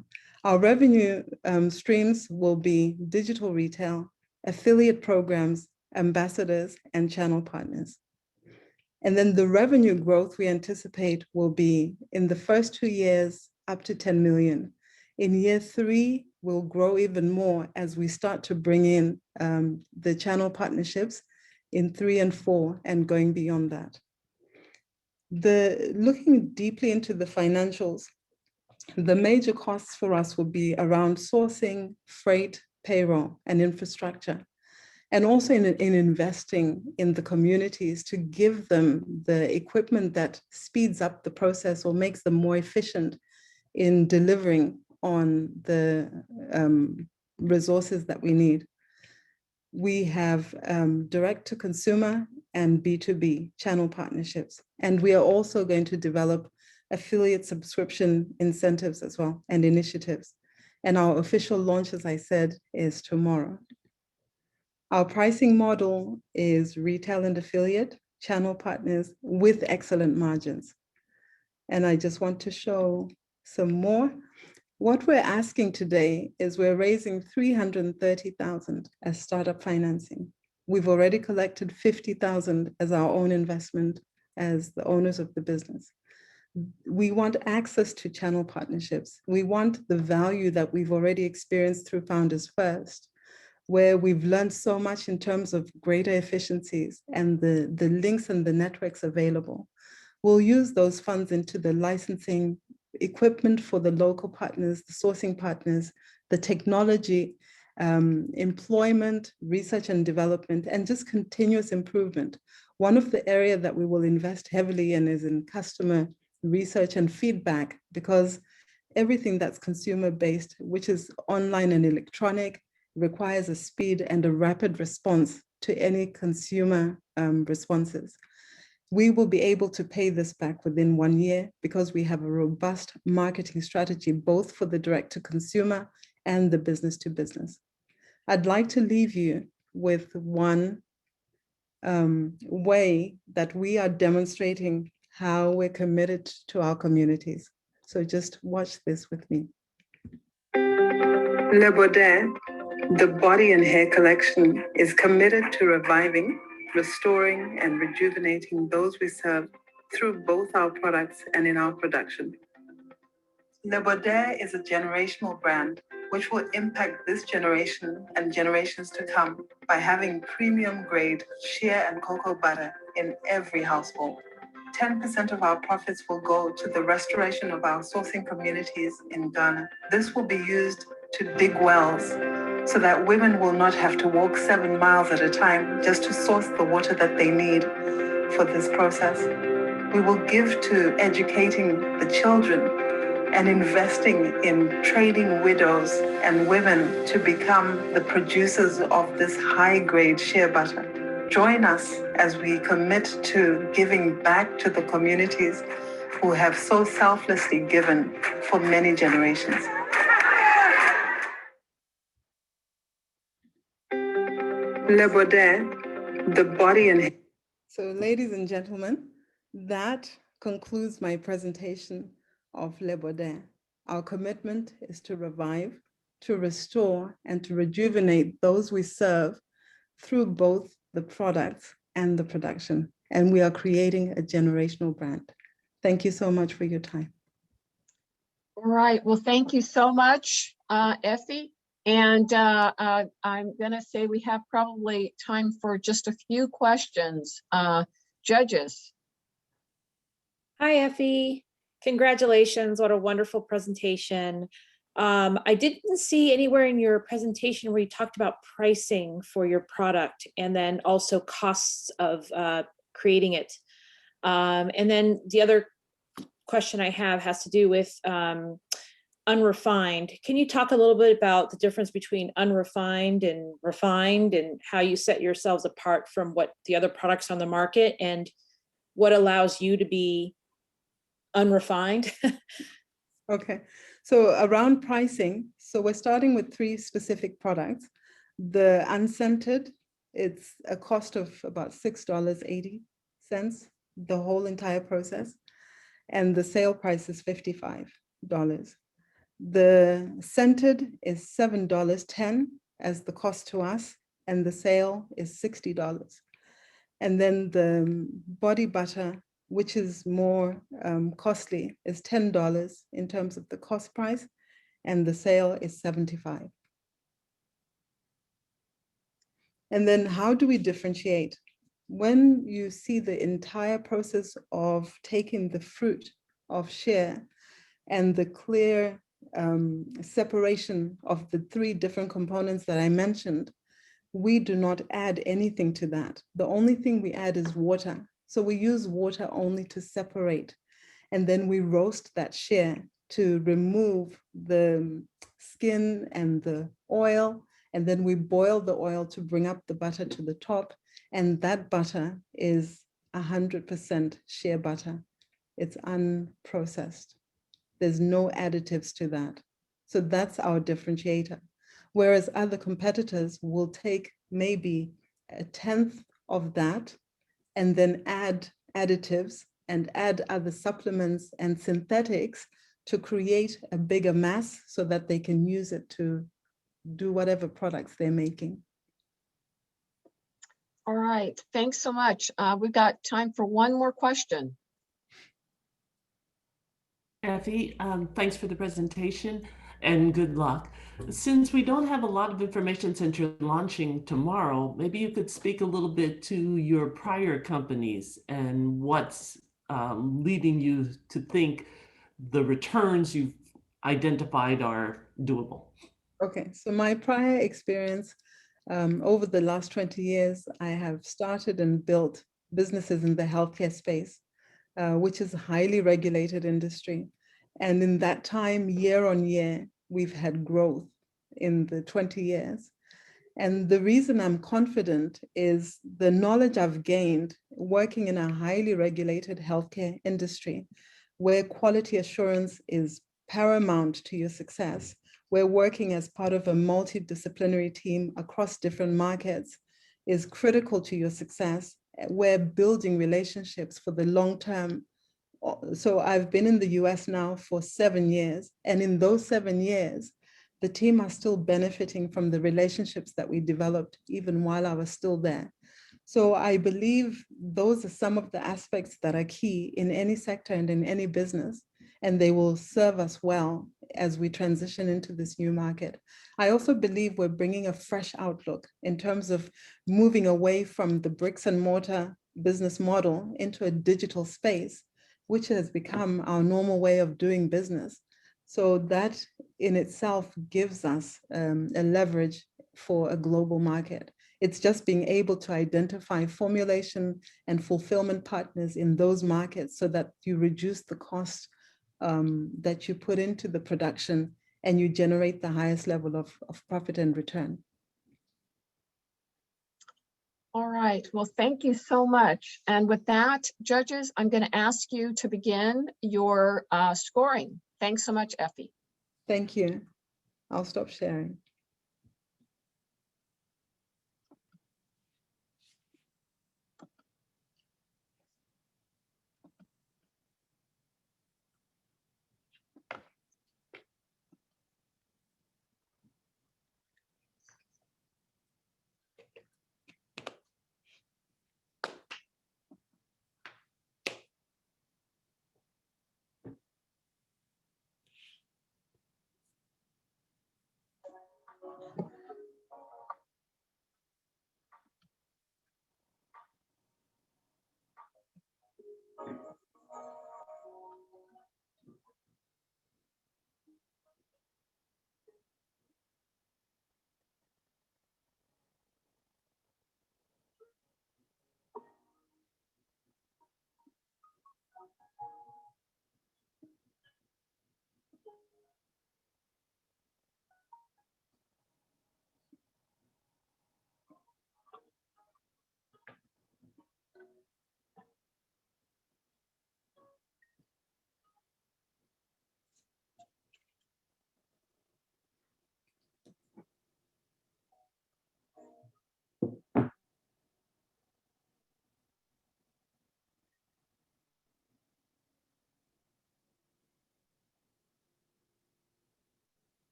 Our revenue streams will be digital retail, affiliate programs, ambassadors, and channel partners. And then the revenue growth we anticipate will be in the first 2 years up to 10 million. In year 3, we'll grow even more as we start to bring in the channel partnerships in 3 and 4 and going beyond that. Looking deeply into the financials, the major costs for us will be around sourcing, freight, payroll, and infrastructure. And also in investing in the communities to give them the equipment that speeds up the process or makes them more efficient in delivering on the resources that we need. We have direct to consumer and B2B channel partnerships. And we are also going to develop affiliate subscription incentives as well and initiatives. And our official launch, as I said, is tomorrow. Our pricing model is retail and affiliate, channel partners with excellent margins. And I just want to show some more. What we're asking today is we're raising $330,000 as startup financing. We've already collected $50,000 as our own investment as the owners of the business. We want access to channel partnerships. We want the value that we've already experienced through Founders First, where we've learned so much in terms of greater efficiencies and the links and the networks available. We'll use those funds into the licensing equipment for the local partners, the sourcing partners, the technology, employment, research and development, and just continuous improvement. One of the areas that we will invest heavily in is in customer research and feedback, because everything that's consumer-based, which is online and electronic, requires a speed and a rapid response to any consumer responses. We will be able to pay this back within 1 year because we have a robust marketing strategy, both for the direct to consumer and the business to business. I'd like to leave you with one way that we are demonstrating how we're committed to our communities. So just watch this with me. Le Bodair, the body and hair collection, is committed to reviving, restoring, and rejuvenating those we serve through both our products and in our production. Le Bodair is a generational brand which will impact this generation and generations to come by having premium grade shea and cocoa butter in every household. 10% of our profits will go to the restoration of our sourcing communities in Ghana. This will be used to dig wells so that women will not have to walk 7 miles at a time just to source the water that they need for this process. We will give to educating the children and investing in training widows and women to become the producers of this high-grade shea butter. Join us as we commit to giving back to the communities who have so selflessly given for many generations. Le Bodair, the body and... So ladies and gentlemen, That concludes my presentation of Le Bodair. Our commitment is to revive, to restore, and to rejuvenate those we serve through both the products and the production. And we are creating a generational brand. Thank you so much for your time. All right. Well, thank you so much, Effie. And I'm going to say we have probably time for just a few questions. Judges. Hi, Effie. Congratulations. What a wonderful presentation. I didn't see anywhere in your presentation where you talked about pricing for your product and then also costs of creating it. And then the other question I have has to do with unrefined. Can you talk a little bit about the difference between unrefined and refined and how you set yourselves apart from what the other products on the market and what allows you to be unrefined? Okay, so around pricing, so we're starting with 3 specific products. The unscented, it's a cost of about $6.80, the whole entire process. And the sale price is $55. The scented is $7.10 as the cost to us, and the sale is $60. And then the body butter, which is more costly, is $10 in terms of the cost price, and the sale is $75. And then how do we differentiate? When you see the entire process of taking the fruit of shea and the clear separation of the 3 different components that I mentioned, we do not add anything to that. The only thing we add is water. So we use water only to separate. And then we roast that shea to remove the skin and the oil. And then we boil the oil to bring up the butter to the top. And that butter is 100% shea butter. It's unprocessed. There's no additives to that. So that's our differentiator. Whereas other competitors will take maybe 1/10 of that and then add additives and add other supplements and synthetics to create a bigger mass so that they can use it to do whatever products they're making. All right. Thanks so much. We've got time for one more question. Effie, thanks for the presentation and good luck. Since we don't have a lot of information since you're launching tomorrow, maybe you could speak a little bit to your prior companies and what's leading you to think the returns you've identified are doable. Okay, so my prior experience over the last 20 years, I have started and built businesses in the healthcare space, which is a highly regulated industry. And in that time, year on year, we've had growth in the 20 years. And the reason I'm confident is the knowledge I've gained working in a highly regulated healthcare industry, where quality assurance is paramount to your success. We're working as part of a multidisciplinary team across different markets is critical to your success. We're building relationships for the long term. So I've been in the US now for 7 years, and in those 7 years, the team are still benefiting from the relationships that we developed even while I was still there. So I believe those are some of the aspects that are key in any sector and in any business, and they will serve us well as we transition into this new market. I also believe we're bringing a fresh outlook in terms of moving away from the bricks and mortar business model into a digital space, which has become our normal way of doing business. So that in itself gives us a leverage for a global market. It's just being able to identify formulation and fulfillment partners in those markets so that you reduce the cost that you put into the production and you generate the highest level of profit and return. All right. Well, thank you so much. And with that, judges, I'm going to ask you to begin your scoring. Thanks so much, Effie. Thank you. I'll stop sharing.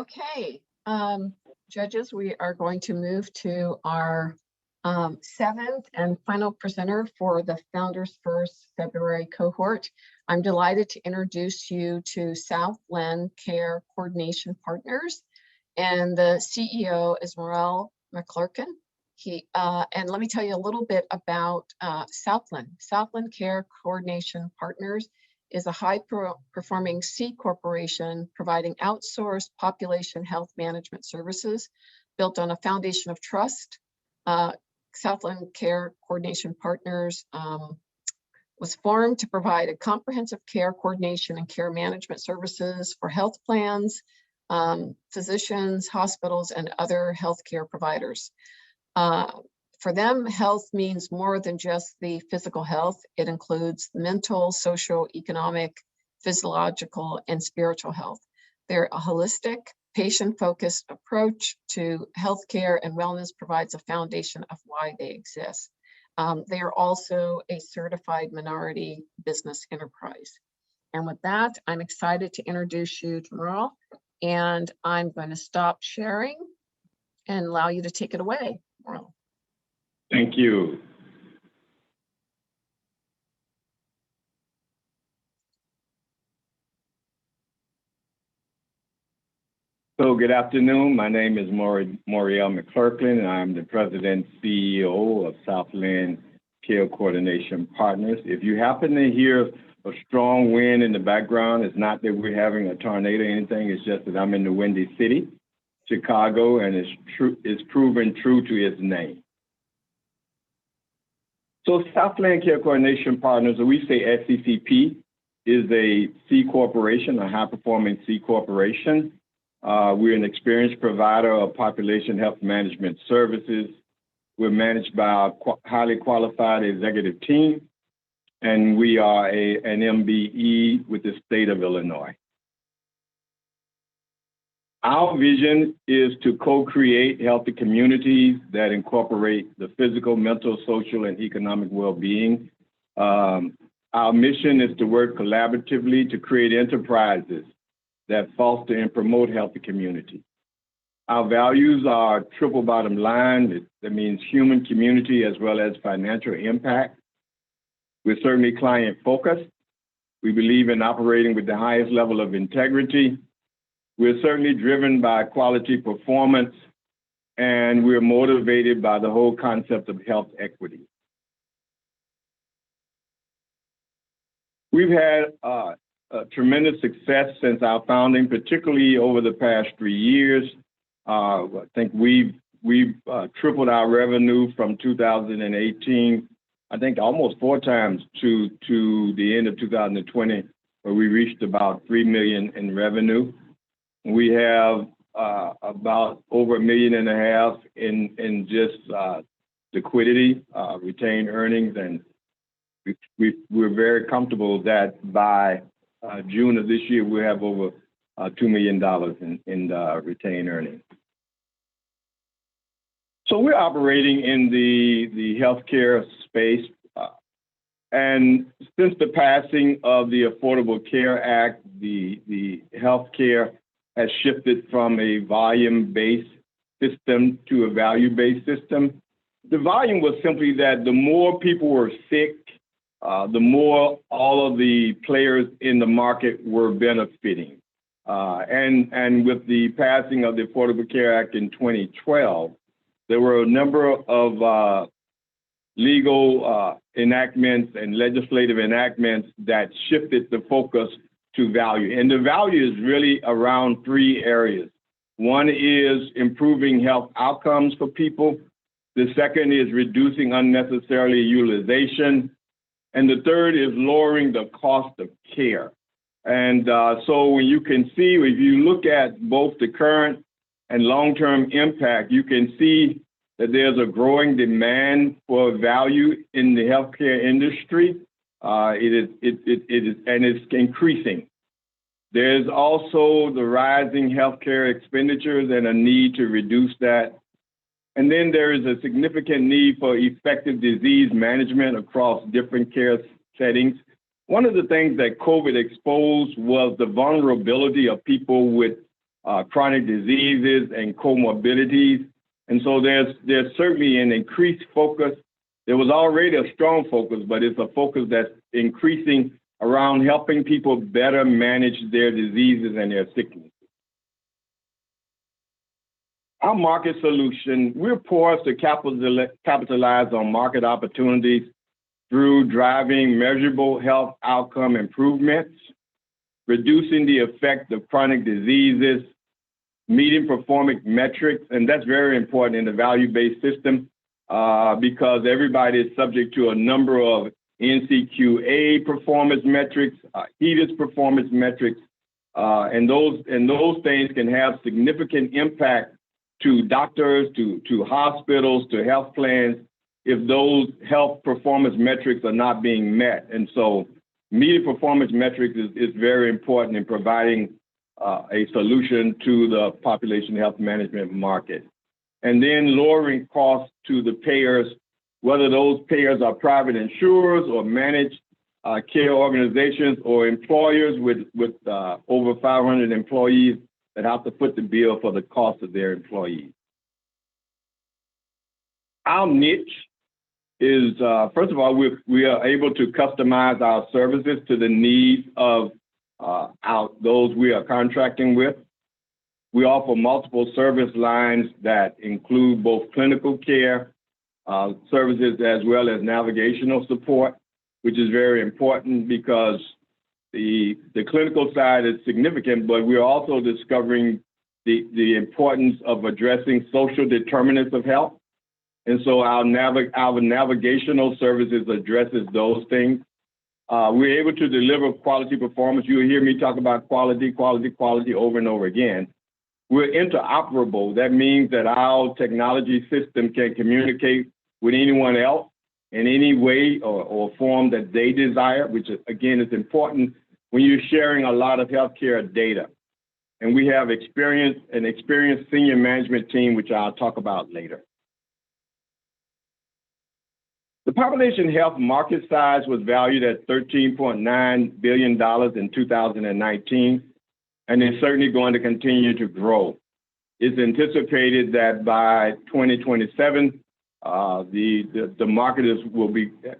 Okay, judges, we are going to move to our seventh and final presenter for the Founders First February cohort. I'm delighted to introduce you to Southland Care Coordination Partners, and the CEO is Morel McClurkin. And let me tell you a little bit about Southland. Southland Care Coordination Partners is a high-performing C corporation providing outsourced population health management services built on a foundation of trust. Southland Care Coordination Partners was formed to provide a comprehensive care coordination and care management services for health plans, physicians, hospitals, and other healthcare providers. For them, health means more than just the physical health. It includes mental, social, economic, physiological, and spiritual health. They're a holistic, patient-focused approach to healthcare, and wellness provides a foundation of why they exist. They are also a certified minority business enterprise. And with that, I'm excited to introduce you to Merle, and I'm going to stop sharing and allow you to take it away, Merle. Thank you. So good afternoon. My name is Moriel McClurkin, and I'm the President CEO of Southland Care Coordination Partners. If you happen to hear a strong wind in the background, it's not that we're having a tornado or anything. It's just that I'm in the Windy City, Chicago, and it's proven true to its name. So Southland Care Coordination Partners, or we say SCCP, is a C corporation, a high-performing C corporation. We're an experienced provider of population health management services. We're managed by a highly qualified executive team, and we are an MBE with the state of Illinois. Our vision is to co-create healthy communities that incorporate the physical, mental, social, and economic well-being. Our mission is to work collaboratively to create enterprises that foster and promote healthy communities. Our values are triple bottom line. That means human, community, as well as financial impact. We're certainly client focused. We believe in operating with the highest level of integrity. We're certainly driven by quality performance, and we're motivated by the whole concept of health equity. We've had tremendous success since our founding, particularly over the past 3 years. I think we've tripled our revenue from 2018, I think almost 4 times to the end of 2020, where we reached about $3 million in revenue. We have about over $1.5 million in just liquidity, retained earnings, and we're very comfortable that by June of this year, we have over $2 million in retained earnings. So we're operating in the healthcare space. And since the passing of the Affordable Care Act, the healthcare has shifted from a volume-based system to a value-based system. The volume was simply that the more people were sick, the more all of the players in the market were benefiting. And with the passing of the Affordable Care Act in 2012, there were a number of legal enactments and legislative enactments that shifted the focus to value. And the value is really around 3 areas. One is improving health outcomes for people. The second is reducing unnecessary utilization. And the third is lowering the cost of care. And so when you can see, if you look at both the current and long-term impact, you can see that there's a growing demand for value in the healthcare industry. It's increasing. There's also the rising healthcare expenditures and a need to reduce that. And then there is a significant need for effective disease management across different care settings. One of the things that COVID exposed was the vulnerability of people with chronic diseases and comorbidities. And so there's certainly an increased focus. There was already a strong focus, but it's a focus that's increasing around helping people better manage their diseases and their sickness. Our market solution, we're poised to capitalize on market opportunities through driving measurable health outcome improvements, reducing the effect of chronic diseases, meeting performance metrics, and that's very important in the value-based system because everybody is subject to a number of NCQA performance metrics, HEDIS performance metrics, and those things can have significant impact to doctors, to hospitals, to health plans, if those health performance metrics are not being met. And so meeting performance metrics is very important in providing a solution to the population health management market. And then lowering costs to the payers, whether those payers are private insurers or managed care organizations or employers with over 500 employees that have to foot the bill for the cost of their employees. Our niche is, first of all, we are able to customize our services to the needs of those we are contracting with. We offer multiple service lines that include both clinical care services as well as navigational support, which is very important because the clinical side is significant, but we're also discovering the importance of addressing social determinants of health. And so our navigational services addresses those things. We're able to deliver quality performance. You'll hear me talk about quality over and over again. We're interoperable. That means that our technology system can communicate with anyone else in any way or form that they desire, which again is important when you're sharing a lot of healthcare data. And we have an experienced senior management team, which I'll talk about later. The population health market size was valued at $13.9 billion in 2019, and it's certainly going to continue to grow. It's anticipated that by 2027, the market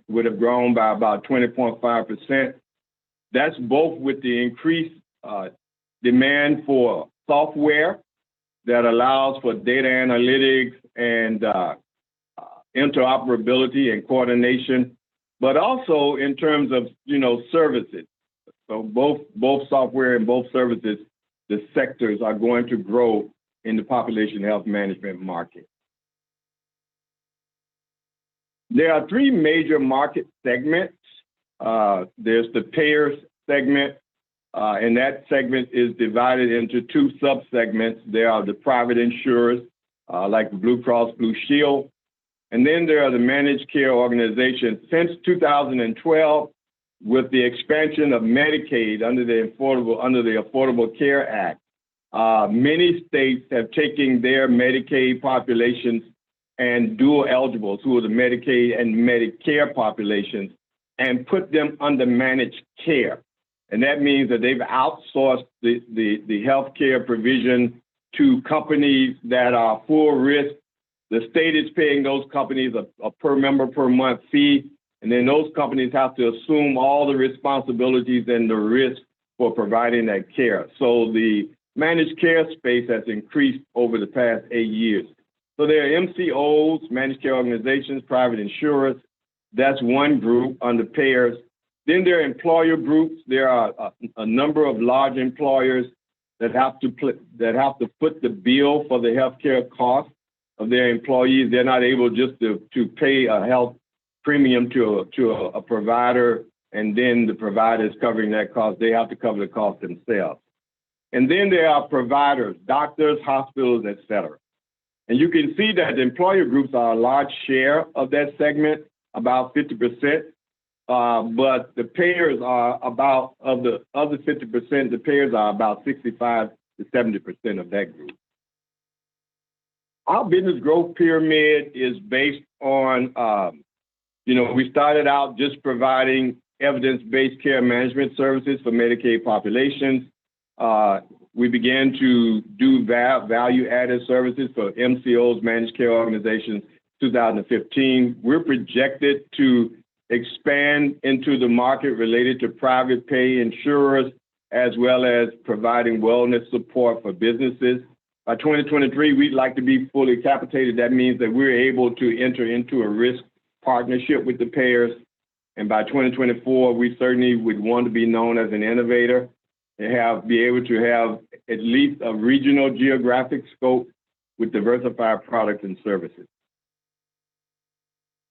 would have grown by about 20.5%. That's both with the increased demand for software that allows for data analytics and interoperability and coordination, but also in terms of services. So both software and both services, the sectors are going to grow in the population health management market. There are three major market segments. There's the payers segment, and that segment is divided into two sub-segments. There are the private insurers, like Blue Cross Blue Shield, and then there are the managed care organizations. Since 2012, with the expansion of Medicaid under the Affordable Care Act, many states have taken their Medicaid populations and dual eligibles, who are the Medicaid and Medicare populations, and put them under managed care. And that means that they've outsourced the healthcare provision to companies that are full risk. The state is paying those companies a per member per month fee, and then those companies have to assume all the responsibilities and the risk for providing that care. So the managed care space has increased over the past 8 years. So there are MCOs, managed care organizations, private insurers. That's one group under payers. Then there are employer groups. There are a number of large employers that have to foot the bill for the healthcare costs of their employees. They're not able just to pay a health premium to a provider, and then the provider is covering that cost. They have to cover the cost themselves. And then there are providers, doctors, hospitals, et cetera. And you can see that the employer groups are a large share of that segment, about 50%. But the payers are about, of the other 50%, the payers are about 65 to 70% of that group. Our business growth pyramid is based on, we started out just providing evidence-based care management services for Medicaid populations. We began to do value-added services for MCOs, managed care organizations, 2015. We're projected to expand into the market related to private pay insurers, as well as providing wellness support for businesses. By 2023, we'd like to be fully capitated. That means that we're able to enter into a risk partnership with the payers. And by 2024, we certainly would want to be known as an innovator and be able to have at least a regional geographic scope with diversified products and services.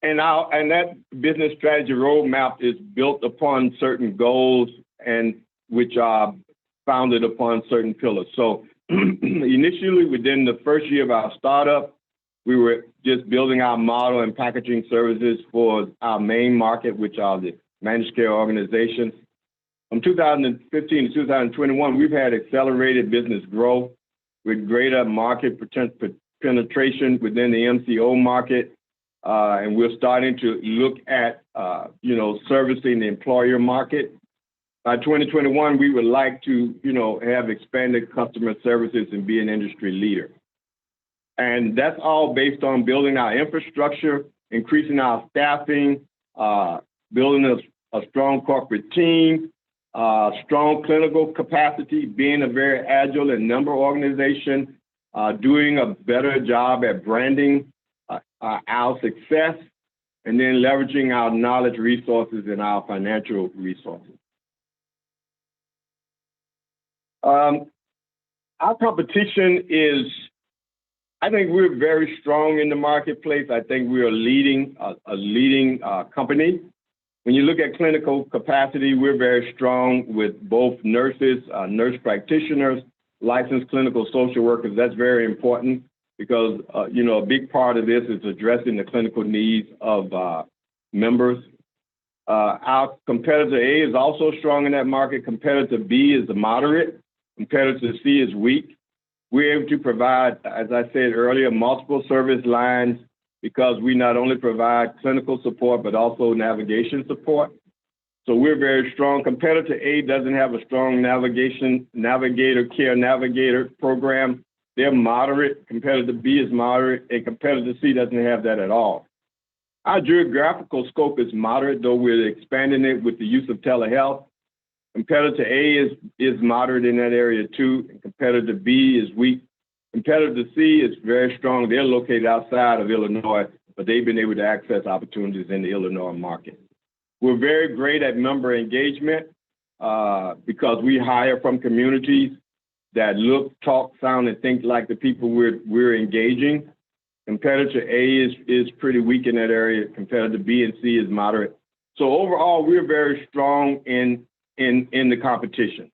And that business strategy roadmap is built upon certain goals and which are founded upon certain pillars. So initially, within the first year of our startup, we were just building our model and packaging services for our main market, which are the managed care organizations. From 2015 to 2021, we've had accelerated business growth with greater market penetration within the MCO market. And we're starting to look at, servicing the employer market. By 2021, we would like to, have expanded customer services and be an industry leader. And that's all based on building our infrastructure, increasing our staffing, building a strong corporate team, strong clinical capacity, being a very agile and nimble organization, doing a better job at branding our success, and then leveraging our knowledge resources and our financial resources. Our competition is, I think we're very strong in the marketplace. I think we're a leading company. When you look at clinical capacity, we're very strong with both nurses, nurse practitioners, licensed clinical social workers. That's very important because, a big part of this is addressing the clinical needs of members. Our competitor A is also strong in that market. Competitor B is a moderate. Competitor C is weak. We're able to provide, as I said earlier, multiple service lines because we not only provide clinical support, but also navigation support. So we're very strong. Competitor A doesn't have a strong care navigator program. They're moderate. Competitor B is moderate, and competitor C doesn't have that at all. Our geographical scope is moderate, though we're expanding it with the use of telehealth. Competitor A is moderate in that area too, and competitor B is weak. Competitor C is very strong. They're located outside of Illinois, but they've been able to access opportunities in the Illinois market. We're very great at member engagement because we hire from communities that look, talk, sound, and think like the people we're engaging. Competitor A is pretty weak in that area. Competitor B and C is moderate. So overall, we're very strong in the competition.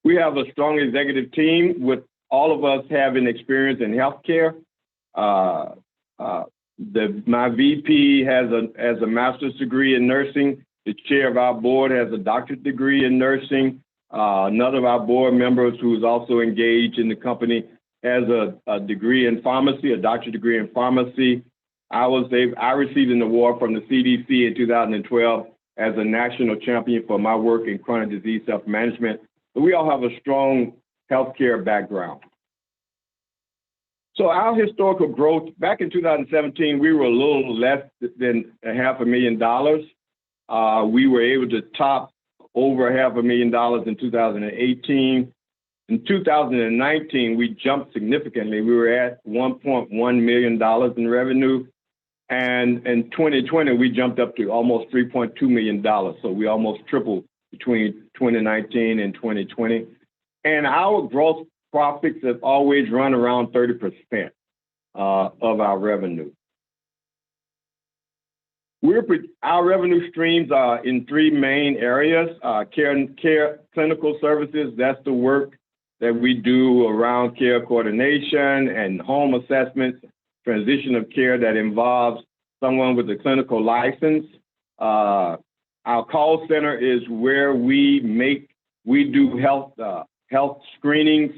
We have a strong executive team with all of us having experience in healthcare. My VP has a master's degree in nursing. The chair of our board has a doctorate degree in nursing. Another of our board members who is also engaged in the company has a degree in pharmacy, a doctorate degree in pharmacy. I received an award from the CDC in 2012 as a national champion for my work in chronic disease self-management. But we all have a strong healthcare background. So our historical growth, back in 2017, we were a little less than $500,000. We were able to top over $500,000 in 2018. In 2019, we jumped significantly. We were at $1.1 million in revenue. And in 2020, we jumped up to almost $3.2 million. So we almost tripled between 2019 and 2020. And our gross profits have always run around 30% of our revenue. Our revenue streams are in three main areas. Care clinical services, that's the work that we do around care coordination and home assessments, transition of care that involves someone with a clinical license. Our call center is where we do health screenings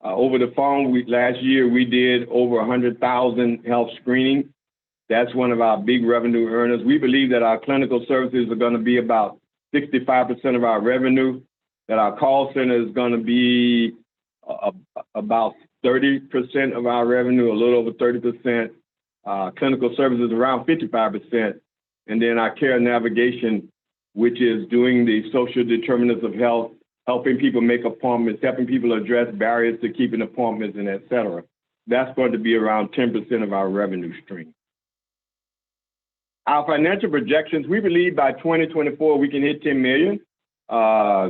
over the phone. Last year, we did over 100,000 health screenings. That's one of our big revenue earners. We believe that our clinical services are going to be about 65% of our revenue. that our call center is going to be about 30% of our revenue, a little over 30%. Clinical services around 55%. And then our care navigation, which is doing the social determinants of health, helping people make appointments, helping people address barriers to keeping appointments, and et cetera. That's going to be around 10% of our revenue stream. Our financial projections, we believe by 2024, we can hit 10 million.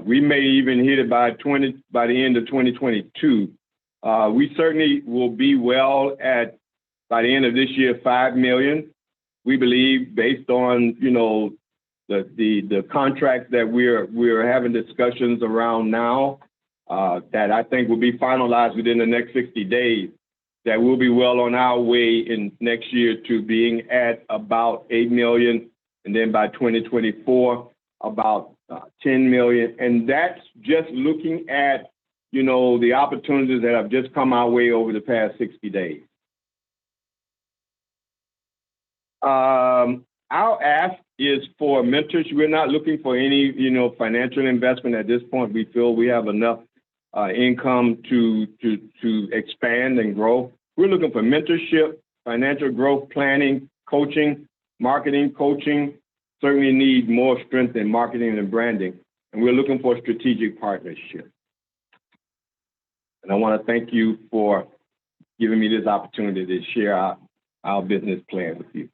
We may even hit it by the end of 2022. We certainly will be well at, by the end of this year, 5 million. We believe, based on, you know, the contracts that we're having discussions around now, that I think will be finalized within the next 60 days, that we'll be well on our way in next year to being at about 8 million, and then by 2024, about 10 million. And that's just looking at, you know, the opportunities that have just come our way over the past 60 days. Our ask is for mentors. We're not looking for any, you know, financial investment at this point. We feel we have enough income to expand and grow. We're looking for mentorship, financial growth planning, coaching, marketing coaching. Certainly need more strength in marketing and branding. And we're looking for strategic partnership. And I want to thank you for giving me this opportunity to share our business plan with you.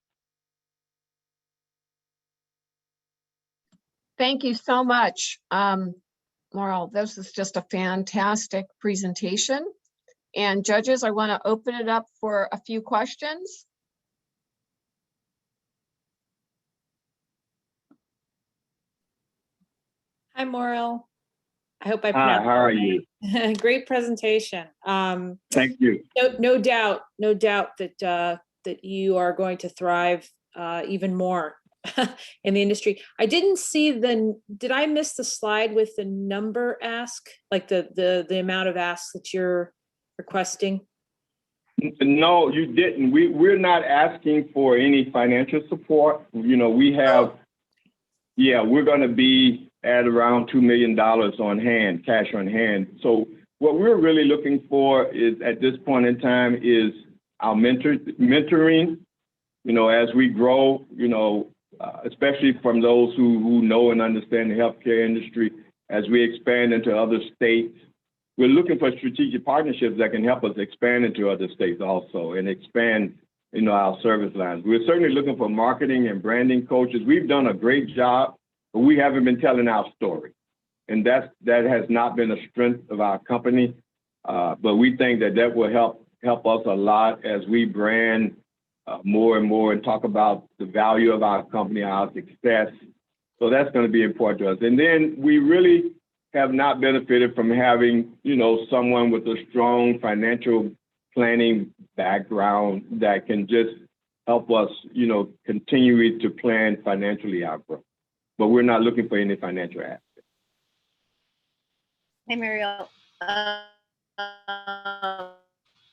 Thank you so much, Laurel. This is just a fantastic presentation. And judges, I want to open it up for a few questions. Hi, Morel. I hope I Hi, pronounced. how are you? Great presentation. Thank you. No doubt that you are going to thrive even more in the industry. I didn't see did I miss the slide with the number ask, like the amount of asks that you're requesting? No, you didn't. We're not asking for any financial support. You know, we have, we're going to be at around $2 million on hand, cash on hand. So what we're really looking for is, at this point in time, is our mentoring, you know, as we grow, you know, especially from those who know and understand the healthcare industry, as we expand into other states. We're looking for strategic partnerships that can help us expand into other states also and expand, you know, our service lines. We're certainly looking for marketing and branding coaches. We've done a great job, but we haven't been telling our story. And that has not been a strength of our company. But we think that will help us a lot as we brand more and more and talk about the value of our company, our success. So that's going to be important to us. And then we really have not benefited from having, you know, someone with a strong financial planning background that can just help us, you know, continue to plan financially our growth. But we're not looking for any financial aspect. Hey, Mariel.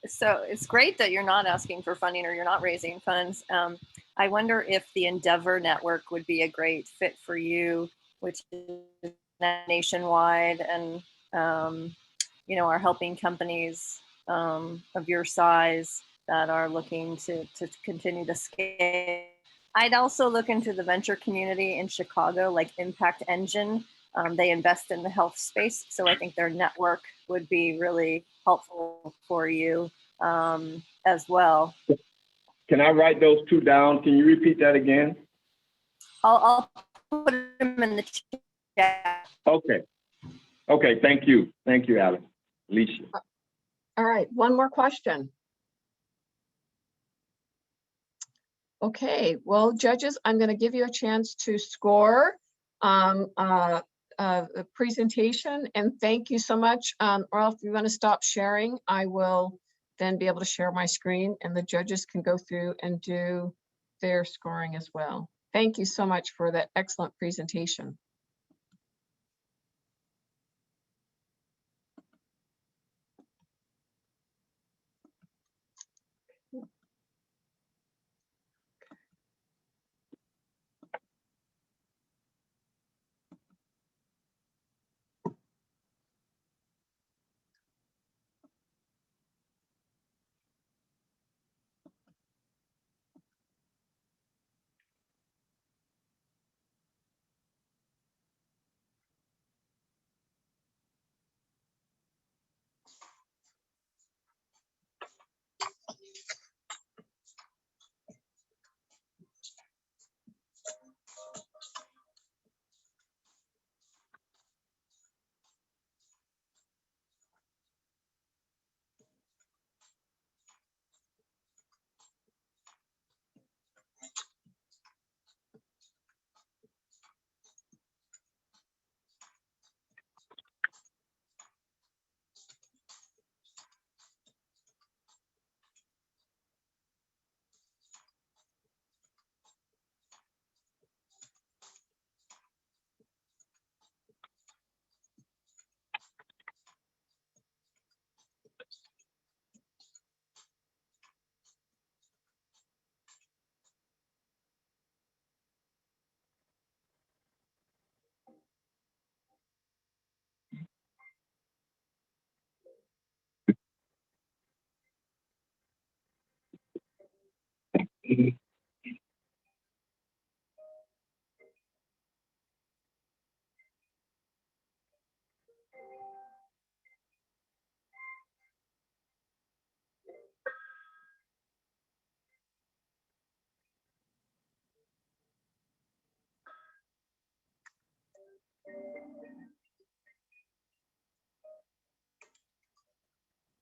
So it's great that you're not asking for funding or you're not raising funds. I wonder if the Endeavor Network would be a great fit for you, which is nationwide and, you know, are helping companies of your size that are looking to continue to scale. I'd also look into the venture community in Chicago, like Impact Engine. They invest in the health space. So I think their network would be really helpful for you as well. Can I write those two down? Can you repeat that again? I'll put them in the chat. Okay. Okay, thank you. Thank you, Alicia. All right, one more question. Okay, well, judges, I'm going to give you a chance to score the presentation, and thank you so much. Or if you want to stop sharing, I will then be able to share my screen and the judges can go through and do their scoring as well. Thank you so much for that excellent presentation.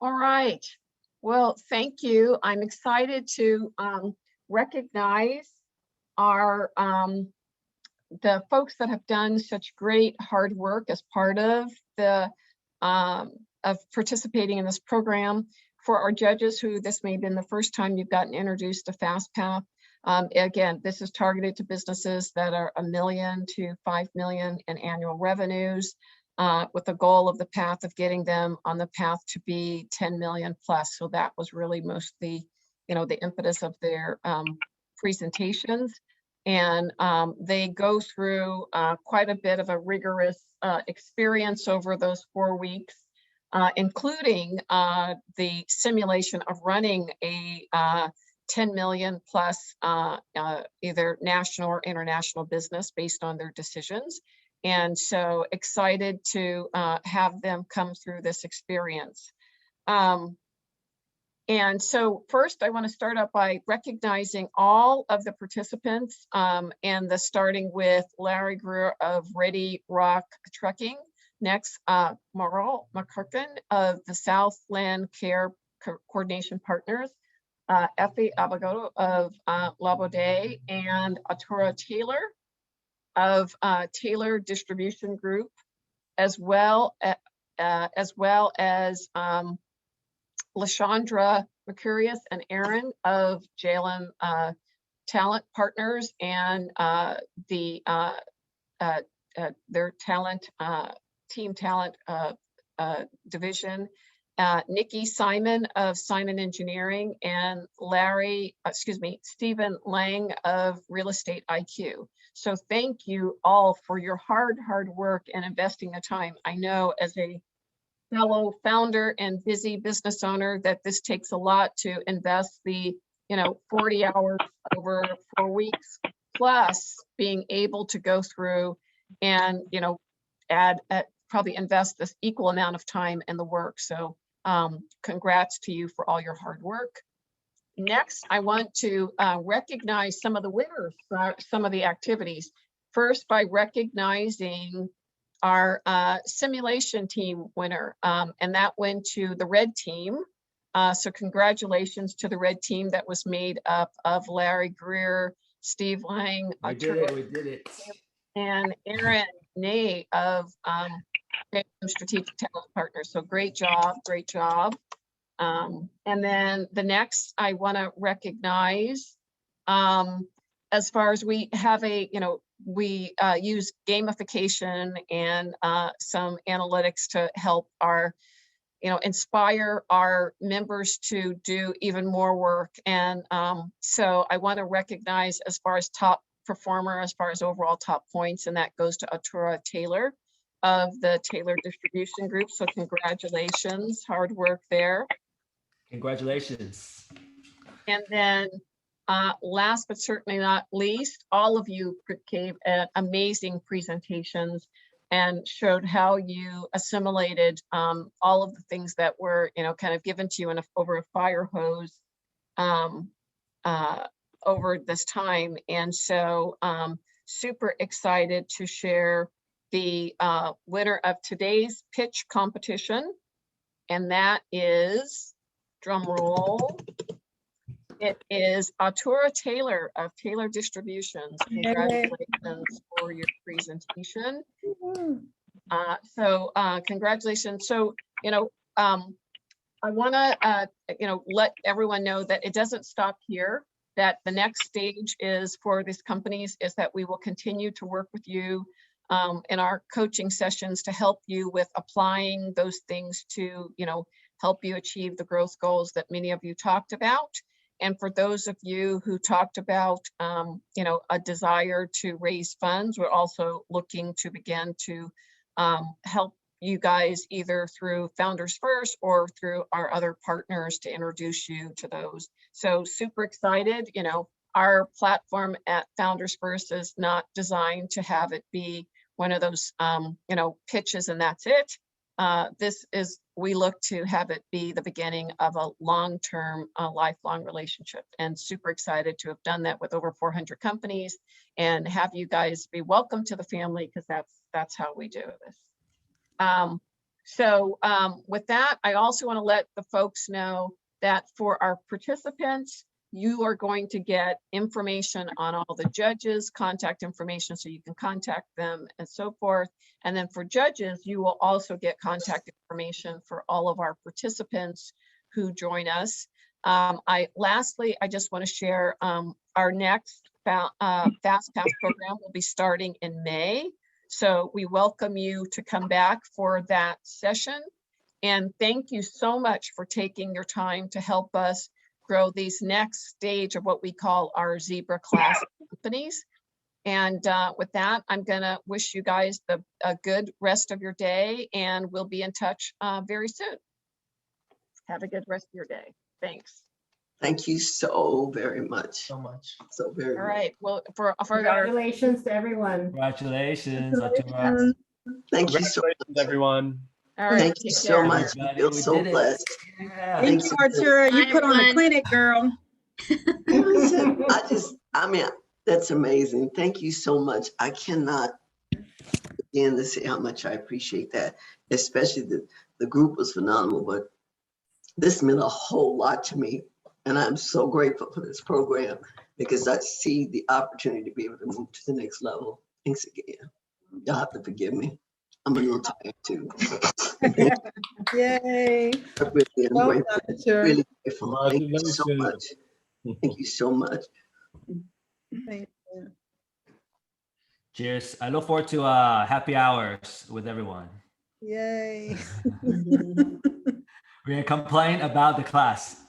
All right. Well, thank you. I'm excited to recognize our the folks that have done such great hard work as part of the of participating in this program. For our judges who this may have been the first time you've gotten introduced to FastPath. Again, this is targeted to businesses that are $1 million to $5 million in annual revenues, with the goal of the path of getting them on the path to be 10 million plus. So that was really mostly, the impetus of their presentations. And they go through quite a bit of a rigorous experience over those 4 weeks, including the simulation of running a 10 million plus either national or international business based on their decisions. And so excited to have them come through this experience. And so first I want to start out by recognizing all of the participants and starting with Larry Greer of Ready Rock Trucking. Next, Maral McCurkin of the Southland Care Coordination Partners, Effie Abogado of Bodair, and Atura Taylor of Taylor Distribution Group, as well as LaShondra Mercurius and Aaron of JLM Talent Partners and their talent team talent division, Nikki Simon of Simon Engineering, and Stephen Lang of RealEstateIQ. So thank you all for your hard work and investing the time. I know as a fellow founder and busy business owner that this takes a lot to invest the 40 hours over 4 weeks, plus being able to go through and probably invest this equal amount of time in the work. So congrats to you for all your hard work. Next, I want to recognize some of the winners for some of the activities. First, by recognizing our simulation team winner, and that went to the red team. So congratulations to the red team that was made up of Larry Greer, Steve Lang, we did it, and Aaron Ney of Strategic Partners. So great job. And then the next I want to recognize, as far as we have we use gamification and some analytics to help our, inspire our members to do even more work. And so I want to recognize as far as top performer, as far as overall top points, and that goes to Atura Taylor of the Taylor Distribution Group. So congratulations, hard work there. Congratulations. And then last but certainly not least, all of you gave amazing presentations and showed how you assimilated all of the things that were, kind of given to you over a fire hose over this time. And so super excited to share the winner of today's pitch competition. And that is, drum roll, it is Atura Taylor of Taylor Distributions. Congratulations for your presentation. Congratulations. So, I want to, let everyone know that it doesn't stop here, that the next stage is for these companies is that we will continue to work with you in our coaching sessions to help you with applying those things to, help you achieve the growth goals that many of you talked about. And for those of you who talked about, a desire to raise funds, we're also looking to begin to help you guys either through Founders First or through our other partners to introduce you to those. So super excited. Our platform at Founders First is not designed to have it be one of those, pitches and that's it. we look to have it be the beginning of a long-term, lifelong relationship, and super excited to have done that with over 400 companies and have you guys be welcome to the family, because that's how we do this. With that, I also want to let the folks know that for our participants, you are going to get information on all the judges, contact information so you can contact them and so forth. And then for judges, you will also get contact information for all of our participants who join us. Lastly, I just want to share our next FastPath program will be starting in May. So we welcome you to come back for that session. And thank you so much for taking your time to help us grow these next stage of what we call our zebra class companies. And with that, I'm gonna wish you guys a good rest of your day, and we'll be in touch very soon. Have a good rest of your day. Thanks. Thank you so very much. So much. So very All much. right. Well, for Congratulations to everyone. Congratulations, Arturo. Thank you so much, everyone. All right. Thank you so much. I feel so blessed. Yeah. Thank you, Arturo. You put on a clinic, girl. Listen, I mean, that's amazing. Thank you so much. I cannot begin to say how much I appreciate that, especially the group was phenomenal, but this meant a whole lot to me. And I'm so grateful for this program because I see the opportunity to be able to move to the next level. Thanks again. Y'all have to forgive me. I'm a little tired too. Yay. I really am Well grateful. done, sure. Really grateful. Thank you so much. Thank you so much. Thank you. Cheers. I look forward to happy hours with everyone. Yay. We're gonna complain about the class.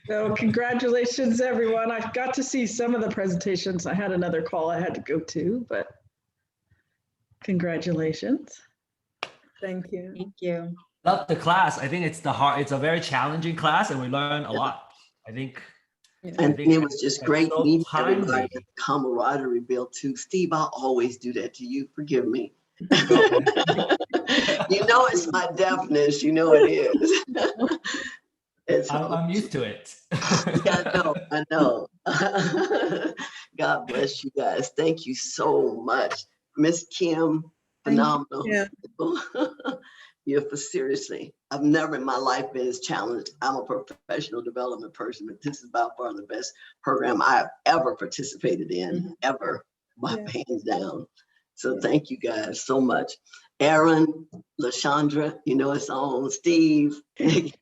So congratulations, everyone. I got to see some of the presentations. I had another call I had to go to, but congratulations. Thank you. Thank you. Love the class. I think it's a very challenging class, and we learn a lot. I think. And it was just great so meeting timely. everybody. The camaraderie built too. Steve, I'll always do that to you. Forgive me. You know it's my deafness. You know it is. I'm used to it. Yeah, I know. God bless you guys. Thank you so much. Miss Kim, phenomenal. Seriously, I've never in my life been as challenged. I'm a professional development person, but this is by far the best program I've ever participated in, ever, by hands down. So thank you guys so much. Aaron, LaShondra, you know it's on. Steve,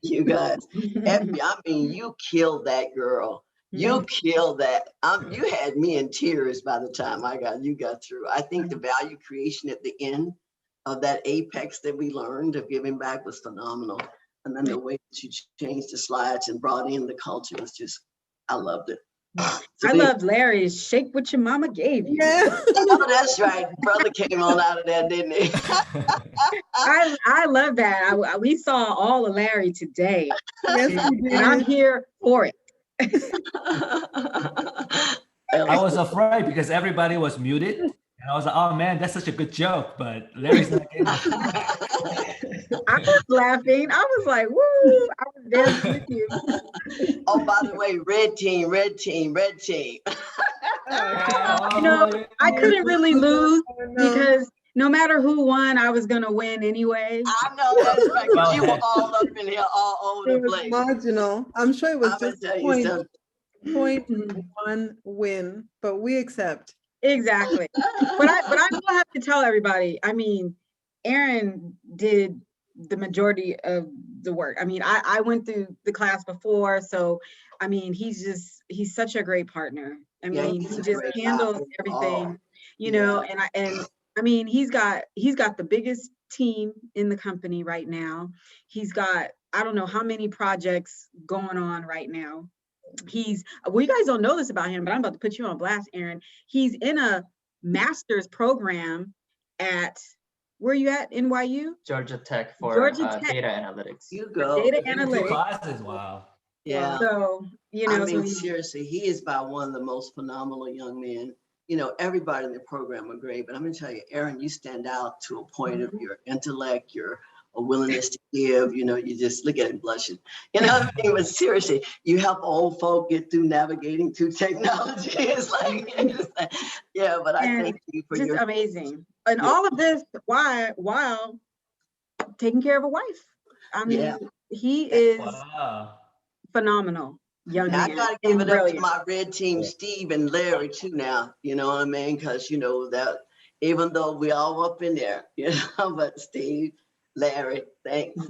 you guys. Effie, I mean, you killed that, girl. You killed that. You had me in tears by the time you got through. I think the value creation at the end of that apex that we learned of giving back was phenomenal. And then the way that you changed the slides and brought in the culture was just, I loved it. I loved Larry's shake what your mama gave you. Oh, that's right. Brother came on out of that, didn't he? I love that. We saw all of Larry today. Yes, we did. And I'm here for it. I was afraid because everybody was muted. And I was like, oh man, that's such a good joke, but Larry's not getting it. I was laughing. I was like, woo, I was dancing with you. Oh, by the way, red team, red team, red team. You know, I couldn't really lose because no matter who won, I was going to win anyway. I know that's right. 'Cause you were all up in here, all over It the was place. marginal. I'm sure it was just tell you 0.1 win, but we accept. Exactly. But I will have to tell everybody, I mean, Aaron did the majority of the work. I mean, I went through the class before, so I mean, he's such a great partner. I mean, he just handles everything, you know, and I mean, he's got the biggest team in the company right now. He's got, I don't know how many projects going on right now. Well, you guys don't know this about him, but I'm about to put you on blast, Aaron. He's in a master's program at, where are you at, NYU? Georgia Tech for Georgia Tech. data analytics. You go. Data 2 analytics. classes, wow. Yeah. So, you know, I mean, seriously, he is by one of the most phenomenal young men you know, everybody in the program are great, but I'm gonna tell you, Erin, you stand out to a point of your intellect, your a willingness to give, you know, you just look at him blushing. You know what I mean? But seriously, you help old folk get through navigating through technology. It's like, yeah, but I And thank you for just your amazing. And all of this while taking care of a wife. I mean, he is Wow. phenomenal young Now, I man. gotta give and it up to brilliant. my red team, Steve and Larry too now, you know what I mean? Because you know that even though we all up in there, you know, but Steve, Larry, thanks.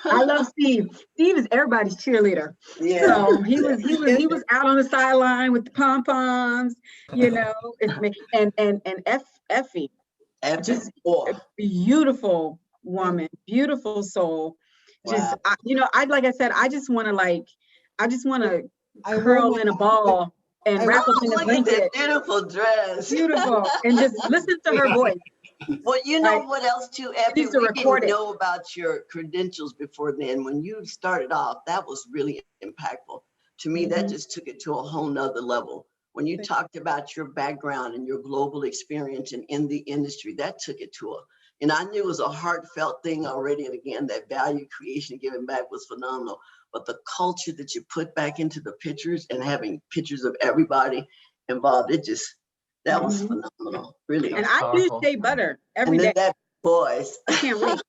I love Steve. Steve is everybody's cheerleader. Yeah. So he was out on the sideline with the pom-poms, you know, and Effie, just a beautiful woman, beautiful soul. Just, Wow. you know, like I said, I just want to I curl wore in a ball and wrap up in a Look at blanket. that beautiful dress. Beautiful. And just listen to her voice. Well, you know Right. what else too, She needs Effie? to We record didn't it. know about your credentials before then. When you started off, that was really impactful. To me, that just took it to a whole nother level. When you talked about your background and your global experience and in the industry, that took it to and I knew it was a heartfelt thing already. And again, that value creation and giving back was phenomenal. But the culture that you put back into the pictures and having pictures of everybody involved, that was phenomenal, really. And I use shea butter every day. And then that voice. I can't wait.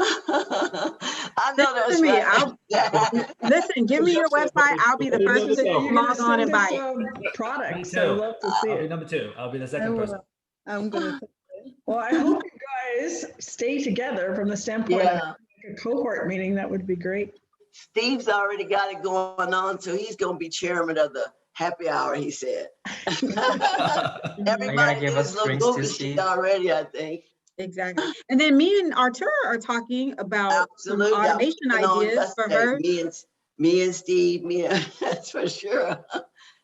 I know that's me, right. Listen, give me your website. I'll be the first to log on and buy it. Products. Me I too. love to see I'll be it. number 2. I'll be the second person. I'm gonna. Well, I hope you guys stay together from the standpoint of a cohort meeting. That would be great. Steve's already got it going on, so he's going to be chairman of the happy hour, he said. Everybody give us needs a little drinks too, goofy Steve? shit already, I think. Exactly. And then me and Artur are talking about some Absolutely. automation ideas for her. Me and Steve, that's for sure.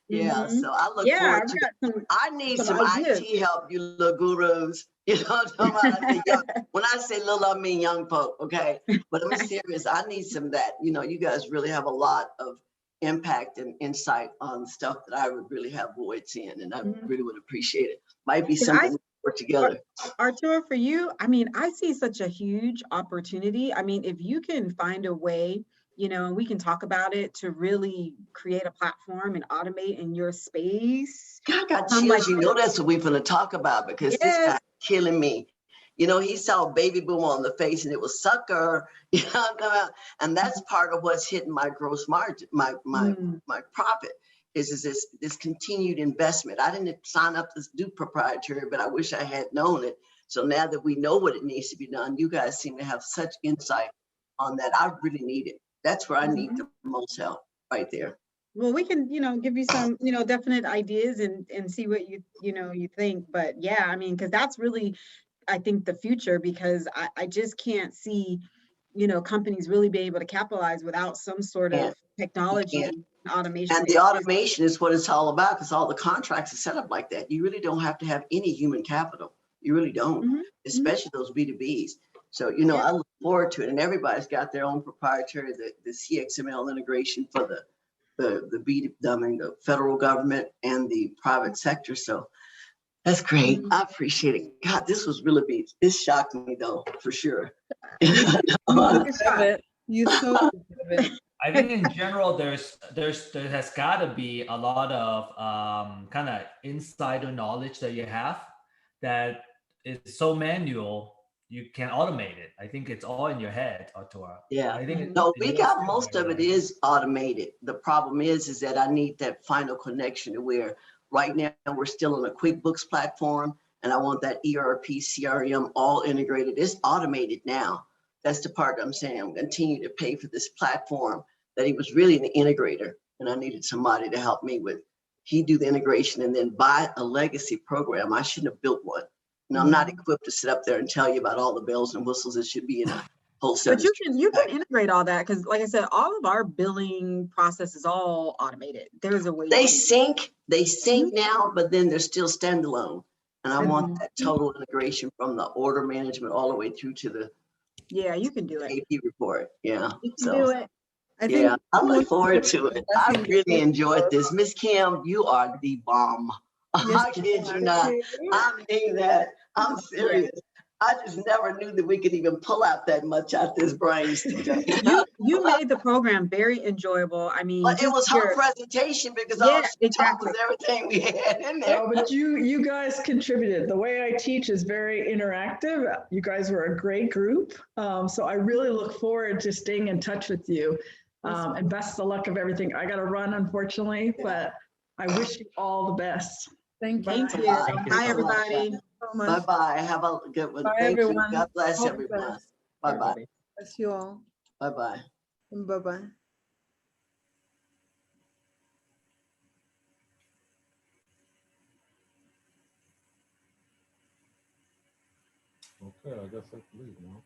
Yeah, so I look forward to it. I need some IT help, you little gurus. You know what I'm talking about? When I say little, I mean young folk, okay? But I'm serious. I need some of that. You know, you guys really have a lot of impact and insight on stuff that I would really have voids in, and I really would appreciate it. Might be something we work together. Artur, for you, I mean, I see such a huge opportunity. I mean, if you can find a way, you know, we can talk about it to really create a platform and automate in your space. God got chills. You know, that's what we're going to talk about because this guy's killing me. You know, he saw baby boom on the face and it was sucker, you know, and that's part of what's hitting my gross margin, my profit is this continued investment. I didn't sign up to do proprietary, but I wish I had known it. So now that we know what it needs to be done, you guys seem to have such insight on that. I really need it. That's where I need the most help right there. Well, we can, you know, give you some, you know, definite ideas and see what you think. But yeah, I mean, because that's really, I think, the future, because I just can't see, you know, companies really be able to capitalize without some sort of technology and automation. And the automation is what it's all about, because all the contracts are set up like that. You really don't have to have any human capital. You really don't, especially those B2Bs. So, you know, I look forward to it, and everybody's got their own proprietary, the CXML integration for the federal government and the private sector. So that's great. I appreciate it. God, this was really this shocked me though, for sure. You so I think in general, there has got to be a lot of kind of insider knowledge that you have that is so manual. You can automate it. I think it's all in your head, Artur. Yeah. I think we got most of it is automated. The problem is that I need that final connection to where right now we're still on a QuickBooks platform, and I want that ERP, CRM all integrated. It's automated now. That's the part I'm saying. I'm continue to pay for this platform that he was really an integrator, and I needed somebody to help me with. He do the integration and then buy a legacy program. I shouldn't have built one. And I'm not equipped to sit up there and tell you about all the bells and whistles that should be in a whole set. But you can integrate all that, because like I said, all of our billing process is all automated. There's a way. They sync now, but then they're still standalone. And I want that total integration from the order management all the way through to the you can do it. AP report. Yeah. You can do it. I look forward to it. I really enjoyed this. Miss Kim, you are the bomb. I kid you not. I mean that. I'm serious. I just never knew that we could even pull out that much out this brain. You made the program very enjoyable. I mean, But it was her your presentation because all she taught was everything we had in there. Oh, but you guys contributed. The way I teach is very interactive. You guys were a great group. So I really look forward to staying in touch with you. And best of luck of everything. I got to run, unfortunately, but I wish you all the best. Thank you. Bye, everybody. Bye-bye. Have a good one. Bye, Thank everyone. you. God bless All the everyone. best. Bye-bye. Bless you all. Bye-bye. Bye-bye. Okay, I guess I can leave now.